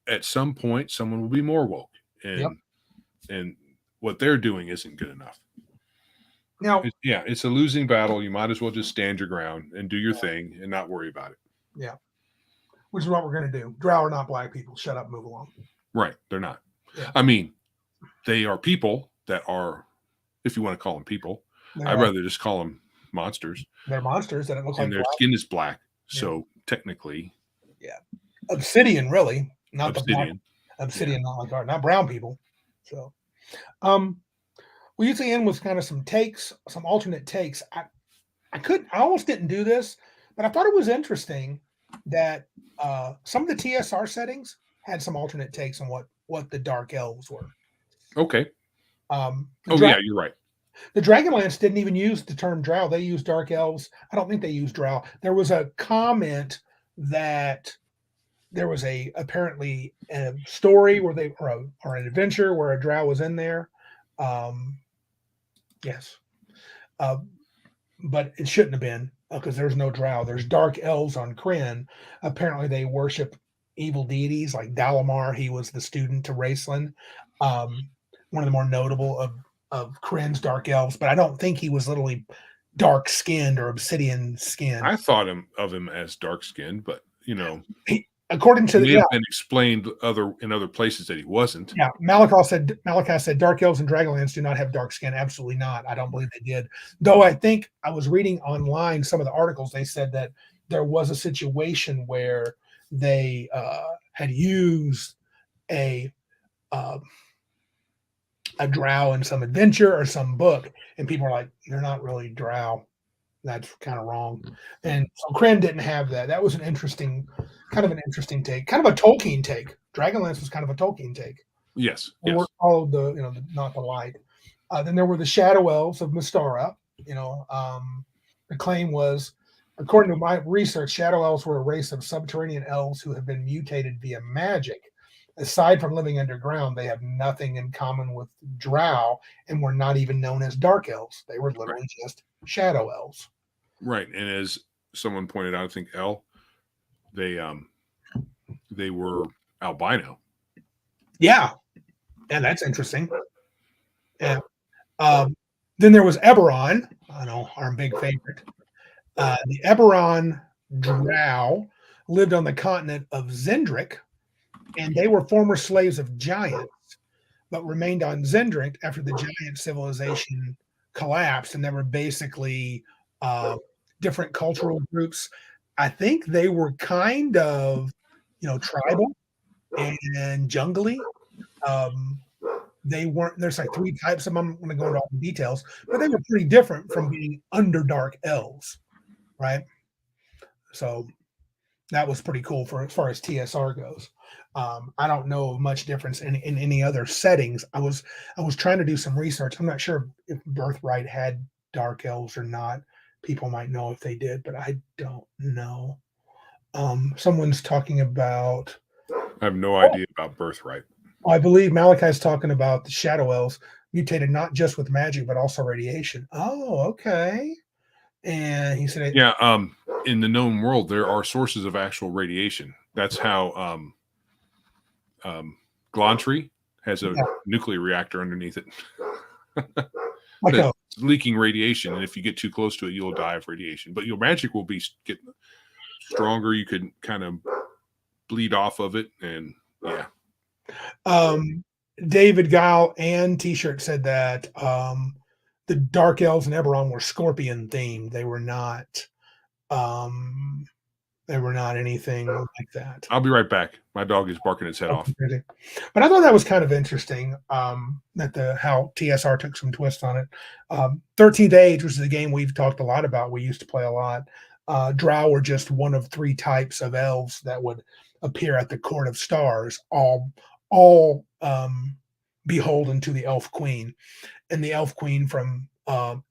B: at some point, someone will be more woke. And what they're doing isn't good enough.
A: Now,
B: it's a losing battle. You might as well just stand your ground and do your thing and not worry about it.
A: Yeah. Which is what we're going to do. Drow are not black people. Shut up, move along.
B: Right. They're not. Yeah. I mean, they are people that are, if you want to call them people, I'd rather just call them monsters.
A: They're monsters that it looks like.
B: And their skin is black. Yeah. So technically.
A: Yeah. Obsidian, really. Not
B: obsidian.
A: Obsidian, not like art. Not brown people. So, we usually end with kind of some takes, some alternate takes. I almost didn't do this, but I thought it was interesting that some of the TSR settings had some alternate takes on what the dark elves were.
B: Okay. Yeah, you're right.
A: The Dragonlance didn't even use the term Drow. They used dark elves. I don't think they used Drow. There was a comment that there was apparently a story where they or an adventure where a Drow was in there. Yes. But it shouldn't have been because there's no Drow. There's dark elves on Krynn. Apparently they worship evil deities like Dalamar. He was the student to Raceland. One of the more notable of Krynn's dark elves, but I don't think he was literally dark skinned or obsidian skinned.
B: I thought of him as dark skinned, but
A: according to
B: have been explained in other places that he wasn't.
A: Yeah, Malachi said dark elves and Dragonlance do not have dark skin. Absolutely not. I don't believe they did. Though I think I was reading online some of the articles. They said that there was a situation where they had used a Drow in some adventure or some book, and people are like, "You're not really Drow. That's kind of wrong." And so Krynn didn't have that. That was kind of an interesting take, kind of a Tolkien take. Dragonlance was kind of a Tolkien take.
B: Yes.
A: Followed not the light. Then there were the Shadow Elves of Mystara. The claim was, according to my research, Shadow Elves were a race of subterranean elves who have been mutated via magic. Aside from living underground, they have nothing in common with Drow and were not even known as Dark Elves. They were literally just Shadow Elves.
B: Right. And as someone pointed out, I think they were albino.
A: Yeah. And that's interesting. And then there was Eberron. I know, our big favorite. The Eberron Drow lived on the continent of Zendrick, and they were former slaves of giants, but remained on Zendrick after the giant civilization collapsed, and they were basically different cultural groups. I think they were kind of, tribal and jungly. They weren't. There's like three types of them. I'm going to go into all the details, but they were pretty different from being Underdark elves, right? So that was pretty cool as far as TSR goes. I don't know of much difference in any other settings. I was trying to do some research. I'm not sure if Birthright had dark elves or not. People might know if they did, but I don't know. Someone's talking about.
B: I have no idea about Birthright.
A: I believe Malachi's talking about the Shadow Elves mutated not just with magic but also radiation. Oh, okay. And he said,
B: "Yeah, in the known world, there are sources of actual radiation. That's how Glantry has a nuclear reactor underneath it. That's leaking radiation, and if you get too close to it, you'll die of radiation. But your magic will get stronger. You can kind of bleed off of it, and yeah.
A: David Guile and T-shirt said that the Dark Elves in Eberron were scorpion themed. They were not anything like that.
B: I'll be right back. My dog is barking its head off.
A: But I thought that was kind of interesting that how TSR took some twist on it. 13th Age, which is a game we've talked a lot about. We used to play a lot. Drow were just one of 3 types of elves that would appear at the Court of Stars, all beholden to the Elf Queen. And the Elf Queen from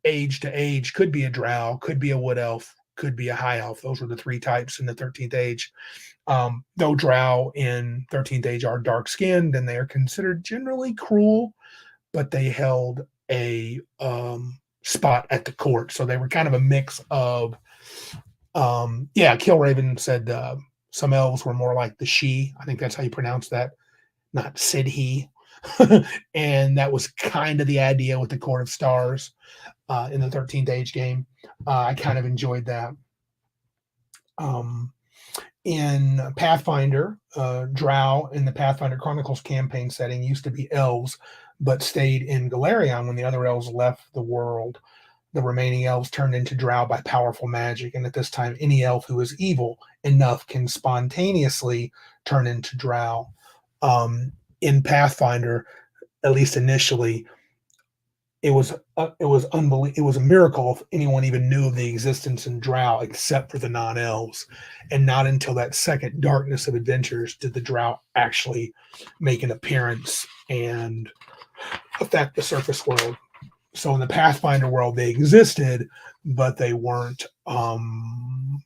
A: age to age could be a Drow, could be a Wood Elf, could be a High Elf. Those were the 3 types in the 13th Age. Though Drow in 13th Age are dark-skinned and they are considered generally cruel, but they held a spot at the court. So they were kind of a mix of, Killraven said some elves were more like the She. I think that's how you pronounce that, not Sidhe. And that was kind of the idea with the Court of Stars in the 13th Age game. I kind of enjoyed that. In Pathfinder, Drow in the Pathfinder Chronicles campaign setting used to be elves, but stayed in Galarion when the other elves left the world. The remaining elves turned into Drow by powerful magic, and at this time, any elf who is evil enough can spontaneously turn into Drow. In Pathfinder, at least initially, it was unbelievable. It was a miracle if anyone even knew of the existence in Drow, except for the non-elves. And not until that second Darkness of Adventures did the Drow actually make an appearance and affect the surface world. So in the Pathfinder world, they existed, but they weren't known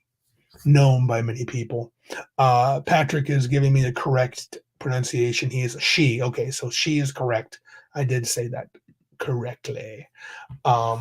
A: by many people. Patrick is giving me the correct pronunciation. He is a she. Okay, so she is correct. I did say that correctly. Cal,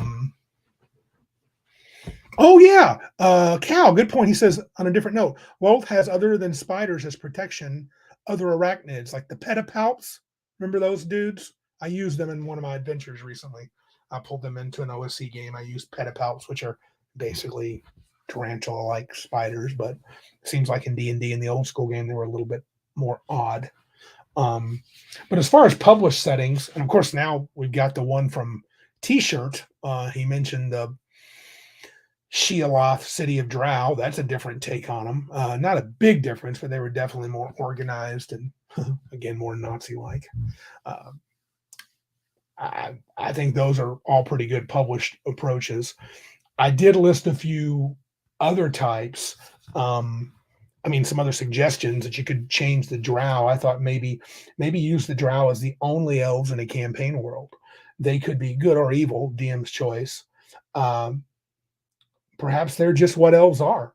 A: good point. He says on a different note, Lolth has, other than spiders as protection, other arachnids like the pedipalps. Remember those dudes? I used them in one of my adventures recently. I pulled them into an OSC game. I used pedipalps, which are basically tarantula-like spiders, but it seems like in D&D in the old school game they were a little bit more odd. But as far as published settings, and of course now we've got the one from T-shirt. He mentioned the Shealoth City of Drow. That's a different take on them. Not a big difference, but they were definitely more organized and again more Nazi-like. I think those are all pretty good published approaches. I did list a few other types. Some other suggestions that you could change the Drow. I thought maybe use the Drow as the only elves in a campaign world. They could be good or evil, DM's choice. Perhaps they're just what elves are.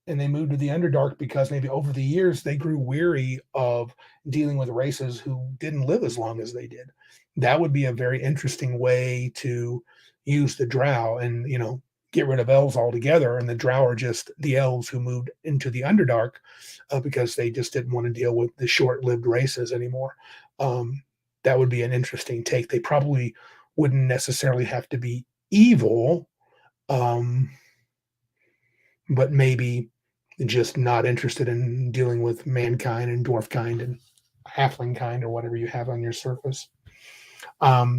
A: And they moved to the Underdark because maybe over the years they grew weary of dealing with races who didn't live as long as they did. That would be a very interesting way to use the Drow and, get rid of elves altogether. And the Drow are just the elves who moved into the Underdark because they just didn't want to deal with the short-lived races anymore. That would be an interesting take. They probably wouldn't necessarily have to be evil, but maybe just not interested in dealing with mankind and dwarf kind and halfling kind or whatever you have on your surface.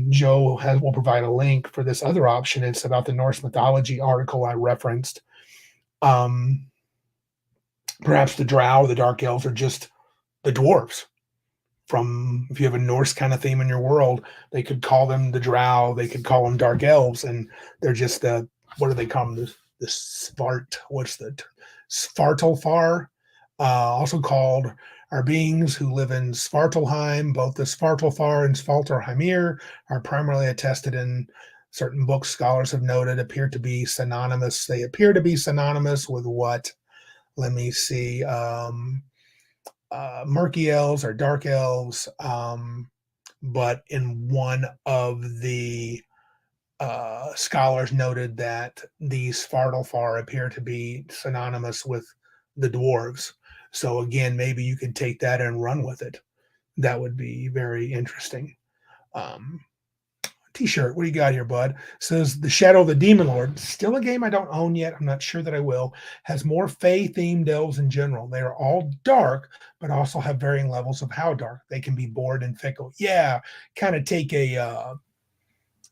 A: Joe will provide a link for this other option. It's about the Norse mythology article I referenced. Perhaps the Drow, the Dark Elves, are just the dwarves. If you have a Norse kind of theme in your world, they could call them the Drow, they could call them Dark Elves, and they're just what do they call them? The Svart, what's the Svartalfar, also called are beings who live in Svartalheim. Both the Svartalfar and Svartalheimir are primarily attested in certain books scholars have noted appear to be synonymous. They appear to be synonymous with what? Let me see. Murky elves or dark elves. But in one of the scholars noted that these Fardalfar appear to be synonymous with the dwarves. So again, maybe you could take that and run with it. That would be very interesting. T-shirt, what do you got here, bud? Says The Shadow of the Demon Lord. Still a game I don't own yet. I'm not sure that I will. Has more Fae-themed elves in general. They are all dark, but also have varying levels of how dark. They can be bored and fickle. Yeah, kind of take a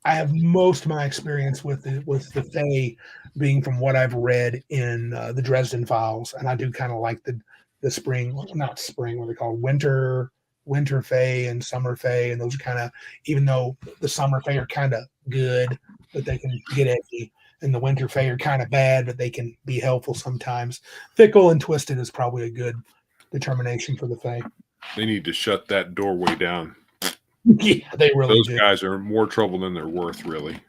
A: I have most of my experience with the Fae being from what I've read in the Dresden Files, and I do kind of like the spring, not spring, what they call winter Fae and summer Fae, and those are kind of, even though the summer Fae are kind of good, but they can get edgy, and the winter Fae are kind of bad, but they can be helpful sometimes. Fickle and twisted is probably a good determination for the Fae.
B: They need to shut that doorway down.
A: Yeah, they really
B: Those
A: do.
B: guys are more trouble than they're worth, really.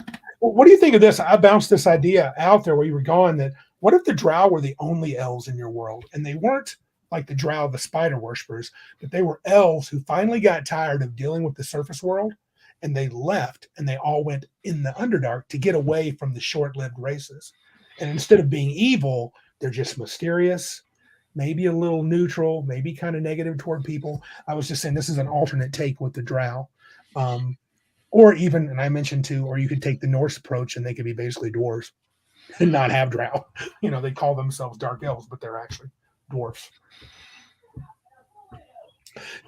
A: Well, what do you think of this? I bounced this idea out there where you were going, that what if the Drow were the only elves in your world, and they weren't like the Drow, the spider worshippers, but they were elves who finally got tired of dealing with the surface world, and they left, and they all went in the Underdark to get away from the short-lived races. And instead of being evil, they're just mysterious, maybe a little neutral, maybe kind of negative toward people. I was just saying this is an alternate take with the Drow. Or even, and I mentioned too, or you could take the Norse approach and they could be basically dwarves and not have Drow. You know, they call themselves dark elves, but they're actually dwarfs.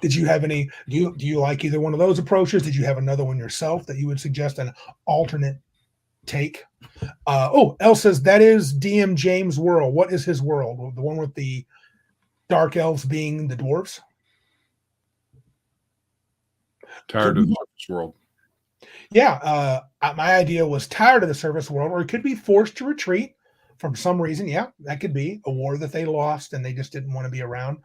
A: Did you have any, do you like either one of those approaches? Did you have another one yourself that you would suggest, an alternate take? Elle says that is DM James' world. What is his world? The one with the dark elves being the dwarves?
B: Tired of the surface world.
A: Yeah, my idea was tired of the surface world, or it could be forced to retreat from some reason. Yeah, that could be a war that they lost and they just didn't want to be around.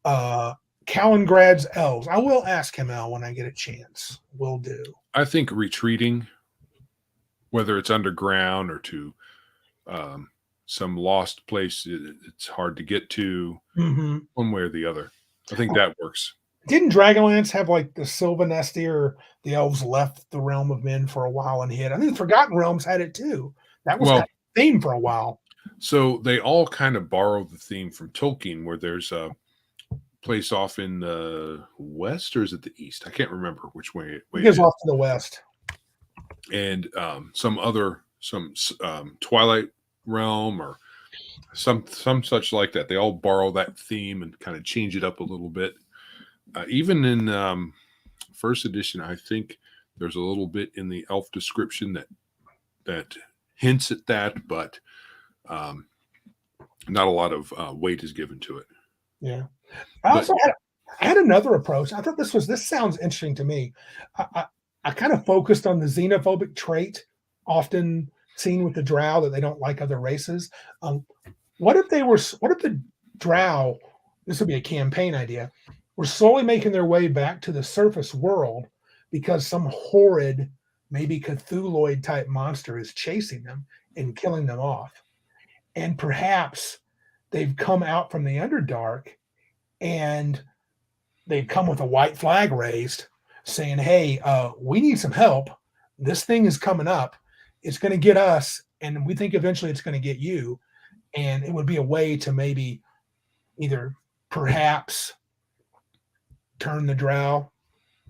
A: Kalingrad's elves. I will ask him, Al, when I get a chance. Will do.
B: I think retreating, whether it's underground or to some lost place it's hard to get to, one way or the other. I think that works.
A: Didn't Dragonlance have like the Sylvanesti, or the elves left the realm of men for a while and hid? I think the Forgotten Realms had it too. That was that theme for a while.
B: So they all kind of borrow the theme from Tolkien, where there's a place off in the west, or is it the east? I can't remember which way.
A: It goes off to the west.
B: And some Twilight Realm or some such like that. They all borrow that theme and kind of change it up a little bit. Even in first edition, I think there's a little bit in the elf description that hints at that, but not a lot of weight is given to it.
A: Yeah. I had another approach. I thought this sounds interesting to me. I kind of focused on the xenophobic trait often seen with the Drow, that they don't like other races. What if the Drow, this would be a campaign idea, were slowly making their way back to the surface world because some horrid, maybe Cthulhuid type monster is chasing them and killing them off. And perhaps they've come out from the Underdark and they've come with a white flag raised saying, hey, we need some help. This thing is coming up. It's going to get us, and we think eventually it's going to get you. And it would be a way to maybe either perhaps turn the Drow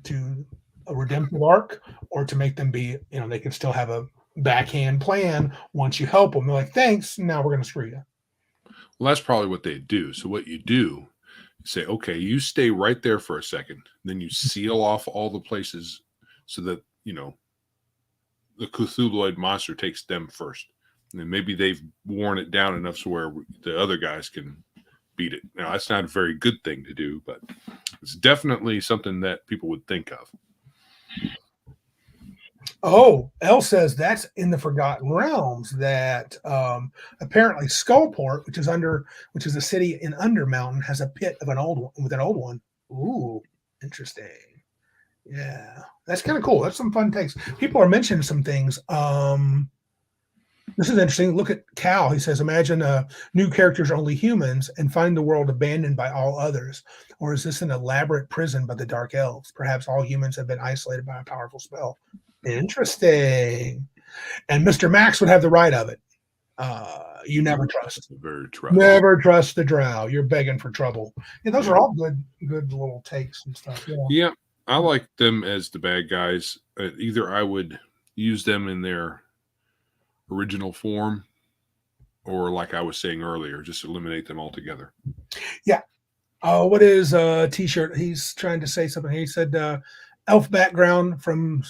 A: to a redemptive arc, or to make them be, they can still have a backhand plan once you help them. They're like, thanks, now we're going to screw you.
B: Well, that's probably what they do. So what you do, say, okay, you stay right there for a second. Then you seal off all the places so that, the Cthulhuid monster takes them first. And then maybe they've worn it down enough so where the other guys can beat it. Now, that's not a very good thing to do, but it's definitely something that people would think of.
A: Oh, Elle says that's in the Forgotten Realms, that apparently Skullport, which is a city in Undermountain, has a pit of an old one. Ooh, interesting. Yeah, that's kind of cool. That's some fun takes. People are mentioning some things. This is interesting. Look at Cal. He says, imagine new characters are only humans and find the world abandoned by all others. Or is this an elaborate prison by the Dark Elves? Perhaps all humans have been isolated by a powerful spell. Interesting. And Mr. Max would have the right of it. You never trust. Never trust the Drow. You're begging for trouble. Yeah, those are all good little takes and stuff.
B: Yeah, I like them as the bad guys. Either I would use them in their original form, or like I was saying earlier, just eliminate them altogether.
A: Yeah. What is a T-shirt? He's trying to say something. He said, elf background from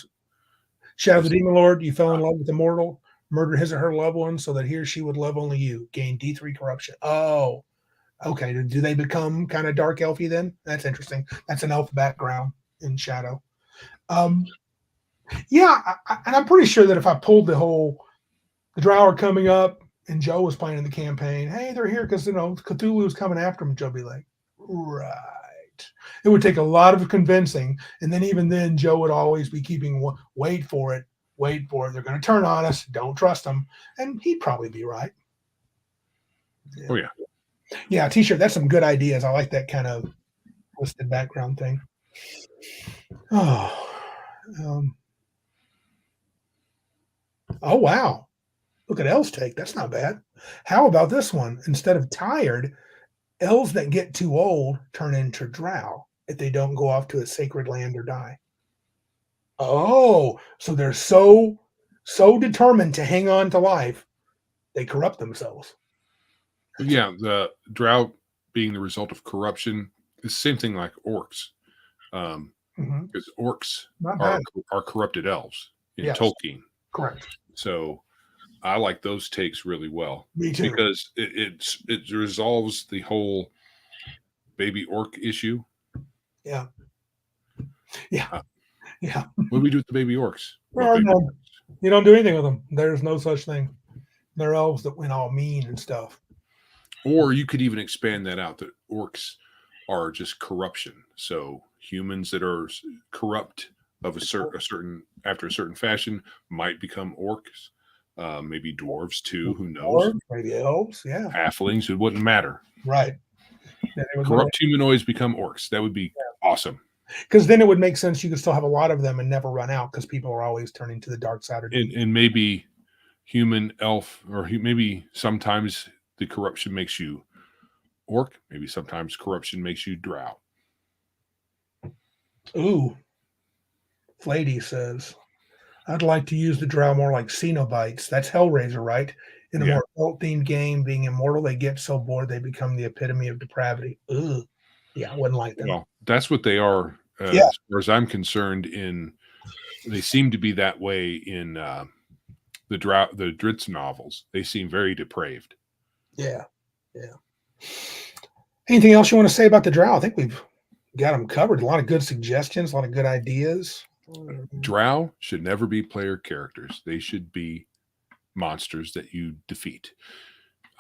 A: Shadow of the Demon Lord. You fell in love with a mortal, murdered his or her loved one so that he or she would love only you. Gain D3 corruption. Oh, okay. Do they become kind of dark elfy then? That's interesting. That's an elf background in Shadow. Yeah, and I'm pretty sure that if I pulled the Drow are coming up and Joe was playing in the campaign, hey, they're here because, Cthulhu's coming after him, Joe would be like, right. It would take a lot of convincing. And then even then, Joe would always be keeping, wait for it. They're going to turn on us. Don't trust them. And he'd probably be right.
B: Oh, yeah.
A: Yeah, T-shirt. That's some good ideas. I like that kind of listed background thing. Oh, wow. Look at Elle's take. That's not bad. How about this one? Instead of tired, elves that get too old turn into Drow if they don't go off to a sacred land or die. Oh, so they're so determined to hang on to life, they corrupt themselves.
B: Yeah, the Drow being the result of corruption is the same thing like orcs. Because orcs are corrupted elves in Tolkien.
A: Correct.
B: So I like those takes really well.
A: Me too.
B: Because it resolves the whole baby orc issue.
A: Yeah. Yeah. Yeah.
B: What do we do with the baby orcs?
A: You don't do anything with them. There's no such thing. They're elves that went all mean and stuff.
B: Or you could even expand that out that orcs are just corruption. So humans that are corrupt of a certain after a certain fashion might become orcs. Maybe dwarves too. Who knows?
A: Maybe elves. Yeah.
B: Halflings. It wouldn't matter.
A: Right.
B: Corrupt humanoids become orcs. That would be awesome.
A: Because then it would make sense. You could still have a lot of them and never run out because people are always turning to the dark side.
B: And maybe human, elf, or maybe sometimes the corruption makes you orc. Maybe sometimes corruption makes you Drow.
A: Ooh. Flady says, I'd like to use the Drow more like Cenobites. That's Hellraiser, right? In a more adult-themed game, being immortal, they get so bored they become the epitome of depravity. Ugh. Yeah, I wouldn't like them.
B: Well, that's what they are, as far as I'm concerned. They seem to be that way in the Dritz novels. They seem very depraved.
A: Yeah. Anything else you want to say about the Drow? I think we've got them covered. A lot of good suggestions, a lot of good ideas.
B: Drow should never be player characters. They should be monsters that you defeat.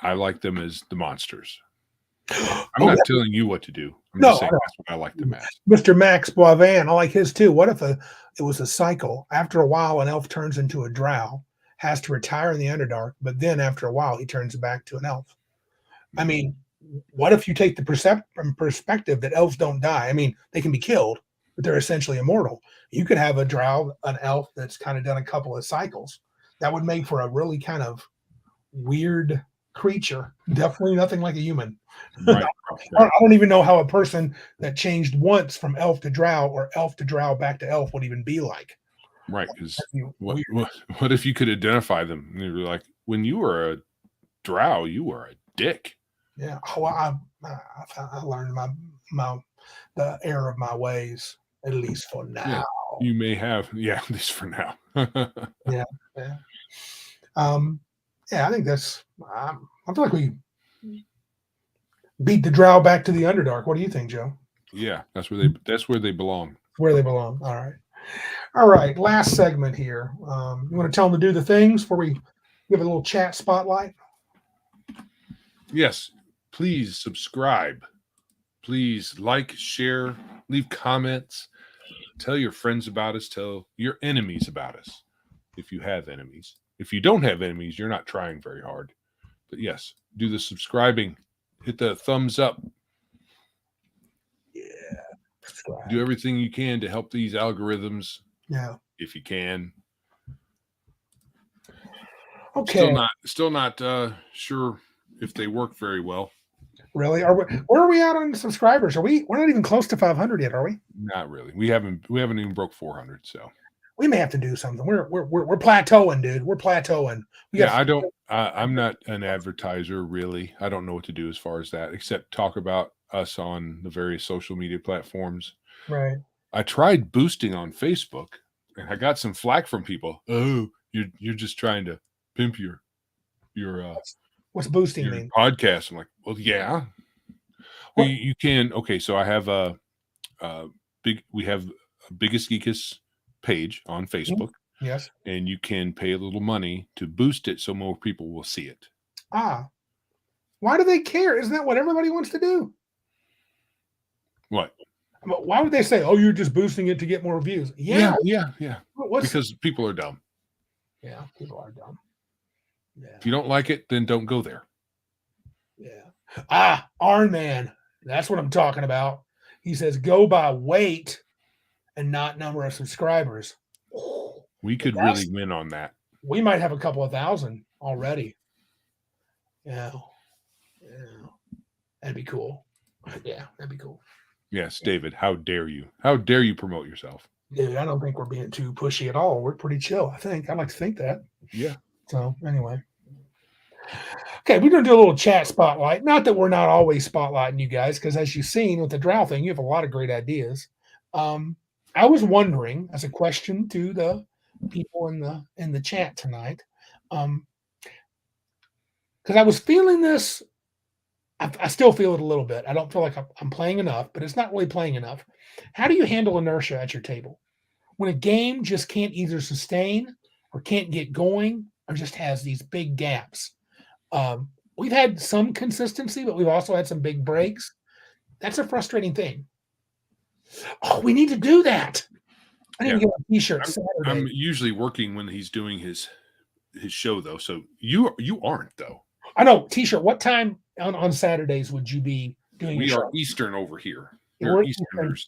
B: I like them as the monsters. I'm not telling you what to do. I'm just saying that's what I like them as.
A: Mr. Max Boivin, I like his too. What if it was a cycle? After a while, an elf turns into a Drow, has to retire in the Underdark, but then after a while, he turns back to an elf. I mean, what if you take the perspective that elves don't die? I mean, they can be killed, but they're essentially immortal. You could have a Drow, an elf that's kind of done a couple of cycles. That would make for a really kind of weird creature. Definitely nothing like a human.
B: Right.
A: I don't even know how a person that changed once from elf to Drow or elf to Drow back to elf would even be like.
B: Right. Because what if you could identify them? And you're like, when you were a Drow, you were a dick.
A: Yeah. Oh, I learned the error of my ways, at least for now.
B: Yeah, you may have. Yeah, at least for now.
A: Yeah. I think that's. I feel like we beat the Drow back to the Underdark. What do you think, Joe?
B: Yeah, that's where they belong.
A: Where they belong. All right. Last segment here. You want to tell them to do the things before we give a little chat spotlight?
B: Yes. Please subscribe. Please like, share, leave comments. Tell your friends about us. Tell your enemies about us. If you have enemies. If you don't have enemies, you're not trying very hard. But yes, do the subscribing. Hit the thumbs up.
A: Yeah. Subscribe.
B: Do everything you can to help these algorithms.
A: Yeah.
B: If you can.
A: Okay.
B: Still not sure if they work very well.
A: Really? Where are we at on subscribers? We're not even close to 500 yet, are we?
B: Not really. We haven't even broke 400. So
A: we may have to do something. We're plateauing, dude. We're plateauing.
B: I'm not an advertiser, really. I don't know what to do as far as that, except talk about us on the various social media platforms.
A: Right.
B: I tried boosting on Facebook, and I got some flack from people. Oh, you're just trying to pimp your
A: what's boosting
B: your
A: mean?
B: podcast. I'm like, well, yeah. You can. Okay, so I have we have a Biggest Geekus page on Facebook.
A: Yes.
B: And you can pay a little money to boost it so more people will see it.
A: Ah. Why do they care? Isn't that what everybody wants to do?
B: What?
A: Why would they say, oh, you're just boosting it to get more views?
B: Yeah. Because people are dumb.
A: Yeah, people are dumb. Yeah.
B: If you don't like it, then don't go there.
A: Yeah. Arn Man. That's what I'm talking about. He says, go by weight and not number of subscribers.
B: We could really win on that.
A: We might have a couple of thousand already. Yeah. That'd be cool. Yeah, that'd be cool.
B: Yes, David, how dare you? How dare you promote yourself?
A: Dude, I don't think we're being too pushy at all. We're pretty chill, I think. I'd like to think that.
B: Yeah.
A: So, anyway. Okay, we're going to do a little chat spotlight. Not that we're not always spotlighting you guys, because as you've seen with the Drow thing, you have a lot of great ideas. I was wondering, as a question to the people in the chat tonight, because I was feeling this. I still feel it a little bit. I don't feel like I'm playing enough, but it's not really playing enough. How do you handle inertia at your table when a game just can't either sustain or can't get going or just has these big gaps? We've had some consistency, but we've also had some big breaks. That's a frustrating thing. Oh, we need to do that. I need to get a t-shirt Saturday.
B: I'm usually working when he's doing his show, though. So you aren't, though.
A: I know. T-shirt. What time on Saturdays would you be doing your show?
B: We are Eastern over here. We're Easterners.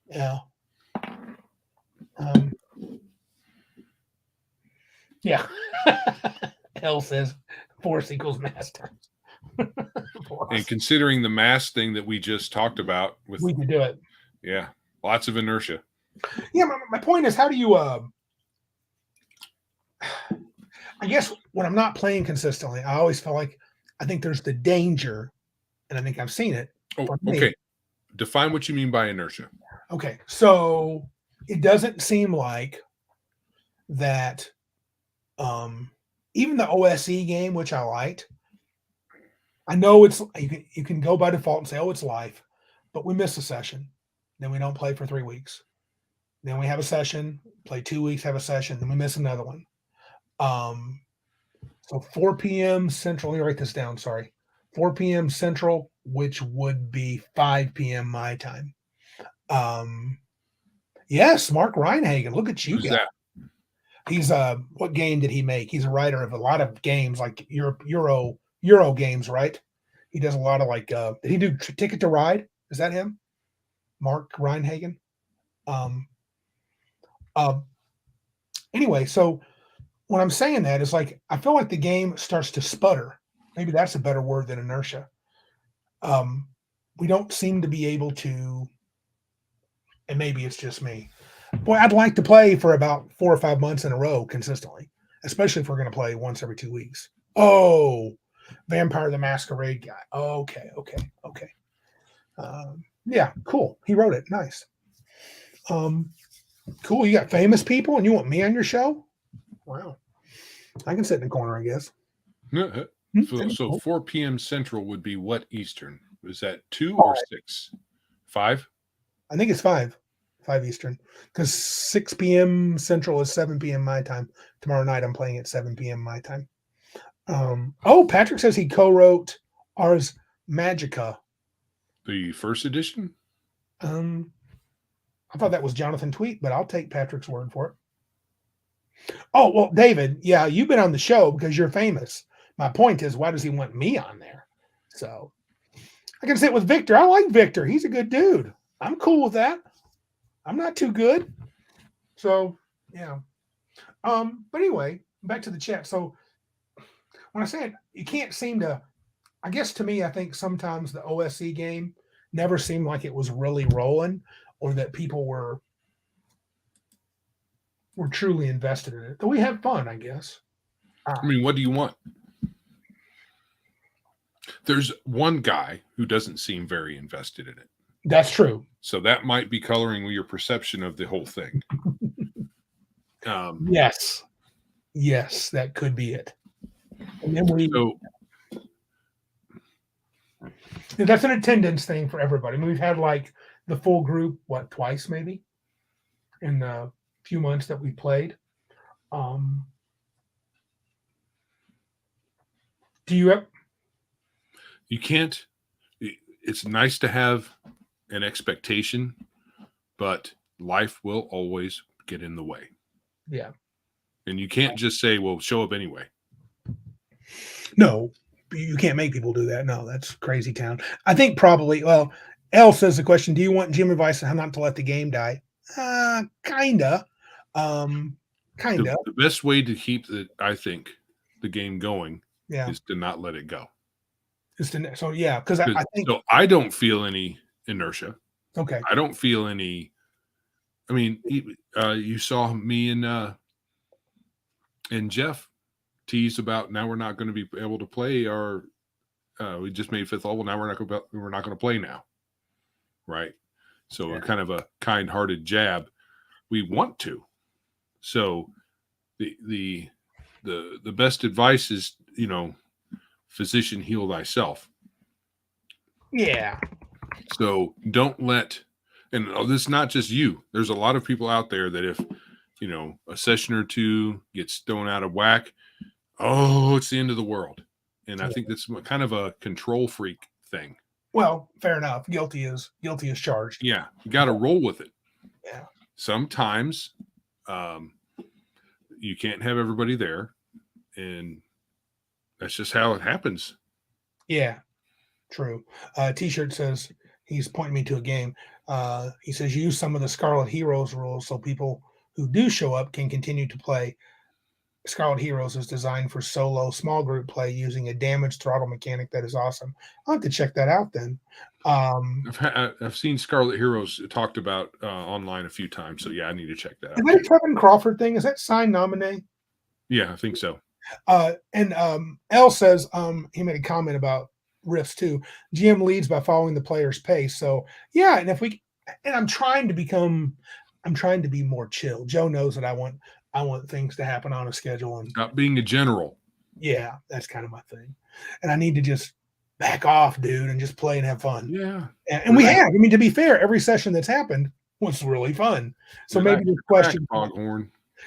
A: Yeah. Yeah. Hell says force equals mass times.
B: And considering the mass thing that we just talked about,
A: we can do it.
B: Yeah. Lots of inertia.
A: Yeah. My point is, how do you, I guess when I'm not playing consistently, I always feel like I think there's the danger, and I think I've seen it.
B: Oh, okay. Define what you mean by inertia.
A: Okay. So it doesn't seem like that even the OSE game, which I liked, I know it's you can go by default and say, oh, it's live, but we miss a session. Then we don't play for 3 weeks. Then we have a session, play 2 weeks, have a session, then we miss another one. So 4 p.m. Central, let me write this down, sorry. 4 p.m. Central, which would be 5 p.m. my time. Yes, Mark Reinhagen. Look at you
B: Who's
A: guys.
B: that?
A: He's what game did he make? He's a writer of a lot of games like Euro games, right? He does a lot of like did he do Ticket to Ride? Is that him? Mark Reinhagen? Anyway, so when I'm saying that is like I feel like the game starts to sputter. Maybe that's a better word than inertia. We don't seem to be able to, and maybe it's just me. Boy, I'd like to play for about 4 or 5 months in a row consistently, especially if we're going to play once every 2 weeks. Oh, Vampire the Masquerade guy. Okay. Yeah, cool. He wrote it. Nice. Cool. You got famous people and you want me on your show? Wow. I can sit in the corner, I guess.
B: So 4 p.m. Central would be what Eastern? Was that 2 or 6? 5?
A: I think it's 5. 5 Eastern. Because 6 p.m. Central is 7 p.m. my time. Tomorrow night I'm playing at 7 p.m. my time. Patrick says he co-wrote Ars Magica.
B: The first edition?
A: I thought that was Jonathan Tweet, but I'll take Patrick's word for it. Oh, well, David, yeah, you've been on the show because you're famous. My point is, why does he want me on there? So I can sit with Victor. I like Victor. He's a good dude. I'm cool with that. I'm not too good. So, yeah. But anyway, back to the chat. So when I say it, you can't seem to. I guess to me, I think sometimes the OSE game never seemed like it was really rolling, or that people were truly invested in it. But we had fun, I guess.
B: I mean, what do you want? There's one guy who doesn't seem very invested in it.
A: That's true.
B: So that might be coloring your perception of the whole thing.
A: Yes, that could be it. And then that's an attendance thing for everybody. I mean, we've had like the full group, twice maybe in the few months that we played. Do you have?
B: You can't. It's nice to have an expectation, but life will always get in the way.
A: Yeah.
B: And you can't just say, well, show up anyway.
A: No, you can't make people do that. No, that's crazy town. I think probably, well, Elle says the question, do you want gym advice on how not to let the game die? Kinda. Kinda.
B: The best way to keep I think the game going is to not let it go.
A: So yeah, because I think
B: so I don't feel any inertia.
A: Okay.
B: I don't feel any. I mean, you saw me and Jeff tease about now we're not going to be able to play our. We just made 5th level. Now we're not going to play now, right? So kind of a kind-hearted jab. We want to. So the best advice is, physician, heal thyself.
A: Yeah.
B: So don't let, and this is not just you. There's a lot of people out there that if, a session or two gets thrown out of whack, it's the end of the world. And I think that's kind of a control freak thing.
A: Well, fair enough. Guilty is charged.
B: Yeah. You got to roll with it.
A: Yeah.
B: Sometimes you can't have everybody there. And that's just how it happens.
A: Yeah, true. T-shirt says, he's pointing me to a game. He says, use some of the Scarlet Heroes rules so people who do show up can continue to play. Scarlet Heroes is designed for solo small group play using a damage throttle mechanic that is awesome. I'll have to check that out then.
B: I've seen Scarlet Heroes talked about online a few times, so yeah, I need to check that out.
A: Is that a Trevin Crawford thing? Is that signed nominee?
B: Yeah, I think so.
A: And Elle says he made a comment about riffs too. GM leads by following the player's pace. So yeah, and I'm trying to be more chill. Joe knows that I want things to happen on a schedule and
B: stop being a general.
A: Yeah, that's kind of my thing. And I need to just back off, dude, and just play and have fun.
B: Yeah.
A: And we have. I mean, to be fair, every session that's happened was really fun. So maybe this question,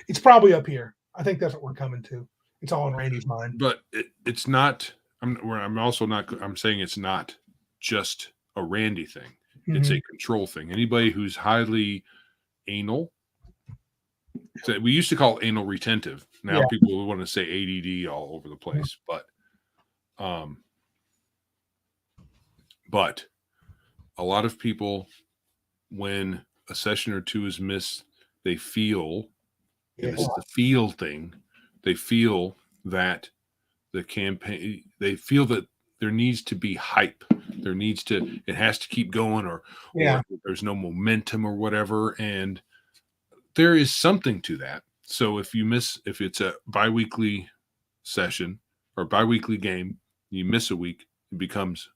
A: it's probably up here. I think that's what we're coming to. It's all in Randy's mind.
B: But it's not. I'm also not. I'm saying it's not just a Randy thing. Mm-hmm. It's a control thing. Anybody who's highly anal. So we used to call it anal retentive. Now people want to say ADD all over the place. But a lot of people, when a session or two is missed, they feel, and this is the feel thing, they feel that the campaign, they feel that there needs to be hype. It has to keep going or there's no momentum or whatever. And there is something to that. So if it's a biweekly session or biweekly game, you miss a week, it becomes,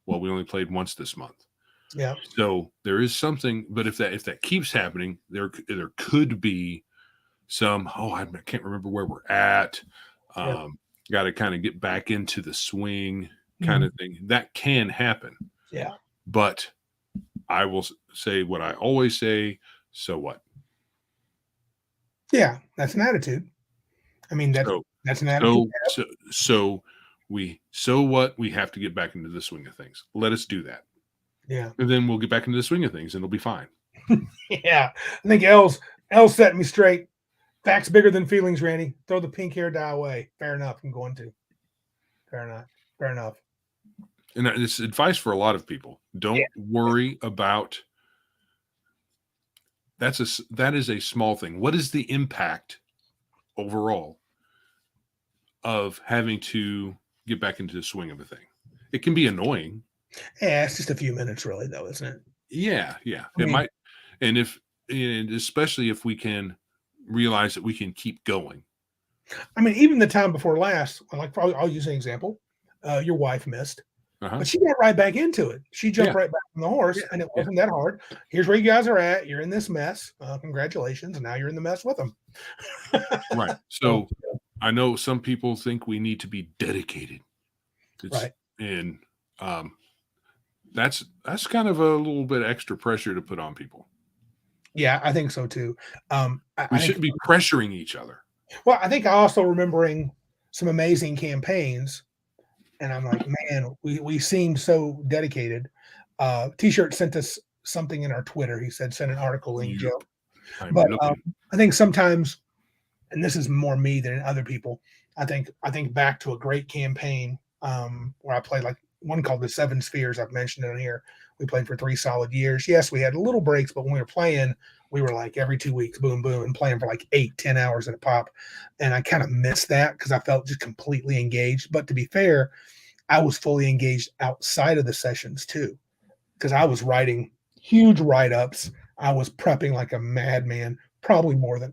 B: well, we only played once this month.
A: Yeah.
B: So there is something, but if that keeps happening, there could be some, I can't remember where we're at. Got to kind of get back into the swing kind of thing. That can happen.
A: Yeah.
B: But I will say what I always say. So what?
A: Yeah, that's an attitude. I mean, that's an attitude.
B: So what? We have to get back into the swing of things. Let us do that.
A: Yeah.
B: And then we'll get back into the swing of things and it'll be fine.
A: Yeah. I think Elle's setting me straight. Facts bigger than feelings, Randy. Throw the pink hair dye away. Fair enough. I'm going to. Fair enough.
B: And it's advice for a lot of people. Don't worry about that is a small thing. What is the impact overall of having to get back into the swing of a thing. It can be annoying.
A: Yeah, it's just a few minutes, really, though, isn't it?
B: Yeah. It might, and especially if we can realize that we can keep going.
A: I mean, even the time before last, like I'll use an example. Your wife missed, but she got right back into it. She jumped right back on the horse, and it wasn't that hard. Here's where you guys are at. You're in this mess. Congratulations, and now you're in the mess with them.
B: Right. So I know some people think we need to be dedicated.
A: Right.
B: And that's kind of a little bit extra pressure to put on people.
A: Yeah, I think so too.
B: We shouldn't be pressuring each other.
A: Well, I think I also remembering some amazing campaigns, and I'm like, man, we seemed so dedicated. T-shirt sent us something in our Twitter. He said, send an article link, Joe. But I think sometimes, and this is more me than other people, I think back to a great campaign where I played like one called the Seven Spheres. I've mentioned it on here. We played for 3 solid years. Yes, we had little breaks, but when we were playing, we were like every 2 weeks, boom, boom, and playing for like 8-10 hours at a pop. And I kind of missed that because I felt just completely engaged. But to be fair, I was fully engaged outside of the sessions too, because I was writing huge write-ups. I was prepping like a madman, probably more than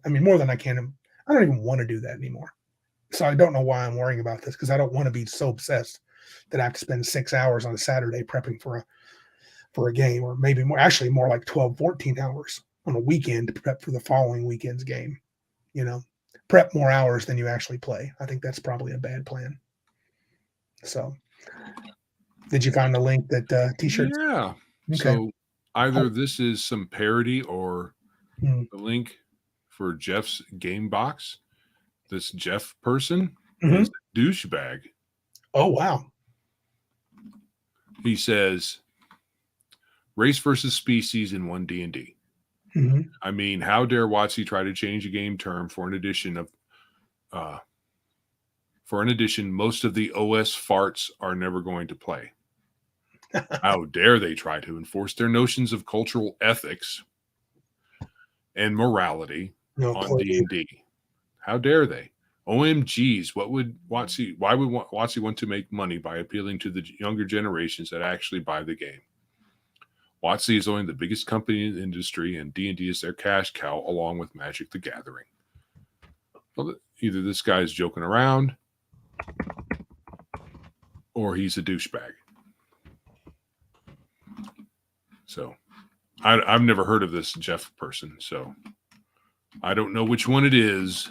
A: I can. I don't even want to do that anymore. So I don't know why I'm worrying about this, because I don't want to be so obsessed that I have to spend 6 hours on a Saturday prepping for a game, or maybe more like 12, 14 hours on a weekend to prep for the following weekend's game. Prep more hours than you actually play. I think that's probably a bad plan. So did you find the link that T-shirts?
B: Yeah. Okay. So either this is some parody or the link for Jeff's game box. This Jeff person is a douchebag.
A: Oh, wow.
B: He says, race versus species in 1 D&D. I mean, how dare WotC try to change a game term for an edition, most of the OS farts are never going to play. How dare they try to enforce their notions of cultural ethics and morality on D&D? How dare they? OMGs, why would WotC want to make money by appealing to the younger generations that actually buy the game? WotC is only the biggest company in the industry, and D&D is their cash cow, along with Magic the Gathering. Well, either this guy is joking around, or he's a douchebag. So, I've never heard of this Jeff person, so I don't know which one it is.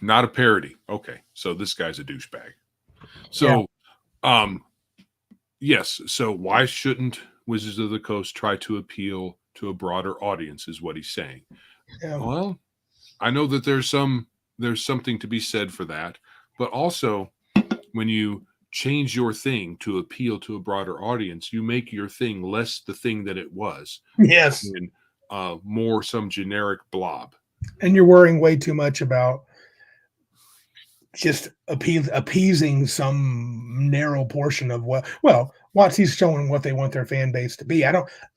B: Not a parody. Okay, so this guy's a douchebag. So, yes. So why shouldn't Wizards of the Coast try to appeal to a broader audience? Is what he's saying. Yeah. Well, I know that there's something to be said for that, but also when you change your thing to appeal to a broader audience, you make your thing less the thing that it was.
A: Yes,
B: and more some generic blob.
A: And you're worrying way too much about just appeasing some narrow portion of WotC's showing what they want their fan base to be. I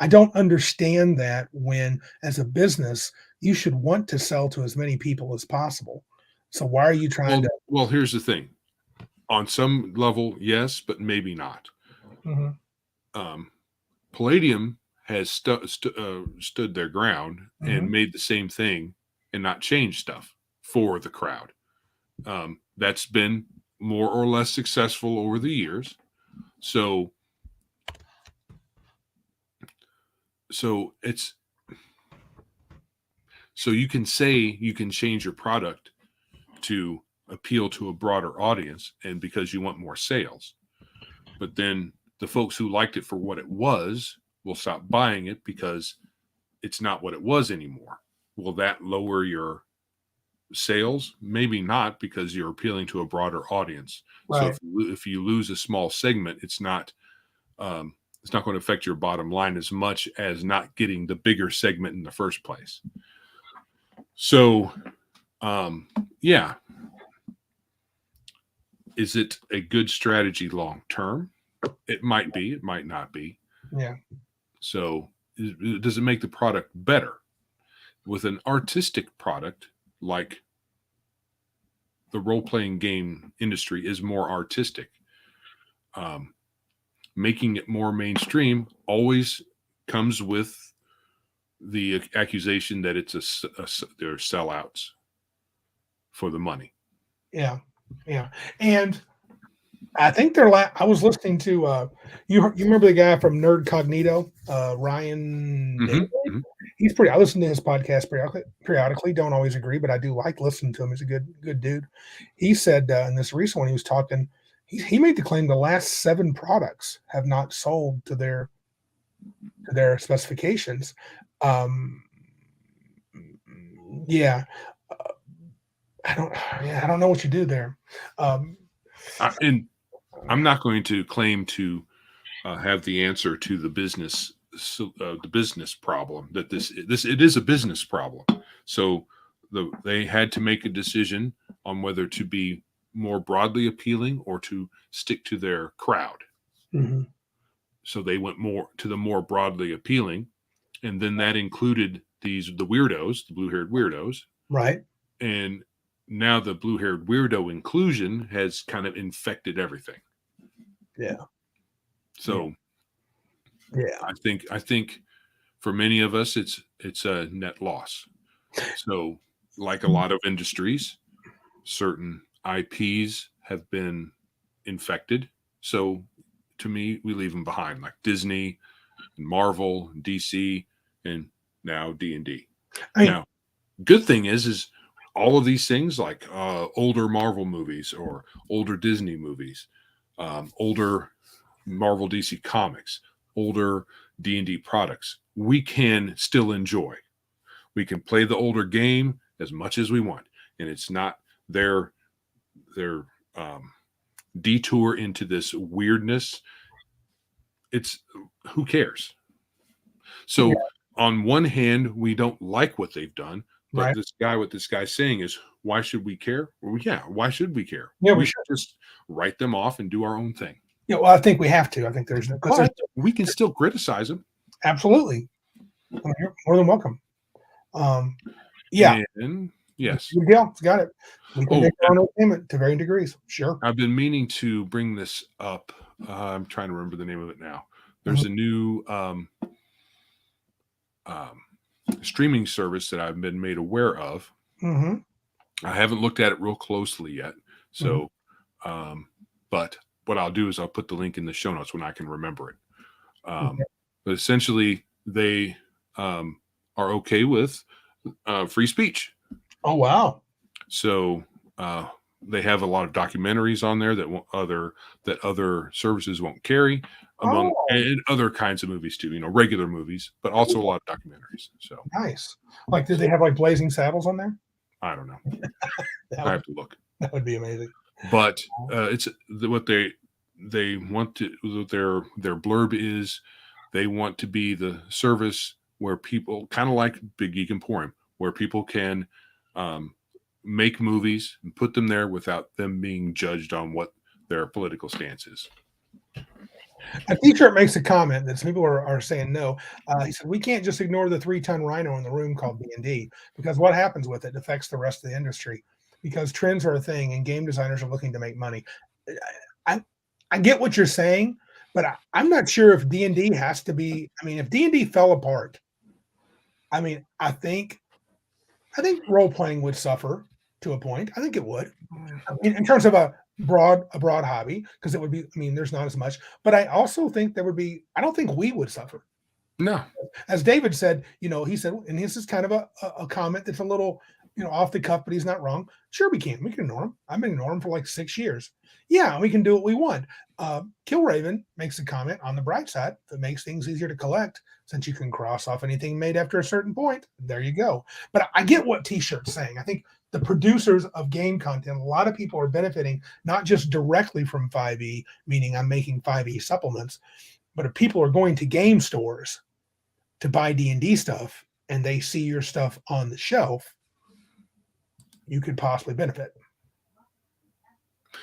A: don't understand that, when as a business you should want to sell to as many people as possible. So why are you trying to?
B: Well, here's the thing. On some level, yes, but maybe not. Palladium has stood their ground and made the same thing and not changed stuff for the crowd. That's been more or less successful over the years. So you can say you can change your product to appeal to a broader audience, and because you want more sales. But then the folks who liked it for what it was will stop buying it because it's not what it was anymore. Will that lower your sales? Maybe not, because you're appealing to a broader audience. Right. So if you lose a small segment, it's not going to affect your bottom line as much as not getting the bigger segment in the first place. So, yeah. Is it a good strategy long term? It might be. It might not be.
A: Yeah.
B: So does it make the product better? With an artistic product, like the role-playing game industry is more artistic, making it more mainstream always comes with the accusation that it's they're sellouts for the money.
A: Yeah, yeah, and I think they're. I was listening to you remember the guy from Nerd Cognito, Ryan.
B: Mm-hmm.
A: He's pretty. I listen to his podcast periodically. Don't always agree, but I do like listening to him. He's a good dude. He said in this recent one he was talking. He made the claim the last 7 products have not sold to their specifications. Yeah, I don't know what you do there.
B: And I'm not going to claim to have the answer to the business problem that it is a business problem. So they had to make a decision on whether to be more broadly appealing or to stick to their crowd.
A: Mm-hmm.
B: So they went more to the more broadly appealing, and then that included the weirdos, the blue-haired weirdos,
A: right?
B: And now the blue-haired weirdo inclusion has kind of infected everything.
A: Yeah.
B: So,
A: yeah,
B: I think for many of us, it's a net loss. So, like a lot of industries, certain IPs have been infected. So, to me, we leave them behind, like Disney, and Marvel, and DC, and now D&D. Now, good thing is all of these things, like older Marvel movies or older Disney movies, older Marvel DC comics, older D&D products, we can still enjoy. We can play the older game as much as we want, and it's not their detour into this weirdness. It's who cares? So on one hand, we don't like what they've done, but what this guy's saying is, why should we care? Well, yeah, why should we care?
A: Yeah,
B: we should just write them off and do our own thing.
A: Yeah, well, I think we have to. I think
B: we can still criticize them.
A: Absolutely. You're more than welcome. Yeah.
B: And yes.
A: Good deal. Got it. We can make our own payment to varying degrees. Sure.
B: I've been meaning to bring this up. I'm trying to remember the name of it now. There's a new streaming service that I've been made aware of.
A: Mm-hmm.
B: I haven't looked at it real closely yet. So, but what I'll do is I'll put the link in the show notes when I can remember it. But essentially, they are okay with free speech.
A: Oh, wow.
B: So they have a lot of documentaries on there that other services won't carry, and other kinds of movies too. Regular movies, but also a lot of documentaries. So
A: nice. Like, did they have like Blazing Saddles on there?
B: I don't know. I have to look.
A: That would be amazing.
B: But it's what they want to. Their blurb is they want to be the service where people, kind of like Big Geek Emporium, where people can make movies and put them there without them being judged on what their political stance is.
A: A T-shirt makes a comment that some people are saying no. He said, we can't just ignore the 3-ton rhino in the room called D&D, because what happens with it affects the rest of the industry, because trends are a thing and game designers are looking to make money. I get what you're saying, but I'm not sure if D&D has to be. I mean, if D&D fell apart, I think role-playing would suffer to a point. I think it would, in terms of a broad hobby, because it would be, there's not as much, but I also think I don't think we would suffer.
B: No.
A: As David said, he said, and this is kind of a comment that's a little, off the cuff, but he's not wrong. Sure, we can ignore him. I've been ignoring him for like 6 years. Yeah, we can do what we want. Killraven makes a comment on the bright side that makes things easier to collect, since you can cross off anything made after a certain point. There you go. But I get what T-shirt's saying. I think the producers of game content, a lot of people are benefiting not just directly from 5e, meaning I'm making 5e supplements, but if people are going to game stores to buy D&D stuff and they see your stuff on the shelf, you could possibly benefit.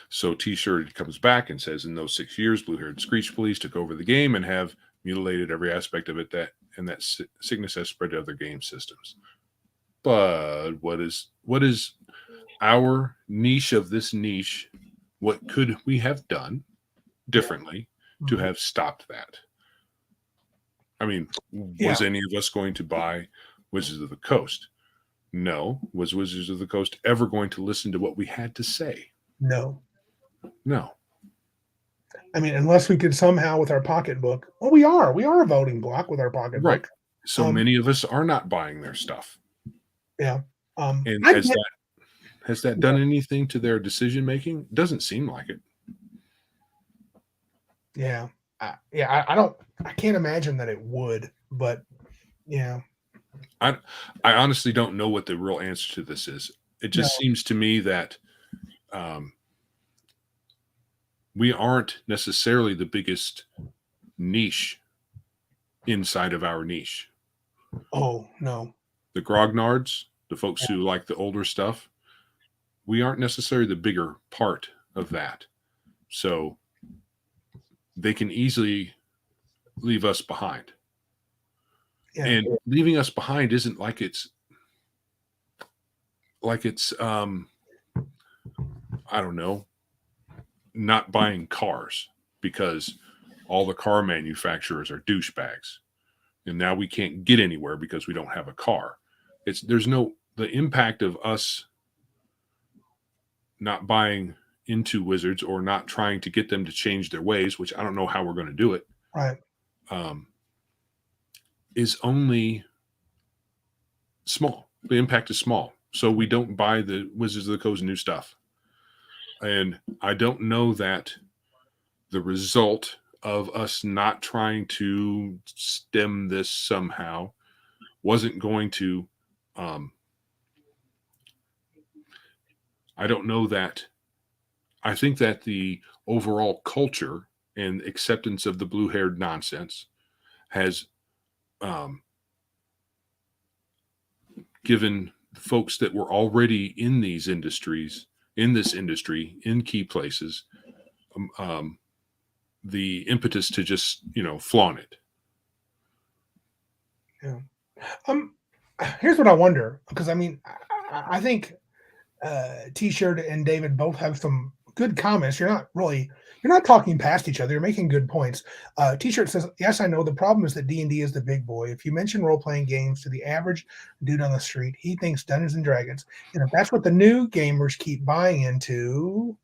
B: So T-shirt comes back and says, in those 6 years, Blue-Haired Screech Police took over the game and have mutilated every aspect of it that and that sickness has spread to other game systems. But what is our niche of this niche? What could we have done differently to have stopped that? I mean, was any of us going to buy Wizards of the Coast? No. Was Wizards of the Coast ever going to listen to what we had to say?
A: No. I mean, unless we could somehow with our pocketbook. Well, we are a voting block with our pocketbook.
B: Right. So many of us are not buying their stuff.
A: Yeah.
B: And has that done anything to their decision making? Doesn't seem like it.
A: Yeah. I can't imagine that it would, but yeah.
B: I honestly don't know what the real answer to this is. It just seems to me that we aren't necessarily the biggest niche inside of our niche.
A: Oh, no.
B: The grognards, the folks who like the older stuff, we aren't necessarily the bigger part of that. So they can easily leave us behind. Yeah. And leaving us behind isn't like it's I don't know, not buying cars because all the car manufacturers are douchebags. And now we can't get anywhere because we don't have a car. The impact of us not buying into Wizards or not trying to get them to change their ways, which I don't know how we're going to do it.
A: Right.
B: Is only small. The impact is small. So we don't buy the Wizards of the Coast new stuff. And I don't know that the result of us not trying to stem this somehow wasn't going to I don't know that. I think that the overall culture and acceptance of the blue-haired nonsense has given folks that were already in these industries, in this industry, in key places, the impetus to just, flaunt it.
A: Yeah. Here's what I wonder, because I mean, I think T-shirt and David both have some good comments. You're not talking past each other. You're making good points. T-shirt says, yes, I know the problem is that D&D is the big boy. If you mention role-playing games to the average dude on the street, he thinks Dungeons and Dragons. And if that's what the new gamers keep buying into,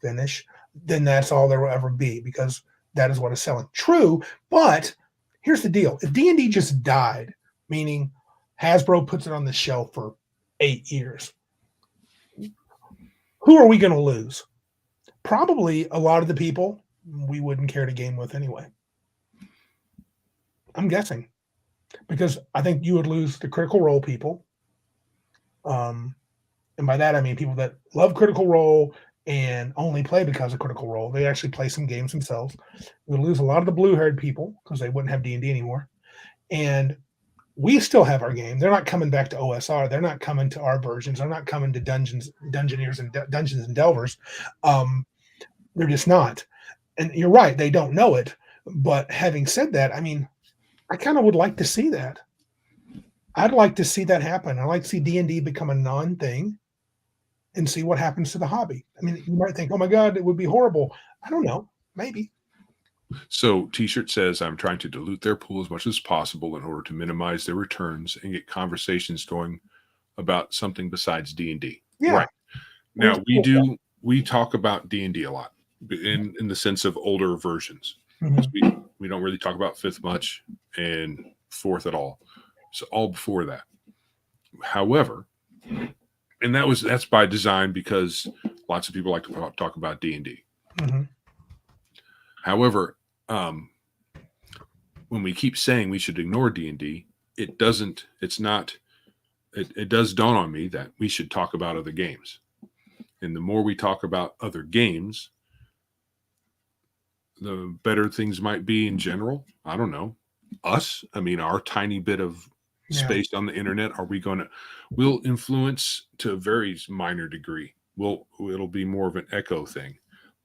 A: then that's all there will ever be, because that is what is selling. True, but here's the deal. If D&D just died, meaning Hasbro puts it on the shelf for 8 years, who are we going to lose? Probably a lot of the people we wouldn't care to game with anyway. I'm guessing. Because I think you would lose the Critical Role people. And by that, I mean people that love Critical Role and only play because of Critical Role. They actually play some games themselves. We would lose a lot of the blue-haired people because they wouldn't have D&D anymore. And we still have our game. They're not coming back to OSR. They're not coming to our versions. They're not coming to Dungeoneers and Dungeons and Delvers. They're just not. And you're right, they don't know it. But having said that, I mean, I kind of would like to see that. I'd like to see that happen. I'd like to see D&D become a non-thing and see what happens to the hobby. I mean, you might think, oh my God, it would be horrible. I don't know. Maybe.
B: So T-shirt says, I'm trying to dilute their pool as much as possible in order to minimize their returns and get conversations going about something besides D&D.
A: Yeah.
B: Right. Now, we talk about D&D a lot in the sense of older versions. Mm-hmm. We don't really talk about 5th much and 4th at all. So all before that. However, and that's by design because lots of people like to talk about D&D. Mm-hmm. However, when we keep saying we should ignore D&D, it does dawn on me that we should talk about other games. And the more we talk about other games, the better things might be in general. I don't know. Our tiny bit of space on the internet, we'll influence to a very minor degree. It'll be more of an echo thing.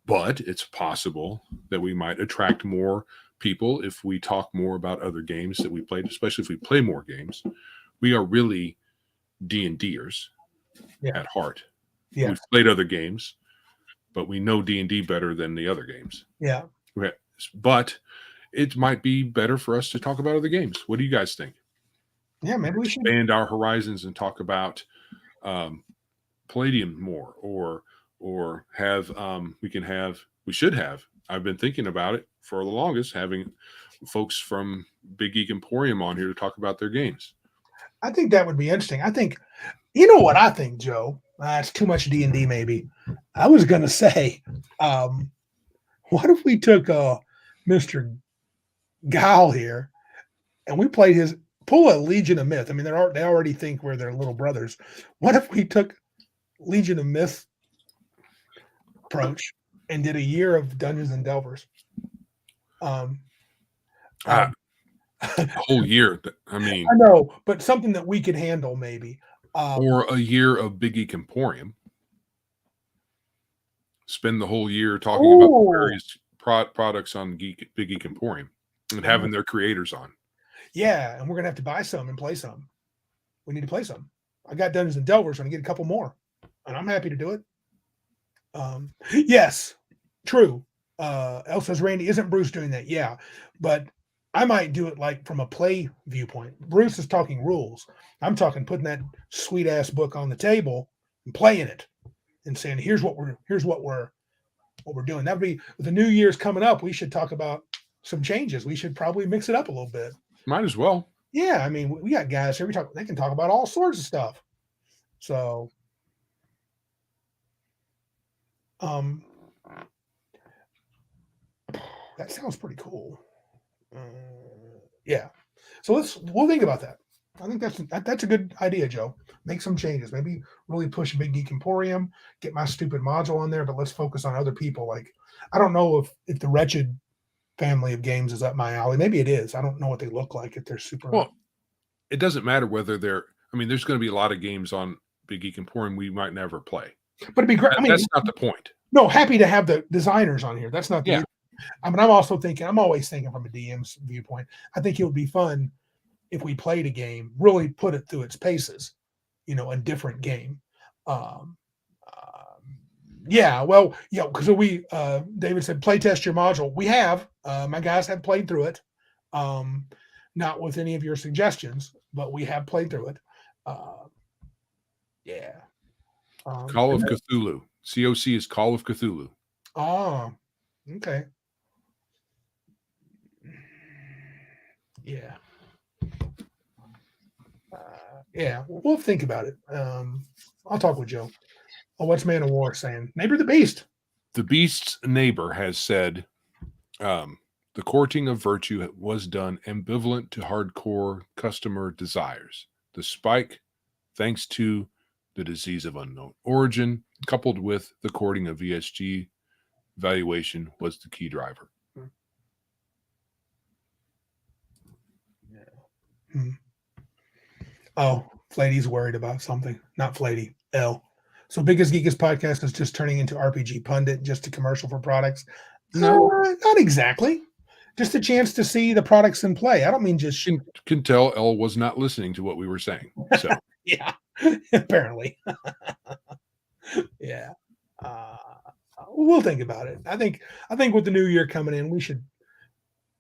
B: But it's possible that we might attract more people, if we talk more about other games that we played, especially if we play more games, we are really D&Ders at heart.
A: Yeah.
B: We've played other games, but we know D&D better than the other games.
A: Yeah.
B: But it might be better for us to talk about other games. What do you guys think?
A: Yeah, maybe we should
B: expand our horizons and talk about Palladium more, or have we should have. I've been thinking about it for the longest, having folks from Big Geek Emporium on here to talk about their games.
A: I think that would be interesting. I think, you know what I think, Joe? It's too much D&D maybe. I was going to say, what if we took Mr. Guile here and we played his pull a Legion of Myth. I mean, they already think we're their little brothers. What if we took Legion of Myth approach and did a year of Dungeons and Delvers?
B: A whole year. I mean,
A: I know, but something that we could handle maybe.
B: Or a year of Big Geek Emporium. Spend the whole year talking about the various products on Big Geek Emporium and having their creators on.
A: Yeah, and we're gonna have to buy some and play some. We need to play some. I got Dungeons and Delvers, and I get a couple more, and I'm happy to do it. Yes, true. El says, Randy, isn't Bruce doing that? Yeah, but I might do it like from a play viewpoint. Bruce is talking rules. I'm talking putting that sweet ass book on the table and playing it and saying, here's what we're doing. That'd be, with the New Year's coming up, we should talk about some changes. We should probably mix it up a little bit.
B: Might as well.
A: Yeah, I mean, we got guys here. They can talk about all sorts of stuff. So, that sounds pretty cool. Yeah. So we'll think about that. I think that's a good idea, Joe. Make some changes. Maybe really push Big Geek Emporium, get my stupid module on there, but let's focus on other people. Like, I don't know if the Wretched family of games is up my alley. Maybe it is. I don't know what they look like, if they're super.
B: Well, it doesn't matter whether they're. I mean, there's going to be a lot of games on Big Geek Emporium we might never play.
A: But it'd be great. I mean,
B: that's not the point.
A: No, happy to have the designers on here. That's not the.
B: Yeah.
A: I mean, I'm always thinking from a DM's viewpoint. I think it would be fun if we played a game, really put it through its paces, a different game. Yeah, well, because David said, play test your module. We have, my guys have played through it. Not with any of your suggestions, but we have played through it. Yeah.
B: Call of Cthulhu. COC is Call of Cthulhu.
A: Oh, okay. Yeah. Yeah, we'll think about it. I'll talk with Joe. Oh, what's Man of War saying? Neighbor the Beast.
B: The Beast's neighbor has said the courting of virtue was done ambivalent to hardcore customer desires. The spike, thanks to the disease of unknown origin, coupled with the courting of VSG valuation, was the key driver.
A: Hmm. Oh, Flady's worried about something. Not Flady, L. So Biggest Geekest podcast is just turning into RPG Pundit, just a commercial for products? No, not exactly. Just a chance to see the products in play. I don't mean just...
B: Can tell L was not listening to what we were saying. So
A: yeah, apparently. Yeah. We'll think about it. I think with the new year coming in, we should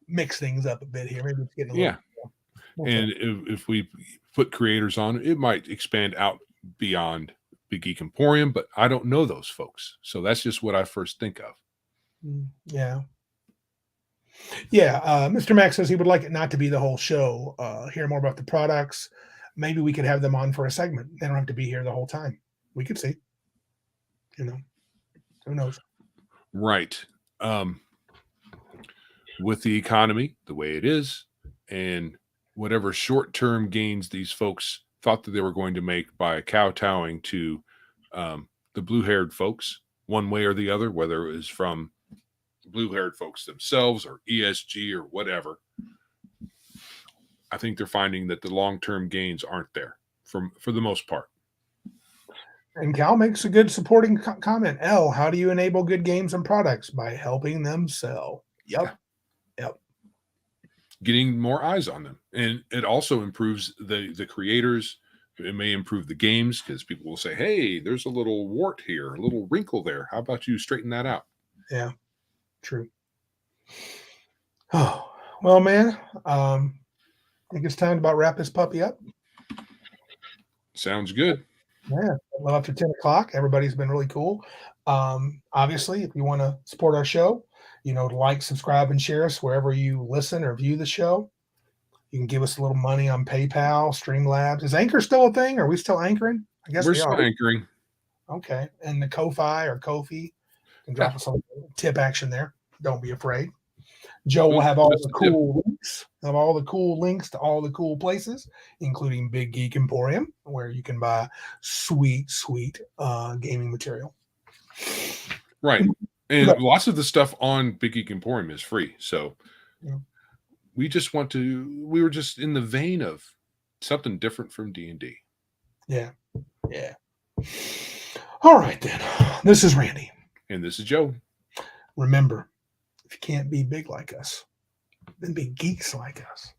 A: mix things up a bit here. Maybe it's getting a little...
B: And if we put creators on, it might expand out beyond Big Geek Emporium, but I don't know those folks. So that's just what I first think of.
A: Yeah. Yeah. Mr. Max says he would like it not to be the whole show. Hear more about the products. Maybe we could have them on for a segment. They don't have to be here the whole time. We could see. Who knows?
B: Right. With the economy the way it is, and whatever short-term gains these folks thought that they were going to make by kowtowing to the blue-haired folks one way or the other, whether it was from blue-haired folks themselves or ESG or whatever, I think they're finding that the long-term gains aren't there for the most part.
A: And Cal makes a good supporting comment. L, how do you enable good games and products? By helping them sell. Yep.
B: getting more eyes on them. And it also improves the creators. It may improve the games because people will say, hey, there's a little wart here, a little wrinkle there. How about you straighten that out?
A: Yeah, true. Oh, well, man, I think it's time to about wrap this puppy up.
B: Sounds good.
A: Yeah, well, after 10 o'clock, everybody's been really cool. Obviously, if you want to support our show, like, subscribe, and share us wherever you listen or view the show. You can give us a little money on PayPal, Streamlabs. Is Anchor still a thing? Are we still anchoring? I guess
B: We're
A: we
B: still
A: are.
B: anchoring.
A: Okay. And the Ko-Fi or Ko-fi can drop us a little tip action there. Don't be afraid. Joe will have all the cool links, to all the cool places, including Big Geek Emporium, where you can buy sweet, sweet gaming material.
B: Right. And lots of the stuff on Big Geek Emporium is free. So we were just in the vein of something different from D&D.
A: Yeah. Yeah. All right, then. This is Randy.
B: And this is Joe.
A: Remember, if you can't be big like us, then be geeks like us.